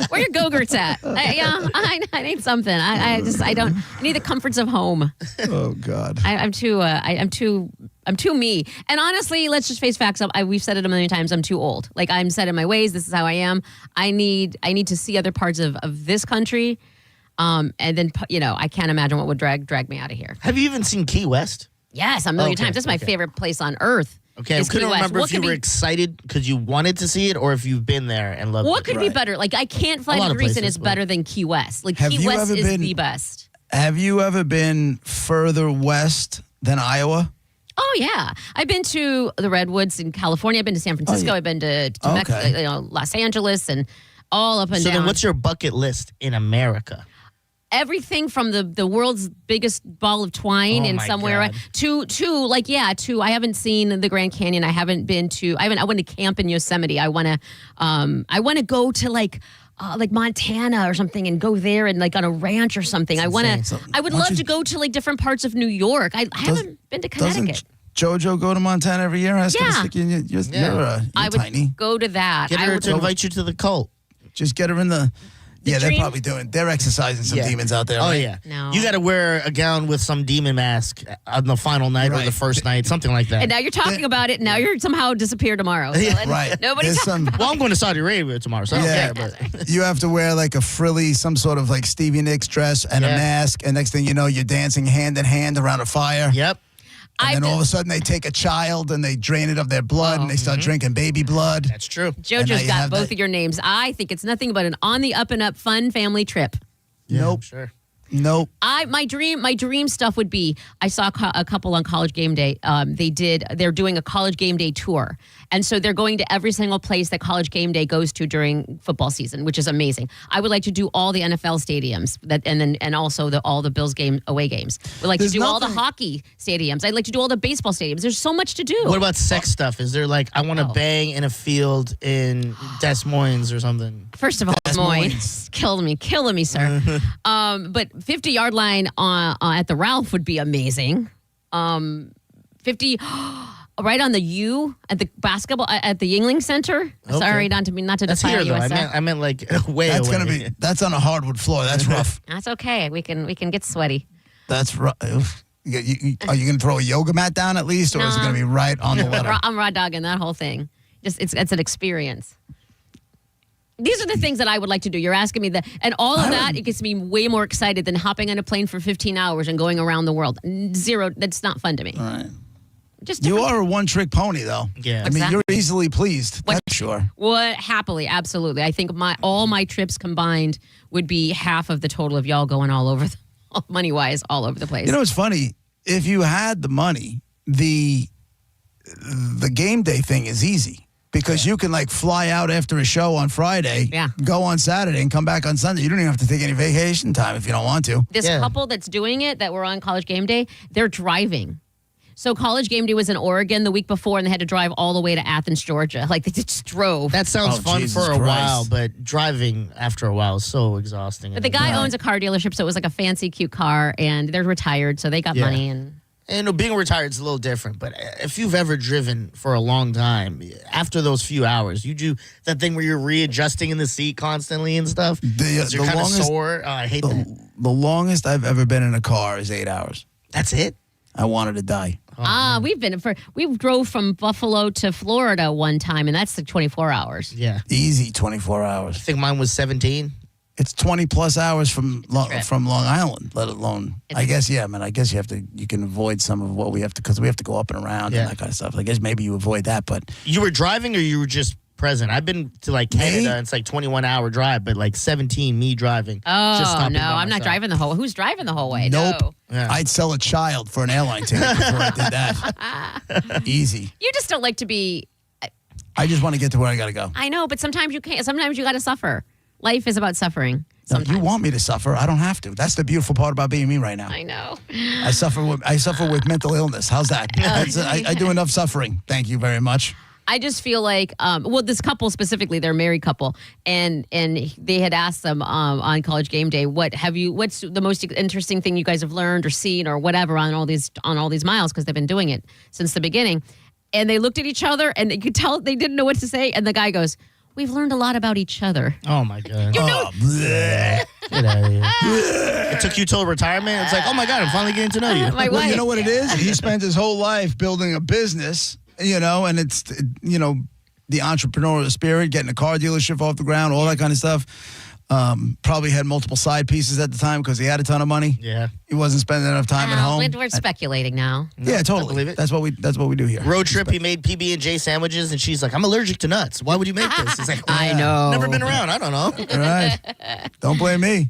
Where your Go-Gurts at? I need something. I need the comforts of home. Oh God. I'm too me. And honestly, let's just face facts. We've said it a million times. I'm too old. I'm set in my ways. This is how I am. I need to see other parts of this country. And then I can't imagine what would drag me out of here. Have you even seen Key West? Yes, a million times. That's my favorite place on earth. Okay, I couldn't remember if you were excited because you wanted to see it or if you've been there and loved it. What could be better? I can't fly to Greece and it's better than Key West. Key West is the best. Have you ever been further west than Iowa? Oh, yeah. I've been to the Redwoods in California. I've been to San Francisco. I've been to Mexico, Los Angeles, and all up and down. So then what's your bucket list in America? Everything from the world's biggest ball of twine in somewhere to I haven't seen the Grand Canyon. I went to camp in Yosemite. I want to go to Montana or something and go there and on a ranch or something. I would love to go to different parts of New York. I haven't been to Connecticut. JoJo go to Montana every year? Yeah. You're I would tiny. go to that. Get her to invite you to the cult. Just get her in the Yeah, they're probably they're exercising some demons out there. Oh, right? yeah. No. You got to wear a gown with some demon mask on the final night or the first night, something like that. And now you're talking about it. And now you're somehow disappear tomorrow. So Right. Nobody's There's Well, I'm going to Saudi Arabia tomorrow, so I don't care. But You have to wear like a frilly, some sort of like Stevie Nicks dress and a mask. And next thing you know, you're dancing hand in hand around a fire. Yep. And then all of a sudden they take a child and they drain it of their blood and they start drinking baby blood. That's true. JoJo's got both of your names. I think it's nothing but an on the up and up fun family trip. Nope. Sure. Nope. My dream stuff would be, I saw a couple on College Game Day. They're doing a College Game Day tour. And so they're going to every single place that College Game Day goes to during football season, which is amazing. I would like to do all the NFL stadiums and also all the Bills away games. We'd like to do all the hockey stadiums. I'd like to do all the baseball stadiums. There's so much to do. What about sex stuff? Is there like, I want to bang in a field in Des Moines or something? First of all, Des Moines. Killing me, sir. But 50-yard line at the Ralph would be amazing. 50 right on the U at the basketball at the Yingling Center. Okay. Sorry, not to That's defile here, though. USF. I meant like way That's away. gonna be. That's on a hardwood floor. That's rough. That's okay. We can get sweaty. That's rough. Are you going to throw a yoga mat down at least, or is it going to be right on the letter? I'm raw dogging that whole thing. Just it's an experience. These are the things that I would like to do. You're asking me that, and all of that, it gets me way more excited than hopping on a plane for 15 hours and going around the world. Zero. That's not fun to me. All right. Just you are a one-trick pony, though. Yeah. I mean, you're easily pleased. That's sure. What? Happily, absolutely. I think all my trips combined would be half of the total of y'all going all over, money-wise, all over the place. You know, it's funny. If you had the money, the game day thing is easy. Because you can like fly out after a show on Friday, go on Saturday, and come back on Sunday. You don't even have to take any vacation time if you don't want to. This couple that's doing it, that were on College Game Day, they're driving. So College Game Day was in Oregon the week before, and they had to drive all the way to Athens, Georgia. Like, they just drove. That sounds fun for a while, but driving after a while is so exhausting. But the guy owns a car dealership, so it was like a fancy, cute car, and they're retired, so they got money. And being retired is a little different, but if you've ever driven for a long time, after those few hours, you do that thing where you're readjusting in the seat constantly and stuff. You're kind of sore. I hate that. The longest I've ever been in a car is 8 hours. That's it? I wanted to die. We drove from Buffalo to Florida one time, and that's like 24 hours. Yeah. Easy 24 hours. I think mine was 17. It's 20 plus hours from Long Island, let alone. I guess you can avoid some of what we have to, because we have to go up and around and that kind of stuff. I guess maybe you avoid that, but. You were driving or you were just present? I've been to like Canada, and it's like 21-hour drive, but like 17, me driving. Oh, no, I'm not driving the whole way. Who's driving the whole way? Nope. No. Yeah. I'd sell a child for an airline ticket before I did that. Easy. You just don't like to be. I just want to get to where I got to go. I know, but sometimes you can't. Sometimes you got to suffer. Life is about suffering. No, you want me to suffer. I don't have to. That's the beautiful part about being me right now. I know. I suffer with mental illness. How's that? I do enough suffering. Thank you very much. I just feel like, this couple specifically, they're a married couple, and they had asked them on College Game Day, what's the most interesting thing you guys have learned or seen or whatever on all these miles, because they've been doing it since the beginning. And they looked at each other, and you could tell they didn't know what to say. And the guy goes, "We've learned a lot about each other." Oh, my God. You know, Get out of here. It took you till retirement? It's like, oh, my God, I'm finally getting to know you. Well, you know what it is? He spent his whole life building a business, and it's, the entrepreneurial spirit, getting a car dealership off the ground, all that kind of stuff. Probably had multiple side pieces at the time because he had a ton of money. Yeah. He wasn't spending enough time at home. We're speculating now. Yeah, totally. I believe it. That's what we do here. Road trip, he made PB&J sandwiches, and she's like, "I'm allergic to nuts. Why would you make this?" He's like, I know. Never been around. I don't know. All right. Don't blame me.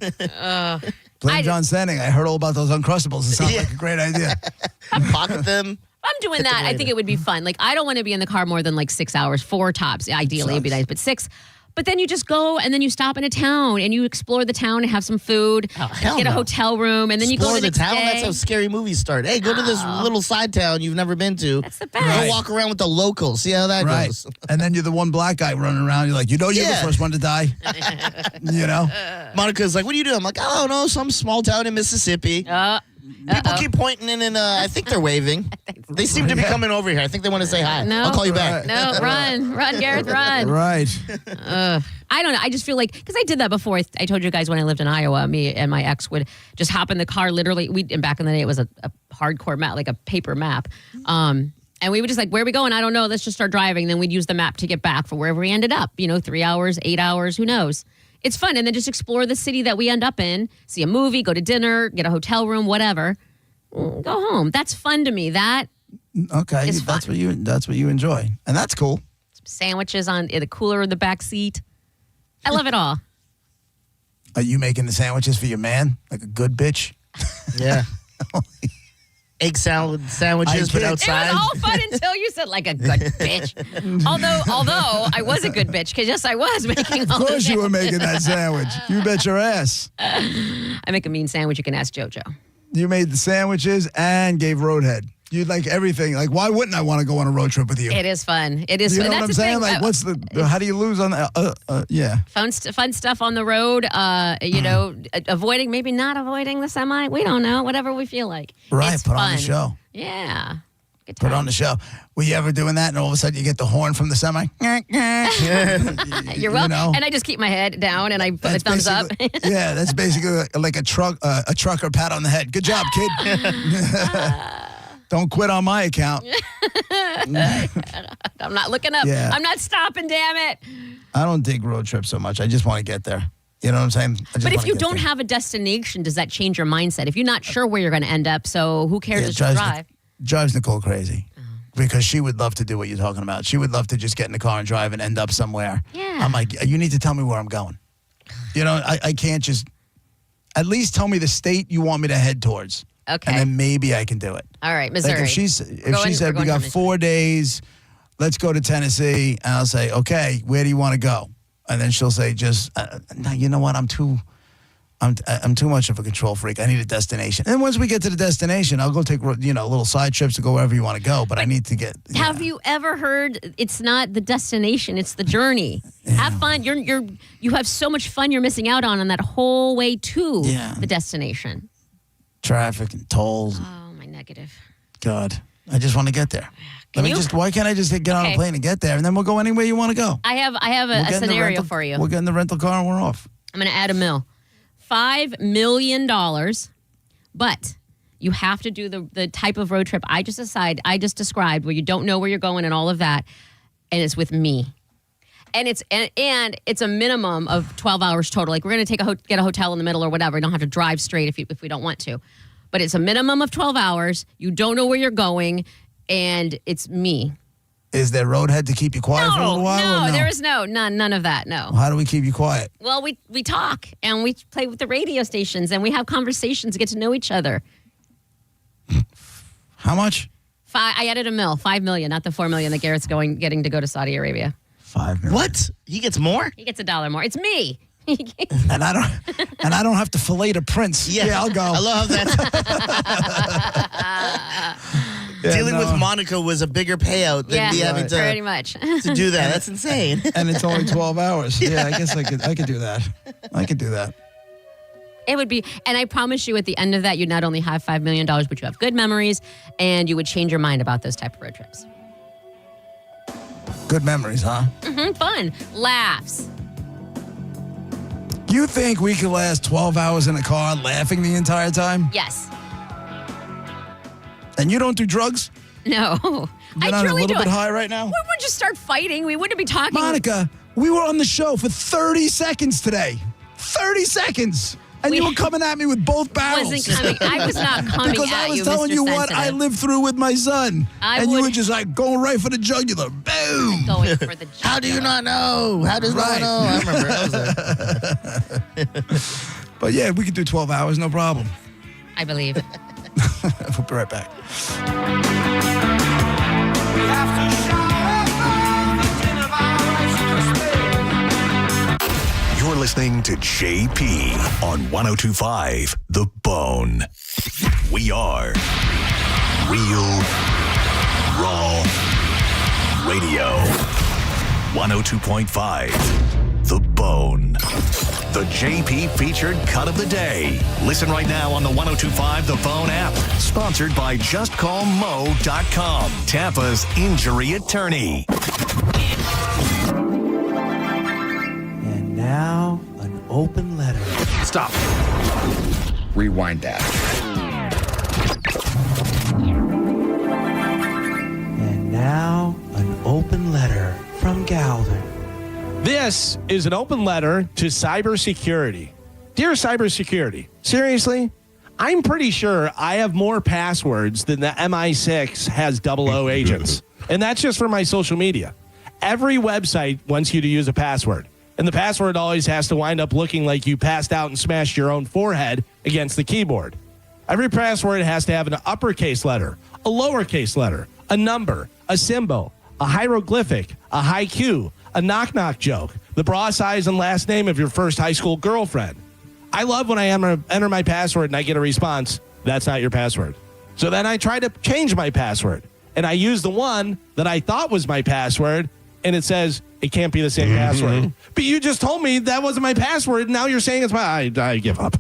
Blame John Sanning. I heard all about those Uncrustables. It sounds like a great idea. Pocket them. I'm doing that. I think it would be fun. Like, I don't want to be in the car more than like 6 hours, 4 tops. Ideally, it'd be nice, but 6. But then you just go and then you stop in a town and you explore the town and have some food, get a hotel room, and then you go to the town. day. That's how scary movies start. Hey, go to this little side town you've never been to. That's the best. Go walk around with the locals. See how that goes. And then you're the one black guy running around. You're like, you're the first one to die. Monica's like, what are you doing? I'm like, I don't know, some small town in Mississippi. People keep pointing in, and I think they're waving. They seem to be coming over here. I think they want to say hi. No. I'll call you back. No, run, Gareth, run. Right. I don't know. I just feel like, because I did that before. I told you guys when I lived in Iowa, me and my ex would just hop in the car. Literally, and back in the day, it was a hardcore map, like a paper map. And we would just like, where are we going? I don't know. Let's just start driving. Then we'd use the map to get back for wherever we ended up. 3 hours, 8 hours, who knows? It's fun. And then just explore the city that we end up in, see a movie, go to dinner, get a hotel room, whatever. Go home. That's fun to me. That Okay, is fun. that's what you enjoy. And that's cool. Some sandwiches in the cooler in the back seat. I love it all. Are you making the sandwiches for your man? Like a good bitch? Yeah. Egg salad sandwiches, but outside. It was all fun until you said like a good bitch. Although I was a good bitch, because yes, I was making all Of course the you were making that sandwich. You bet your ass. I make a mean sandwich. You can ask JoJo. You made the sandwiches and gave roadhead. You'd like everything. Like, why wouldn't I want to go on a road trip with you? It is fun. It is You fun. know what I'm That's the saying? thing. Like, what's the, how do you lose on that? Yeah. Fun stuff on the road, avoiding, maybe not avoiding the semi. We don't know. Whatever we feel like. Right, It's put fun. on the show. Yeah. Put on the show. Were you ever doing that and all of a sudden you get the horn from the semi? You're welcome. You know? And I just keep my head down and I put a thumbs up. Yeah, that's basically like a trucker pat on the head. Good job, kid. Don't quit on my account. I'm not looking up. Yeah. I'm not stopping, damn it. I don't dig road trips so much. I just want to get there. You know what I'm saying? But if you don't have a destination, does that change your mindset? If you're not sure where you're going to end up, so who cares if you drive? Drives Nicole crazy. Because she would love to do what you're talking about. She would love to just get in the car and drive and end up somewhere. Yeah. I'm like, you need to tell me where I'm going. You know, I can't just, at least tell me the state you want me to head towards. Okay. And then maybe I can do it. All right, Missouri. Like if she said, we got 4 days, let's go to Tennessee. And I'll say, okay, where do you want to go? And then she'll say, no, you know what? I'm too much of a control freak. I need a destination. And once we get to the destination, I'll go take, little side trips to go wherever you want to go. But I need to get. Have you ever heard it's not the destination, it's the journey? Yeah. Have fun. You have so much fun you're missing out on that whole way to the destination. Traffic and tolls. Oh, my negative. God, I just want to get there. Why can't I just get on a plane and get there, and then we'll go anywhere you want to go? I have a scenario for you. We'll get in the rental car and we're off. I'm going to add $5 million, but you have to do the type of road trip I just described, where you don't know where you're going and all of that, and it's with me. And it's a minimum of 12 hours total. Like, we're going to get a hotel in the middle or whatever. You don't have to drive straight if we don't want to. But it's a minimum of 12 hours. You don't know where you're going, and it's me. Is there roadhead to keep you quiet for a little while? No, there is none of that, no. How do we keep you quiet? Well, we talk, and we play with the radio stations, and we have conversations, get to know each other. How much? I added $5 million, not the $4 million that Garrett's getting to go to Saudi Arabia. $5 million. What? He gets more? He gets $1 more. It's me. and I don't have to fillet a prince. Yeah, I'll go. I love that. Dealing with Monica was a bigger payout than me having to pretty much to do that. That's insane. And it's only 12 hours. Yeah, I guess I could do that. I could do that. It would be, and I promise you, at the end of that, you'd not only have $5 million, but you have good memories, and you would change your mind about those type of road trips. Good memories, huh? Mm-hmm, fun, laughs. You think we could last 12 hours in a car laughing the entire time? Yes. And you don't do drugs? No. You're not a little bit high right now? We would just start fighting. We wouldn't be talking. Monica, we were on the show for 30 seconds today. 30 seconds. And you were coming at me with both barrels. I was not coming because at I was you, telling Mr. you Sensitive. what I lived through with my son. You were just like going right for the jugular. Boom. Going for the jugular. How do you not know? How does no one know? I remember. That was But yeah, we could do 12 hours, no problem. I believe it. We'll be right back. You're listening to JP on 102.5 The Bone. We are Real Raw Radio. 102.5 The Bone. Bone. The JP featured cut of the day. Listen right now on the 1025 The Bone app. Sponsored by JustCallMo.com, Tampa's injury attorney. And now, an open letter. Stop. Rewind that. And now, an open letter from Galvin. This is an open letter to cybersecurity. Dear cybersecurity, seriously, I'm pretty sure I have more passwords than the MI6 has 00 agents. And that's just for my social media. Every website wants you to use a password. And the password always has to wind up looking like you passed out and smashed your own forehead against the keyboard. Every password has to have an uppercase letter, a lowercase letter, a number, a symbol, a hieroglyphic, a haiku, a knock-knock joke, the bra size and last name of your first high school girlfriend. I love when I enter my password and I get a response, that's not your password. So then I try to change my password. And I use the one that I thought was my password, and it says it can't be the same password. But you just told me that wasn't my password, and now you're saying it's my... I give up.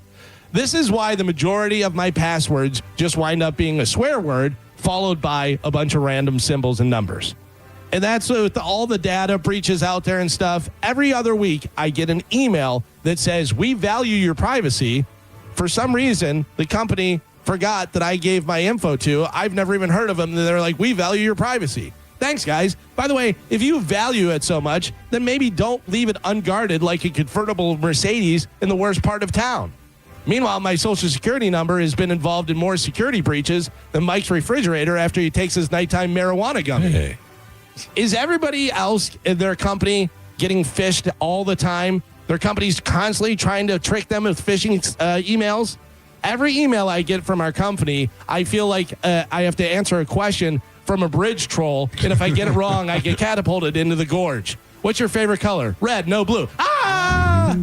This is why the majority of my passwords just wind up being a swear word followed by a bunch of random symbols and numbers. And that's with all the data breaches out there and stuff. Every other week, I get an email that says, we value your privacy. For some reason, the company forgot that I gave my info to. I've never even heard of them. They're like, we value your privacy. Thanks, guys. By the way, if you value it so much, then maybe don't leave it unguarded like a convertible Mercedes in the worst part of town. Meanwhile, my social security number has been involved in more security breaches than Mike's refrigerator after he takes his nighttime marijuana gummy. Hey. Is everybody else in their company getting phished all the time? Their company's constantly trying to trick them with phishing emails? Every email I get from our company, I feel like I have to answer a question from a bridge troll, and if I get it wrong, I get catapulted into the gorge. What's your favorite color? Red, no blue. Ah!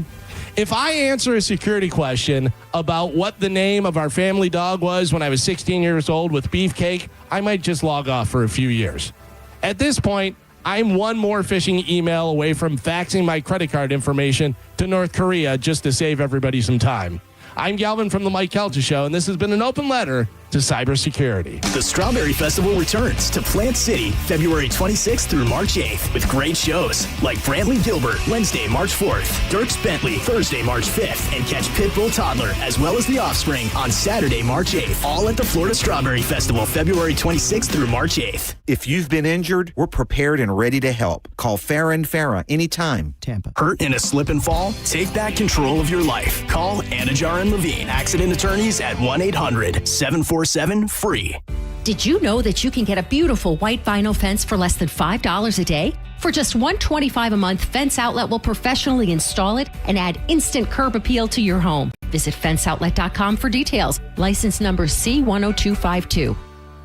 If I answer a security question about what the name of our family dog was when I was 16 years old with beefcake, I might just log off for a few years. At this point, I'm one more phishing email away from faxing my credit card information to North Korea just to save everybody some time. I'm Galvin from The Mike Kelta Show, and this has been an open letter to cybersecurity. The Strawberry Festival returns to Plant City February 26th through March 8th with great shows like Brantley Gilbert Wednesday, March 4th, Dierks Bentley Thursday, March 5th, and catch Pitbull Toddler as well as The Offspring on Saturday, March 8th. All at the Florida Strawberry Festival February 26th through March 8th. If you've been injured, we're prepared and ready to help. Call Farah & Farah anytime. Tampa. Hurt in a slip and fall? Take back control of your life. Call Anajar and Levine Accident Attorneys at 1-800-747-FREE. Did you know that you can get a beautiful white vinyl fence for less than $5 a day? For just $125 a month, Fence Outlet will professionally install it and add instant curb appeal to your home. Visit fenceoutlet.com for details. License number C10252.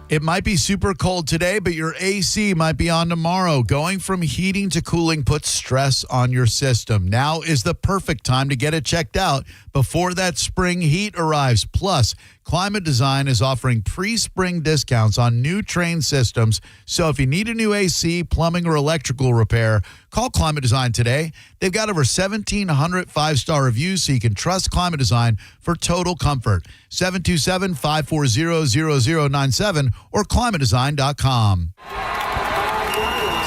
It might be super cold today, but your AC might be on tomorrow. Going from heating to cooling puts stress on your system. Now is the perfect time to get it checked out before that spring heat arrives. Plus, Climate Design is offering pre-spring discounts on new Trane systems. So if you need a new AC, plumbing, or electrical repair, call Climate Design today. They've got over 1,700 five-star reviews, so you can trust Climate Design for total comfort. 727-540-0097 or climatedesign.com.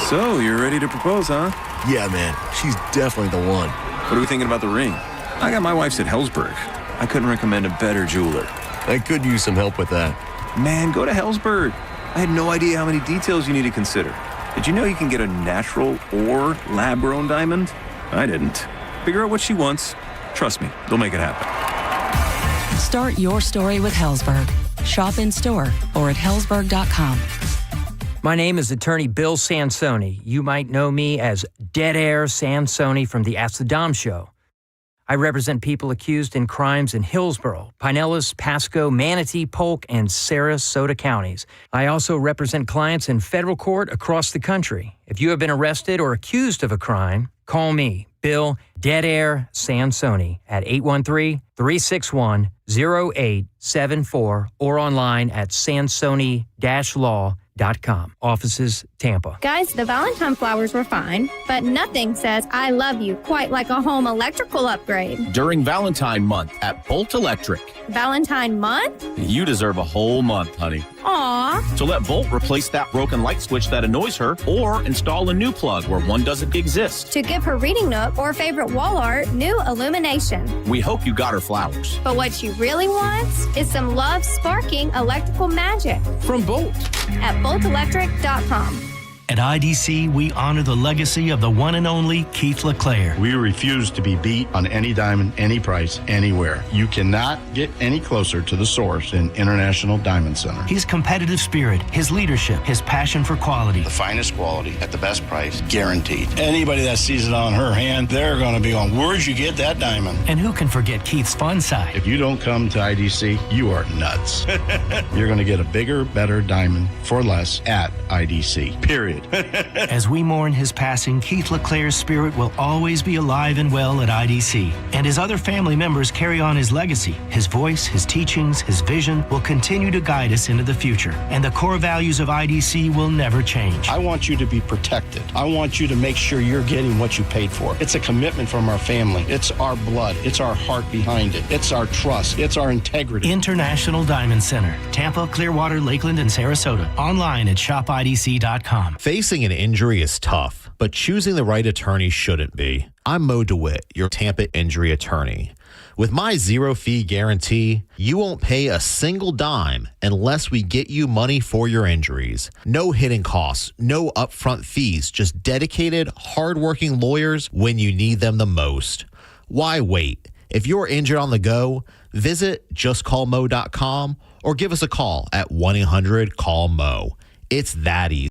So, you're ready to propose, huh? Yeah, man. She's definitely the one. What are we thinking about the ring? I got my wife's at Hellsberg. I couldn't recommend a better jeweler. I could use some help with that. Man, go to Hellsberg. I had no idea how many details you need to consider. Did you know you can get a natural or lab-grown diamond? I didn't. Figure out what she wants. Trust me, they'll make it happen. Start your story with Hellsberg. Shop in store or at hellsberg.com. My name is attorney Bill Sansoni. You might know me as Dead Air Sansoni from the Ask the Dom show. I represent people accused in crimes in Hillsborough, Pinellas, Pasco, Manatee, Polk, and Sarasota counties. I also represent clients in federal court across the country. If you have been arrested or accused of a crime, call me, Bill Dead Air Sansoni, at 813-361-0874 or online at sansoni-law.com. Offices, Tampa. Guys, the Valentine flowers were fine, but nothing says I love you quite like a home electrical upgrade. During Valentine month at Bolt Electric. Valentine month? You deserve a whole month, honey. Aw. So let Bolt replace that broken light switch that annoys her or install a new plug where one doesn't exist. To give her reading nook or favorite wall art new illumination. We hope you got her flowers. But what she really wants is some love-sparking electrical magic. From Bolt. At boltelectric.com. At IDC, we honor the legacy of the one and only Keith LeClaire. We refuse to be beat on any diamond, any price, anywhere. You cannot get any closer to the source than International Diamond Center. His competitive spirit, his leadership, his passion for quality. The finest quality at the best price, guaranteed. Anybody that sees it on her hand, they're going to be on, where'd you get that diamond? And who can forget Keith's fun side? If you don't come to IDC, you are nuts. You're going to get a bigger, better diamond for less at IDC, period. As we mourn his passing, Keith LeClaire's spirit will always be alive and well at IDC. And his other family members carry on his legacy. His voice, his teachings, his vision will continue to guide us into the future. And the core values of IDC will never change. I want you to be protected. I want you to make sure you're getting what you paid for. It's a commitment from our family. It's our blood. It's our heart behind it. It's our trust. It's our integrity. International Diamond Center, Tampa, Clearwater, Lakeland, and Sarasota. Online at shopidc.com. Facing an injury is tough, but choosing the right attorney shouldn't be. I'm Mo DeWitt, your Tampa injury attorney. With my zero-fee guarantee, you won't pay a single dime unless we get you money for your injuries. No hidden costs, no upfront fees, just dedicated, hardworking lawyers when you need them the most. Why wait? If you're injured on the go, visit justcallmo.com or give us a call at 1-800-CALL-MO. It's that easy.